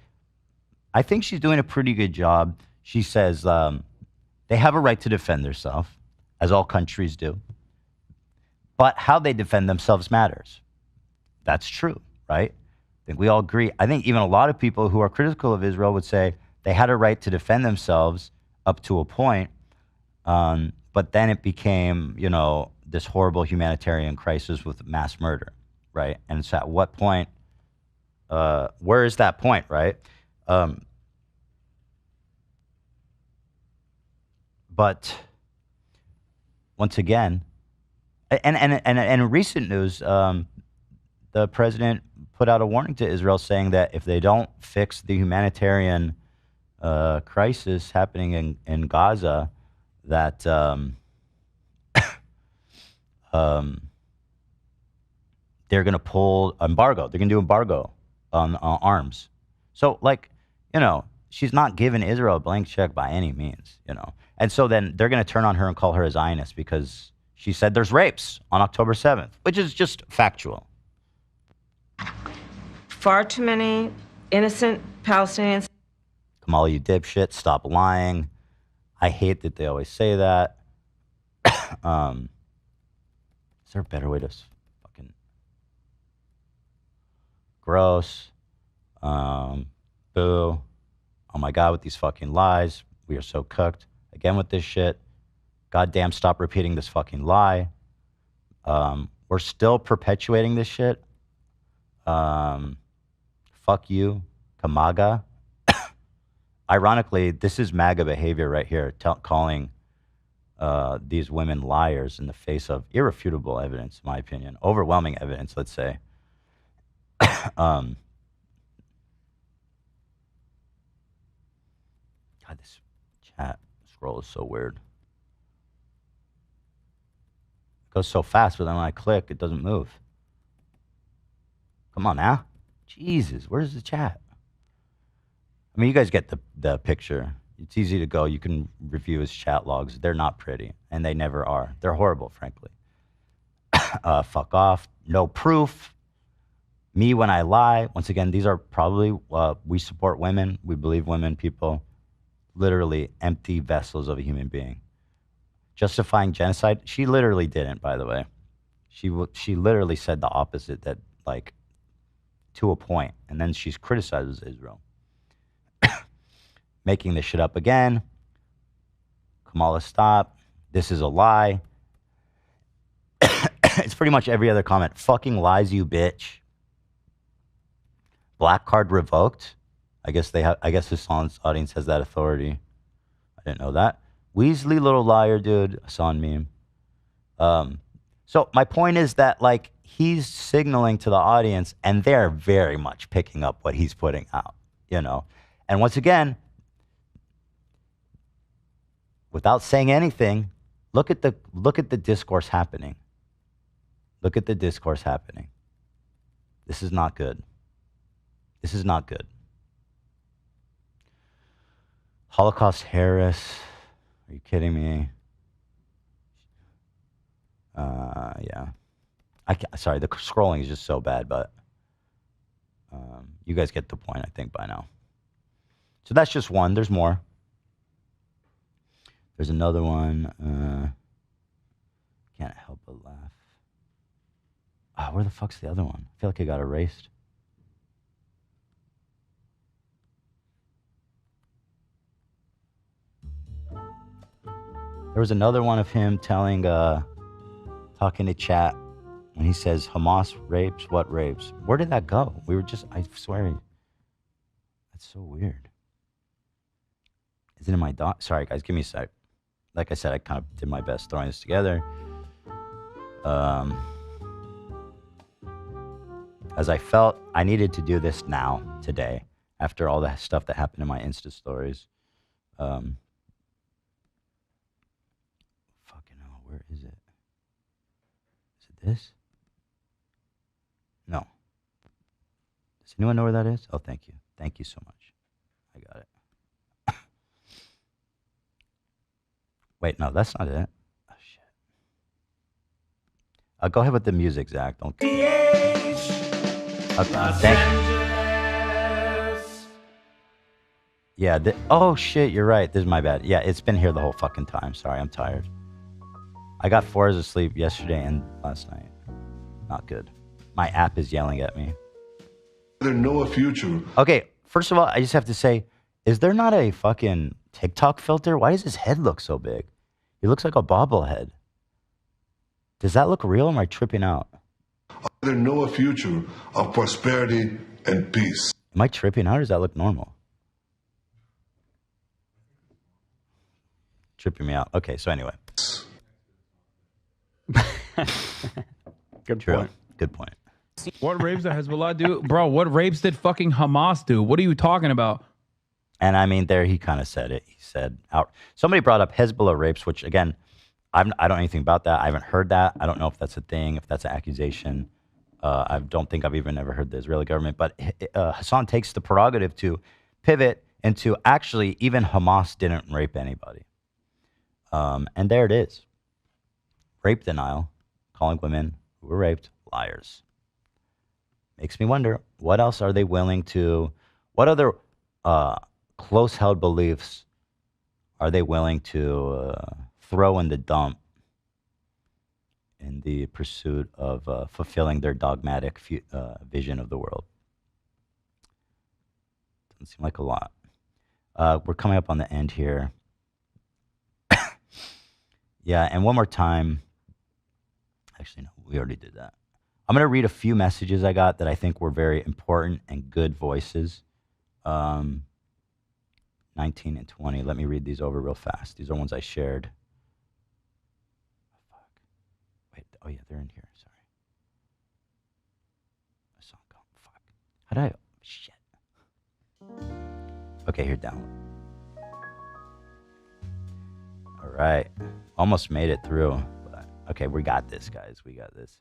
I think she's doing a pretty good job. She says they have a right to defend themselves, as all countries do. But how they defend themselves matters. That's true, right? I think we all agree. I think even a lot of people who are critical of Israel would say they had a right to defend themselves up to a point. But then it became, this horrible humanitarian crisis with mass murder, right? And so at what point, where is that point, right? But once again, and in recent news, the president put out a warning to Israel saying that if they don't fix the humanitarian crisis happening in Gaza, that they're going to pull embargo. They're going to do embargo on arms. So, she's not giving Israel a blank check by any means, And so then they're going to turn on her and call her a Zionist because she said there's rapes on October 7th, which is just factual. Far too many innocent Palestinians. Kamala, you dipshit, stop lying. I hate that they always say that. Is there a better way to fucking... Gross. Boo. Oh my God, with these fucking lies. We are so cooked. Again with this shit. Goddamn, stop repeating this fucking lie. We're still perpetuating this shit. Fuck you, Kamaga. Ironically, this is MAGA behavior right here, calling these women liars in the face of irrefutable evidence, in my opinion. Overwhelming evidence, let's say. God, this chat scroll is so weird. It goes so fast, but then when I click, it doesn't move. Come on now. Jesus, where's the chat? I mean, you guys get the picture. It's easy to go. You can review his chat logs. They're not pretty, and they never are. They're horrible, frankly. Fuck off. No proof. Me when I lie. Once again, these are probably, we support women. We believe women, people. Literally empty vessels of a human being. Justifying genocide? She literally didn't, by the way. She literally said the opposite, that, to a point, and then she's criticizes Israel. Making this shit up again. Kamala, stop. This is a lie. It's pretty much every other comment. Fucking lies, you bitch. Black card revoked. I guess Hasan's audience has that authority. I didn't know that. Weasley, little liar, dude. Hasan meme. So my point is that, he's signaling to the audience, and they're very much picking up what he's putting out, And once again, without saying anything, look at the discourse happening. Look at the discourse happening. This is not good. This is not good. Holocaust Harris. Are you kidding me? Yeah. Sorry, the scrolling is just so bad, but you guys get the point, I think, by now. So that's just one. There's more. There's another one. Can't help but laugh. Where the fuck's the other one? I feel like it got erased. There was another one of him talking to chat when he says Hamas rapes, what rapes? Where did that go? I swear. That's so weird. Is it in my Sorry, guys, give me a sec. Like I said, I kind of did my best throwing this together. As I felt I needed to do this now, today, after all the stuff that happened in my Insta stories. Fucking hell, where is it? Is it this? No. Does anyone know where that is? Oh, thank you. Thank you so much. I got it. Wait, no, that's not it. Oh, shit. Go ahead with the music, Zach. Don't. Thank Yeah. Oh, shit, you're right. This is my bad. Yeah, it's been here the whole fucking time. Sorry, I'm tired. I got 4 hours of sleep yesterday and last night. Not good. My app is yelling at me. There no future. Okay, first of all, I just have to say, is there not a fucking TikTok filter? Why does his head look so big? He looks like a bobblehead. Does that look real or am I tripping out? There no future of prosperity and peace. Am I tripping out or does that look normal? Tripping me out. Okay, so anyway. Good point. Good point. What rapes did Hezbollah do? Bro, what rapes did fucking Hamas do? What are you talking about? And I mean, there he kind of said it. He said, somebody brought up Hezbollah rapes, which again, I don't know anything about that. I haven't heard that. I don't know if that's a thing, if that's an accusation. I don't think I've even ever heard the Israeli government. But Hasan takes the prerogative to pivot into actually even Hamas didn't rape anybody. And there it is. Rape denial, calling women who were raped liars. Makes me wonder, what else are they willing to, what other close-held beliefs are they willing to throw in the dump in the pursuit of fulfilling their dogmatic vision of the world? Doesn't seem like a lot. We're coming up on the end here. Yeah, and one more time. Actually, no, we already did that. I'm going to read a few messages I got that I think were very important and good voices. 19 and 20. Let me read these over real fast. These are ones I shared. Fuck. Wait. Oh, yeah, they're in here. Sorry. A song called Fuck. How did I? Shit. Okay, here, down. All right. Almost made it through. But, okay, we got this, guys. We got this.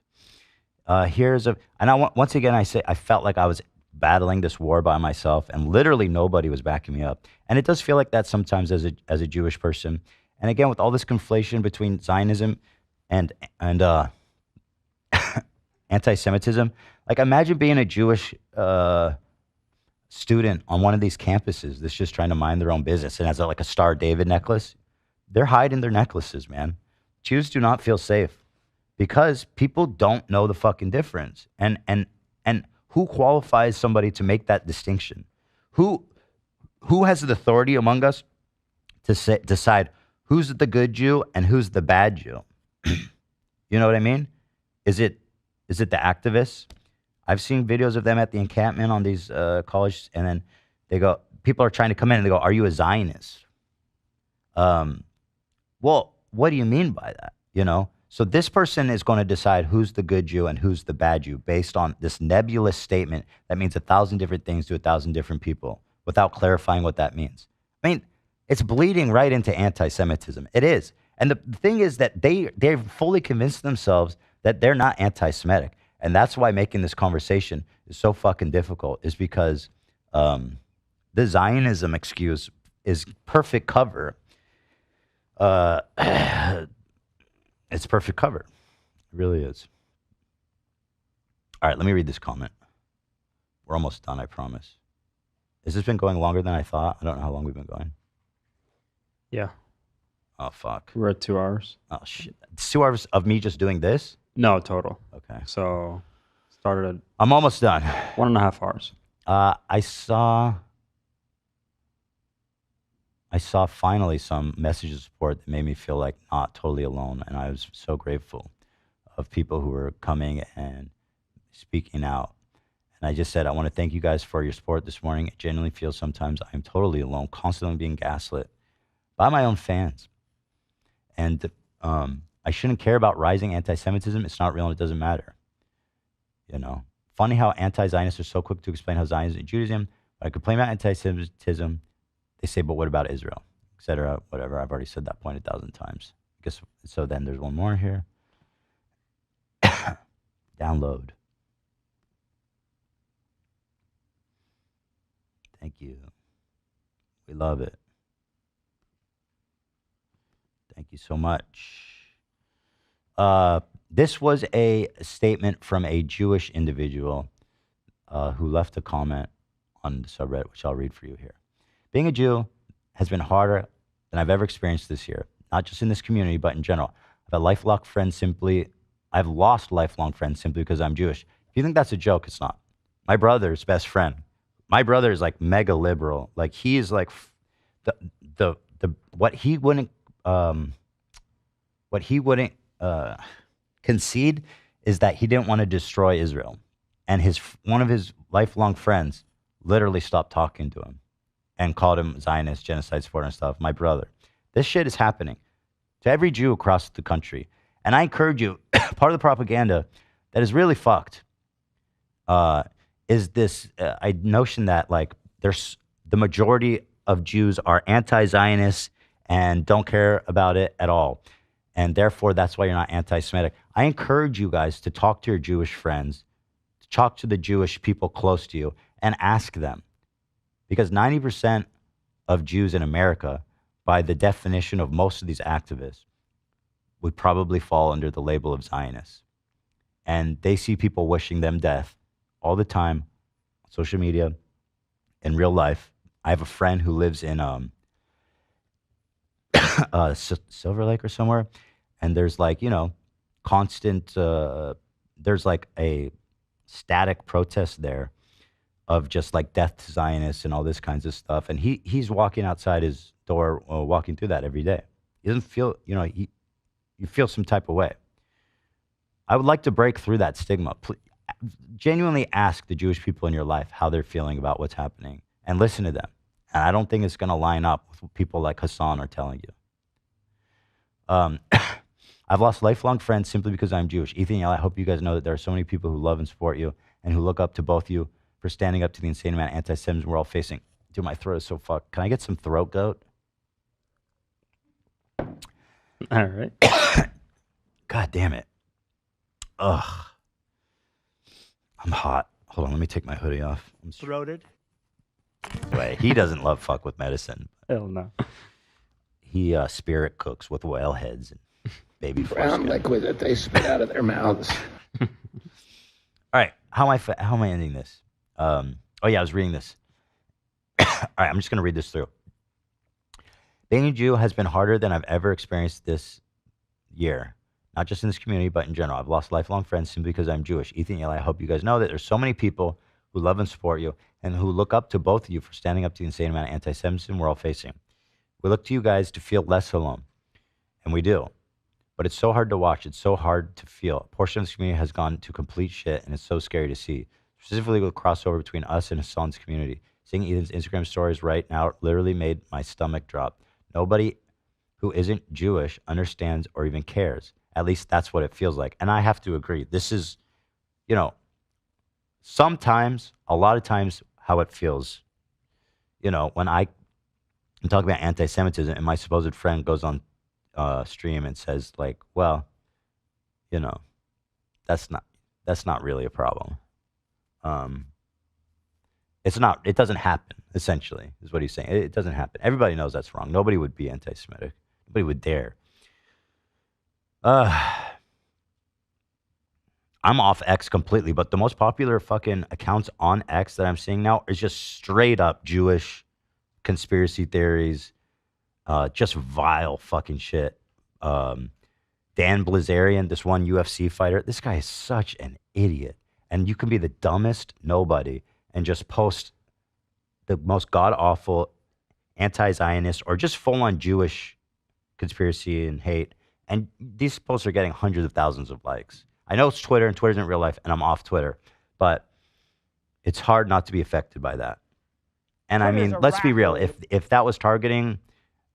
Once again, I say I felt like I was battling this war by myself, and literally nobody was backing me up. And it does feel like that sometimes as a Jewish person. And again, with all this conflation between Zionism and anti-Semitism, like imagine being a Jewish student on one of these campuses that's just trying to mind their own business and has like a Star David necklace. They're hiding their necklaces, man. Jews do not feel safe. Because people don't know the fucking difference. And who qualifies somebody to make that distinction? Who has the authority among us to decide who's the good Jew and who's the bad Jew? You know what I mean? Is it the activists? I've seen videos of them at the encampment on these colleges, and then people are trying to come in and they go, "Are you a Zionist?" Well, what do you mean by that? You know? So this person is going to decide who's the good Jew and who's the bad Jew based on this nebulous statement that means 1,000 different things to 1,000 different people without clarifying what that means. I mean, it's bleeding right into anti-Semitism. It is. And the thing is that they've fully convinced themselves that they're not anti-Semitic. And that's why making this conversation is so fucking difficult, is because the Zionism excuse is perfect cover. It's perfect cover. It really is. All right, let me read this comment. We're almost done, I promise. Has this been going longer than I thought? I don't know how long we've been going. Yeah. Oh, fuck. We're at 2 hours. Oh, shit. It's 2 hours of me just doing this? No, total. Okay. So, started at... I'm almost done. 1.5 hours. I saw finally some messages of support that made me feel like not totally alone. And I was so grateful of people who were coming and speaking out. And I just said, I want to thank you guys for your support this morning. It genuinely feels sometimes I'm totally alone, constantly being gaslit by my own fans. And I shouldn't care about rising anti-Semitism. It's not real and it doesn't matter. You know, funny how anti-Zionists are so quick to explain how Zionism and Judaism, when I complain about anti-Semitism, they say, but what about Israel? etc. Whatever. I've already said that point 1,000 times. I guess so. Then there's one more here. Download. Thank you. We love it. Thank you so much. This was a statement from a Jewish individual who left a comment on the subreddit, which I'll read for you here. Being a Jew has been harder than I've ever experienced this year, not just in this community, but in general. I've lost lifelong friends simply because I'm Jewish. If you think that's a joke, it's not. My brother's best friend. My brother is like mega liberal. Like he is like what he wouldn't concede is that he didn't want to destroy Israel, and one of his lifelong friends literally stopped talking to him and called him Zionist, genocide supporter and stuff. My brother, this shit is happening to every Jew across the country, and I encourage you. Part of the propaganda that is really fucked is this notion that like there's the majority of Jews are anti-Zionist and don't care about it at all. And therefore, that's why you're not anti-Semitic. I encourage you guys to talk to your Jewish friends, to talk to the Jewish people close to you, and ask them. Because 90% of Jews in America, by the definition of most of these activists, would probably fall under the label of Zionists. And they see people wishing them death all the time, on social media, in real life. I have a friend who lives in Silver Lake or somewhere, and there's like, constant, there's like a static protest there of just like death to Zionists and all this kinds of stuff. And he's walking outside his door, walking through that every day. He doesn't feel, you feel some type of way. I would like to break through that stigma. Genuinely ask the Jewish people in your life how they're feeling about what's happening and listen to them. And I don't think it's going to line up with what people like Hasan are telling you. I've lost lifelong friends simply because I'm Jewish. Ethan, I hope you guys know that there are so many people who love and support you and who look up to both you for standing up to the insane amount of anti-Semitism we're all facing. Dude, my throat is so fucked. Can I get some throat goat? All right. God damn it. Ugh. I'm hot. Hold on, let me take my hoodie off. I'm Throated. Wait, he doesn't love fuck with medicine. Hell no. He spirit cooks with whale heads and baby Brown foreskin. liquid that they spit out of their mouths. All right, how am I ending this? Oh yeah, I was reading this. All right, I'm just gonna read this through. Being a Jew has been harder than I've ever experienced this year. Not just in this community, but in general. I've lost lifelong friends simply because I'm Jewish. Ethan, I hope you guys know that there's so many people who love and support you and who look up to both of you for standing up to the insane amount of anti-Semitism we're all facing. We look to you guys to feel less alone, and we do. But it's so hard to watch. It's so hard to feel. A portion of this community has gone to complete shit, and it's so scary to see. Specifically with the crossover between us and Hasan's community. Seeing Ethan's Instagram stories right now literally made my stomach drop. Nobody who isn't Jewish understands or even cares. At least that's what it feels like. And I have to agree. This is, sometimes, a lot of times, how it feels. When I'm talking about anti-Semitism and my supposed friend goes on stream and says like, well, that's not really a problem. It doesn't happen, essentially, is what he's saying. It doesn't happen. Everybody knows that's wrong. Nobody would be anti-Semitic. Nobody would dare. I'm off X completely, but the most popular fucking accounts on X that I'm seeing now is just straight up Jewish conspiracy theories, just vile fucking shit. Dan Blazarian, this one UFC fighter, this guy is such an idiot. And you can be the dumbest nobody and just post the most god-awful anti-Zionist or just full-on Jewish conspiracy and hate. And these posts are getting hundreds of thousands of likes. I know it's Twitter, and Twitter isn't real life, and I'm off Twitter. But it's hard not to be affected by that. And I mean, let's be real. If that was targeting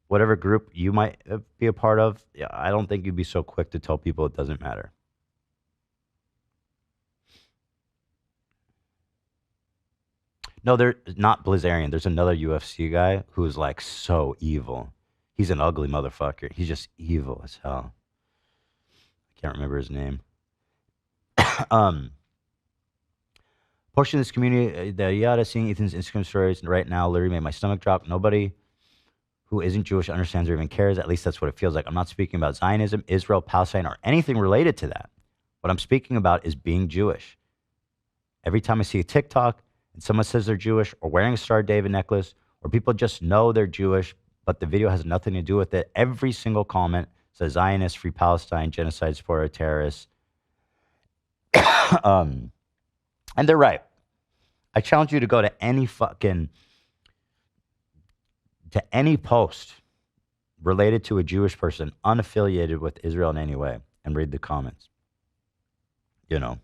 whatever group you might be a part of, I don't think you'd be so quick to tell people it doesn't matter. No, they're not Blazarian. There's another UFC guy who's like so evil. He's an ugly motherfucker. He's just evil as hell. I can't remember his name. Portion of this community, the yada, seeing Ethan's Instagram stories right now literally made my stomach drop. Nobody who isn't Jewish understands or even cares. At least that's what it feels like. I'm not speaking about Zionism, Israel, Palestine, or anything related to that. What I'm speaking about is being Jewish. Every time I see a TikTok and someone says they're Jewish or wearing a Star of David necklace, or people just know they're Jewish, but the video has nothing to do with it, every single comment says Zionist, free Palestine, genocide, supporter, terrorists. And they're right. I challenge you to go to any post related to a Jewish person unaffiliated with Israel in any way and read the comments. You know.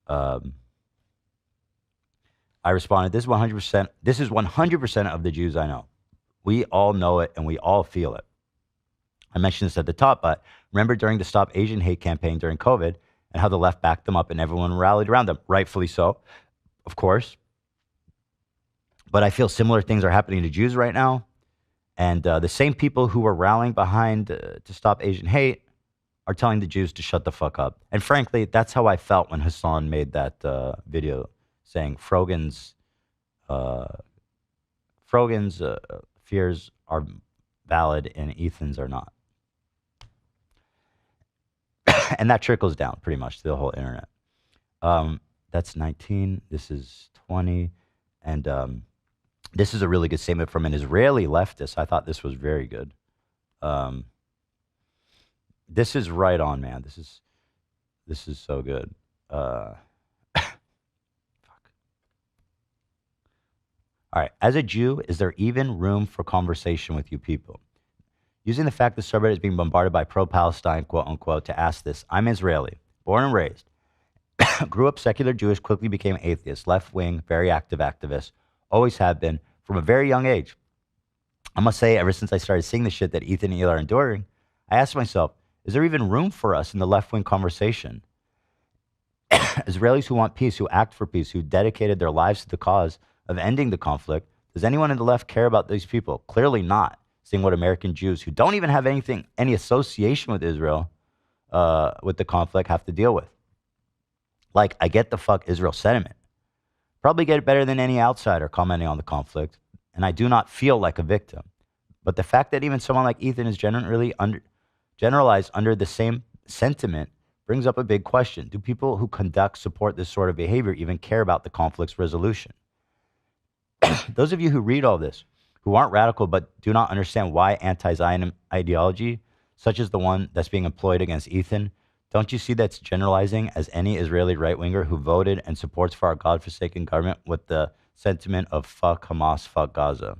I responded, this is 100% of the Jews I know. We all know it and we all feel it. I mentioned this at the top, but remember during the Stop Asian Hate campaign during COVID and how the left backed them up and everyone rallied around them, rightfully so, of course. But I feel similar things are happening to Jews right now. And the same people who were rallying behind to stop Asian hate are telling the Jews to shut the fuck up. And frankly, that's how I felt when Hasan made that video saying Frogan's fears are valid and Ethan's are not. And that trickles down pretty much to the whole internet. That's 19. This is 20. And this is a really good statement from an Israeli leftist. I thought this was very good. This is right on, man. This is so good. Fuck. All right. As a Jew, is there even room for conversation with you people? Using the fact the subreddit is being bombarded by pro-Palestine, quote unquote, to ask this. I'm Israeli, born and raised. Grew up secular Jewish, quickly became atheist, left-wing, very active activist. Always have been from a very young age. I must say, ever since I started seeing the shit that Ethan and Hila are enduring, I asked myself, is there even room for us in the left-wing conversation? Israelis who want peace, who act for peace, who dedicated their lives to the cause of ending the conflict. Does anyone in the left care about these people? Clearly not. Seeing what American Jews who don't even have any association with Israel, with the conflict, have to deal with. Like, I get the fuck Israel sentiment. Probably get it better than any outsider commenting on the conflict, and I do not feel like a victim. But the fact that even someone like Ethan is generalized under the same sentiment brings up a big question. Do people who support this sort of behavior even care about the conflict's resolution? Those of you who read all this, who aren't radical but do not understand why anti-Zionism ideology, such as the one that's being employed against Ethan, don't you see that's generalizing as any Israeli right-winger who voted and supports for our godforsaken government with the sentiment of fuck Hamas, fuck Gaza?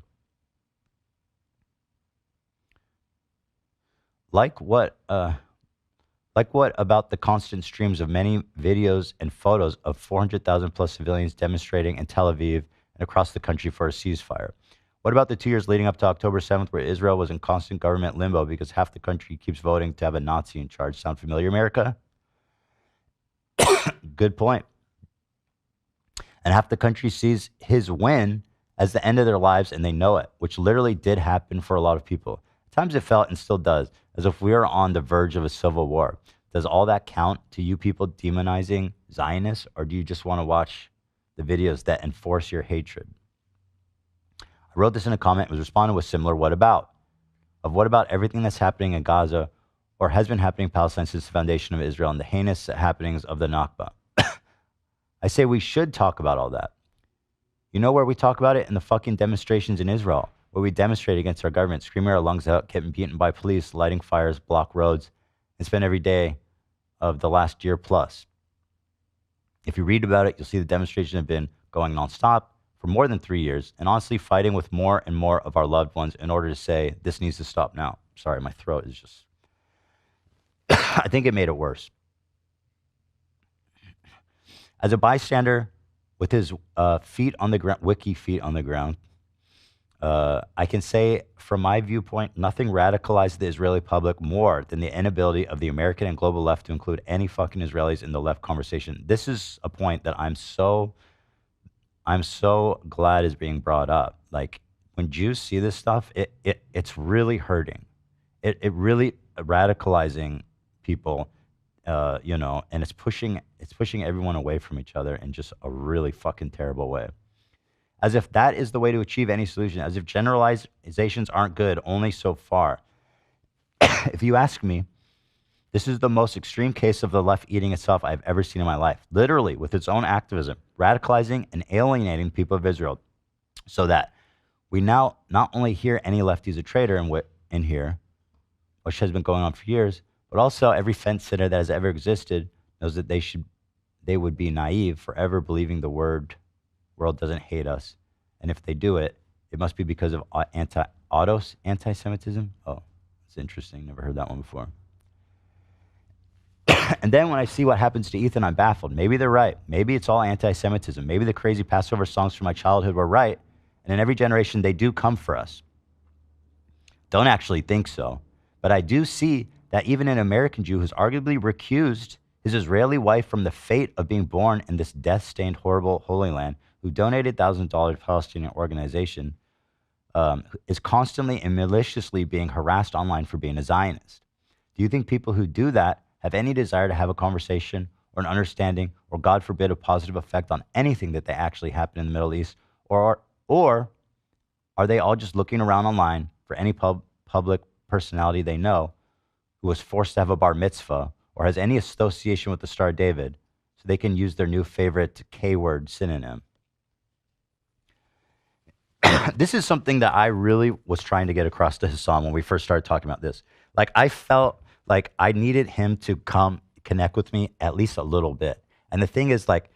Like what about the constant streams of many videos and photos of 400,000 plus civilians demonstrating in Tel Aviv and across the country for a ceasefire? What about the 2 years leading up to October 7th where Israel was in constant government limbo because half the country keeps voting to have a Nazi in charge? Sound familiar, America? Good point. And half the country sees his win as the end of their lives and they know it, which literally did happen for a lot of people. At times it felt and still does as if we are on the verge of a civil war. Does all that count to you people demonizing Zionists, or do you just want to watch the videos that enforce your hatred? I wrote this in a comment, was responded with similar what about? Of what about everything that's happening in Gaza or has been happening in Palestine since the foundation of Israel and the heinous happenings of the Nakba? I say we should talk about all that. You know where we talk about it? In the fucking demonstrations in Israel, where we demonstrate against our government, screaming our lungs out, getting beaten by police, lighting fires, block roads, and spend every day of the last year plus. If you read about it, you'll see the demonstrations have been going nonstop for more than 3 years, and honestly fighting with more and more of our loved ones in order to say, this needs to stop now. Sorry, my throat is just... I think it made it worse. As a bystander with his feet on the ground, wiki feet on the ground, I can say, from my viewpoint, nothing radicalized the Israeli public more than the inability of the American and global left to include any fucking Israelis in the left conversation. This is a point that I'm so glad is being brought up. Like, when Jews see this stuff, it's really hurting. It really radicalizing people, and it's pushing everyone away from each other in just a really fucking terrible way. As if that is the way to achieve any solution, as if generalizations aren't good only so far. If you ask me, this is the most extreme case of the left eating itself I've ever seen in my life, literally with its own activism, radicalizing and alienating people of Israel, so that we now not only hear any lefty is a traitor in here, which has been going on for years, but also every fence sitter that has ever existed knows that they would be naive forever believing the world doesn't hate us, and if they do it, it must be because of anti-Semitism. Oh, it's interesting. Never heard that one before. And then when I see what happens to Ethan, I'm baffled. Maybe they're right. Maybe it's all anti-Semitism. Maybe the crazy Passover songs from my childhood were right, and in every generation they do come for us. Don't actually think so, but I do see that even an American Jew who's arguably recused his Israeli wife from the fate of being born in this death-stained, horrible Holy Land, who donated $1,000 to a Palestinian organization, is constantly and maliciously being harassed online for being a Zionist. Do you think people who do that have any desire to have a conversation or an understanding or, God forbid, a positive effect on anything that they actually happen in the Middle East? Or are they all just looking around online for any public personality they know who was forced to have a bar mitzvah or has any association with the Star of David so they can use their new favorite K-word synonym? This is something that I really was trying to get across to Hasan when we first started talking about this. Like, I felt like I needed him to come connect with me at least a little bit. And the thing is, like,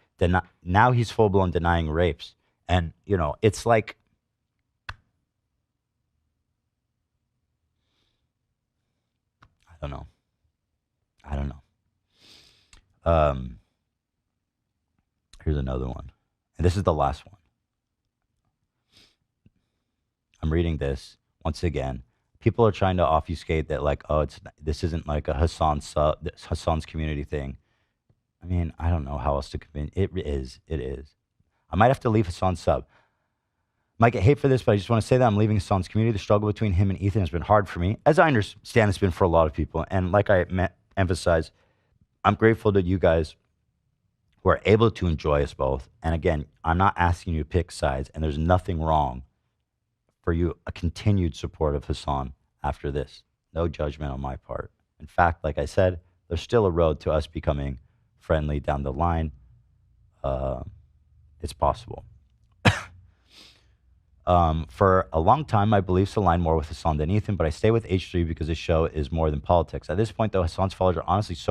now he's full-blown denying rapes. And, it's like, I don't know. Here's another one. And this is the last one. I'm reading this once again. People are trying to obfuscate that, like, oh, this isn't like a Hasan's community thing. I mean, I don't know how else to convince. It is. I might have to leave Hasan's sub. Might get hate for this, but I just want to say that I'm leaving Hasan's community. The struggle between him and Ethan has been hard for me, as I understand it's been for a lot of people. And like I emphasized, I'm grateful to you guys who are able to enjoy us both. And again, I'm not asking you to pick sides, and there's nothing wrong for you, a continued support of Hasan after this. No judgment on my part. In fact, like I said, there's still a road to us becoming friendly down the line. It's possible. For a long time, my beliefs align more with Hasan than Ethan, but I stay with H3 because this show is more than politics. At this point, though, Hasan's followers are honestly so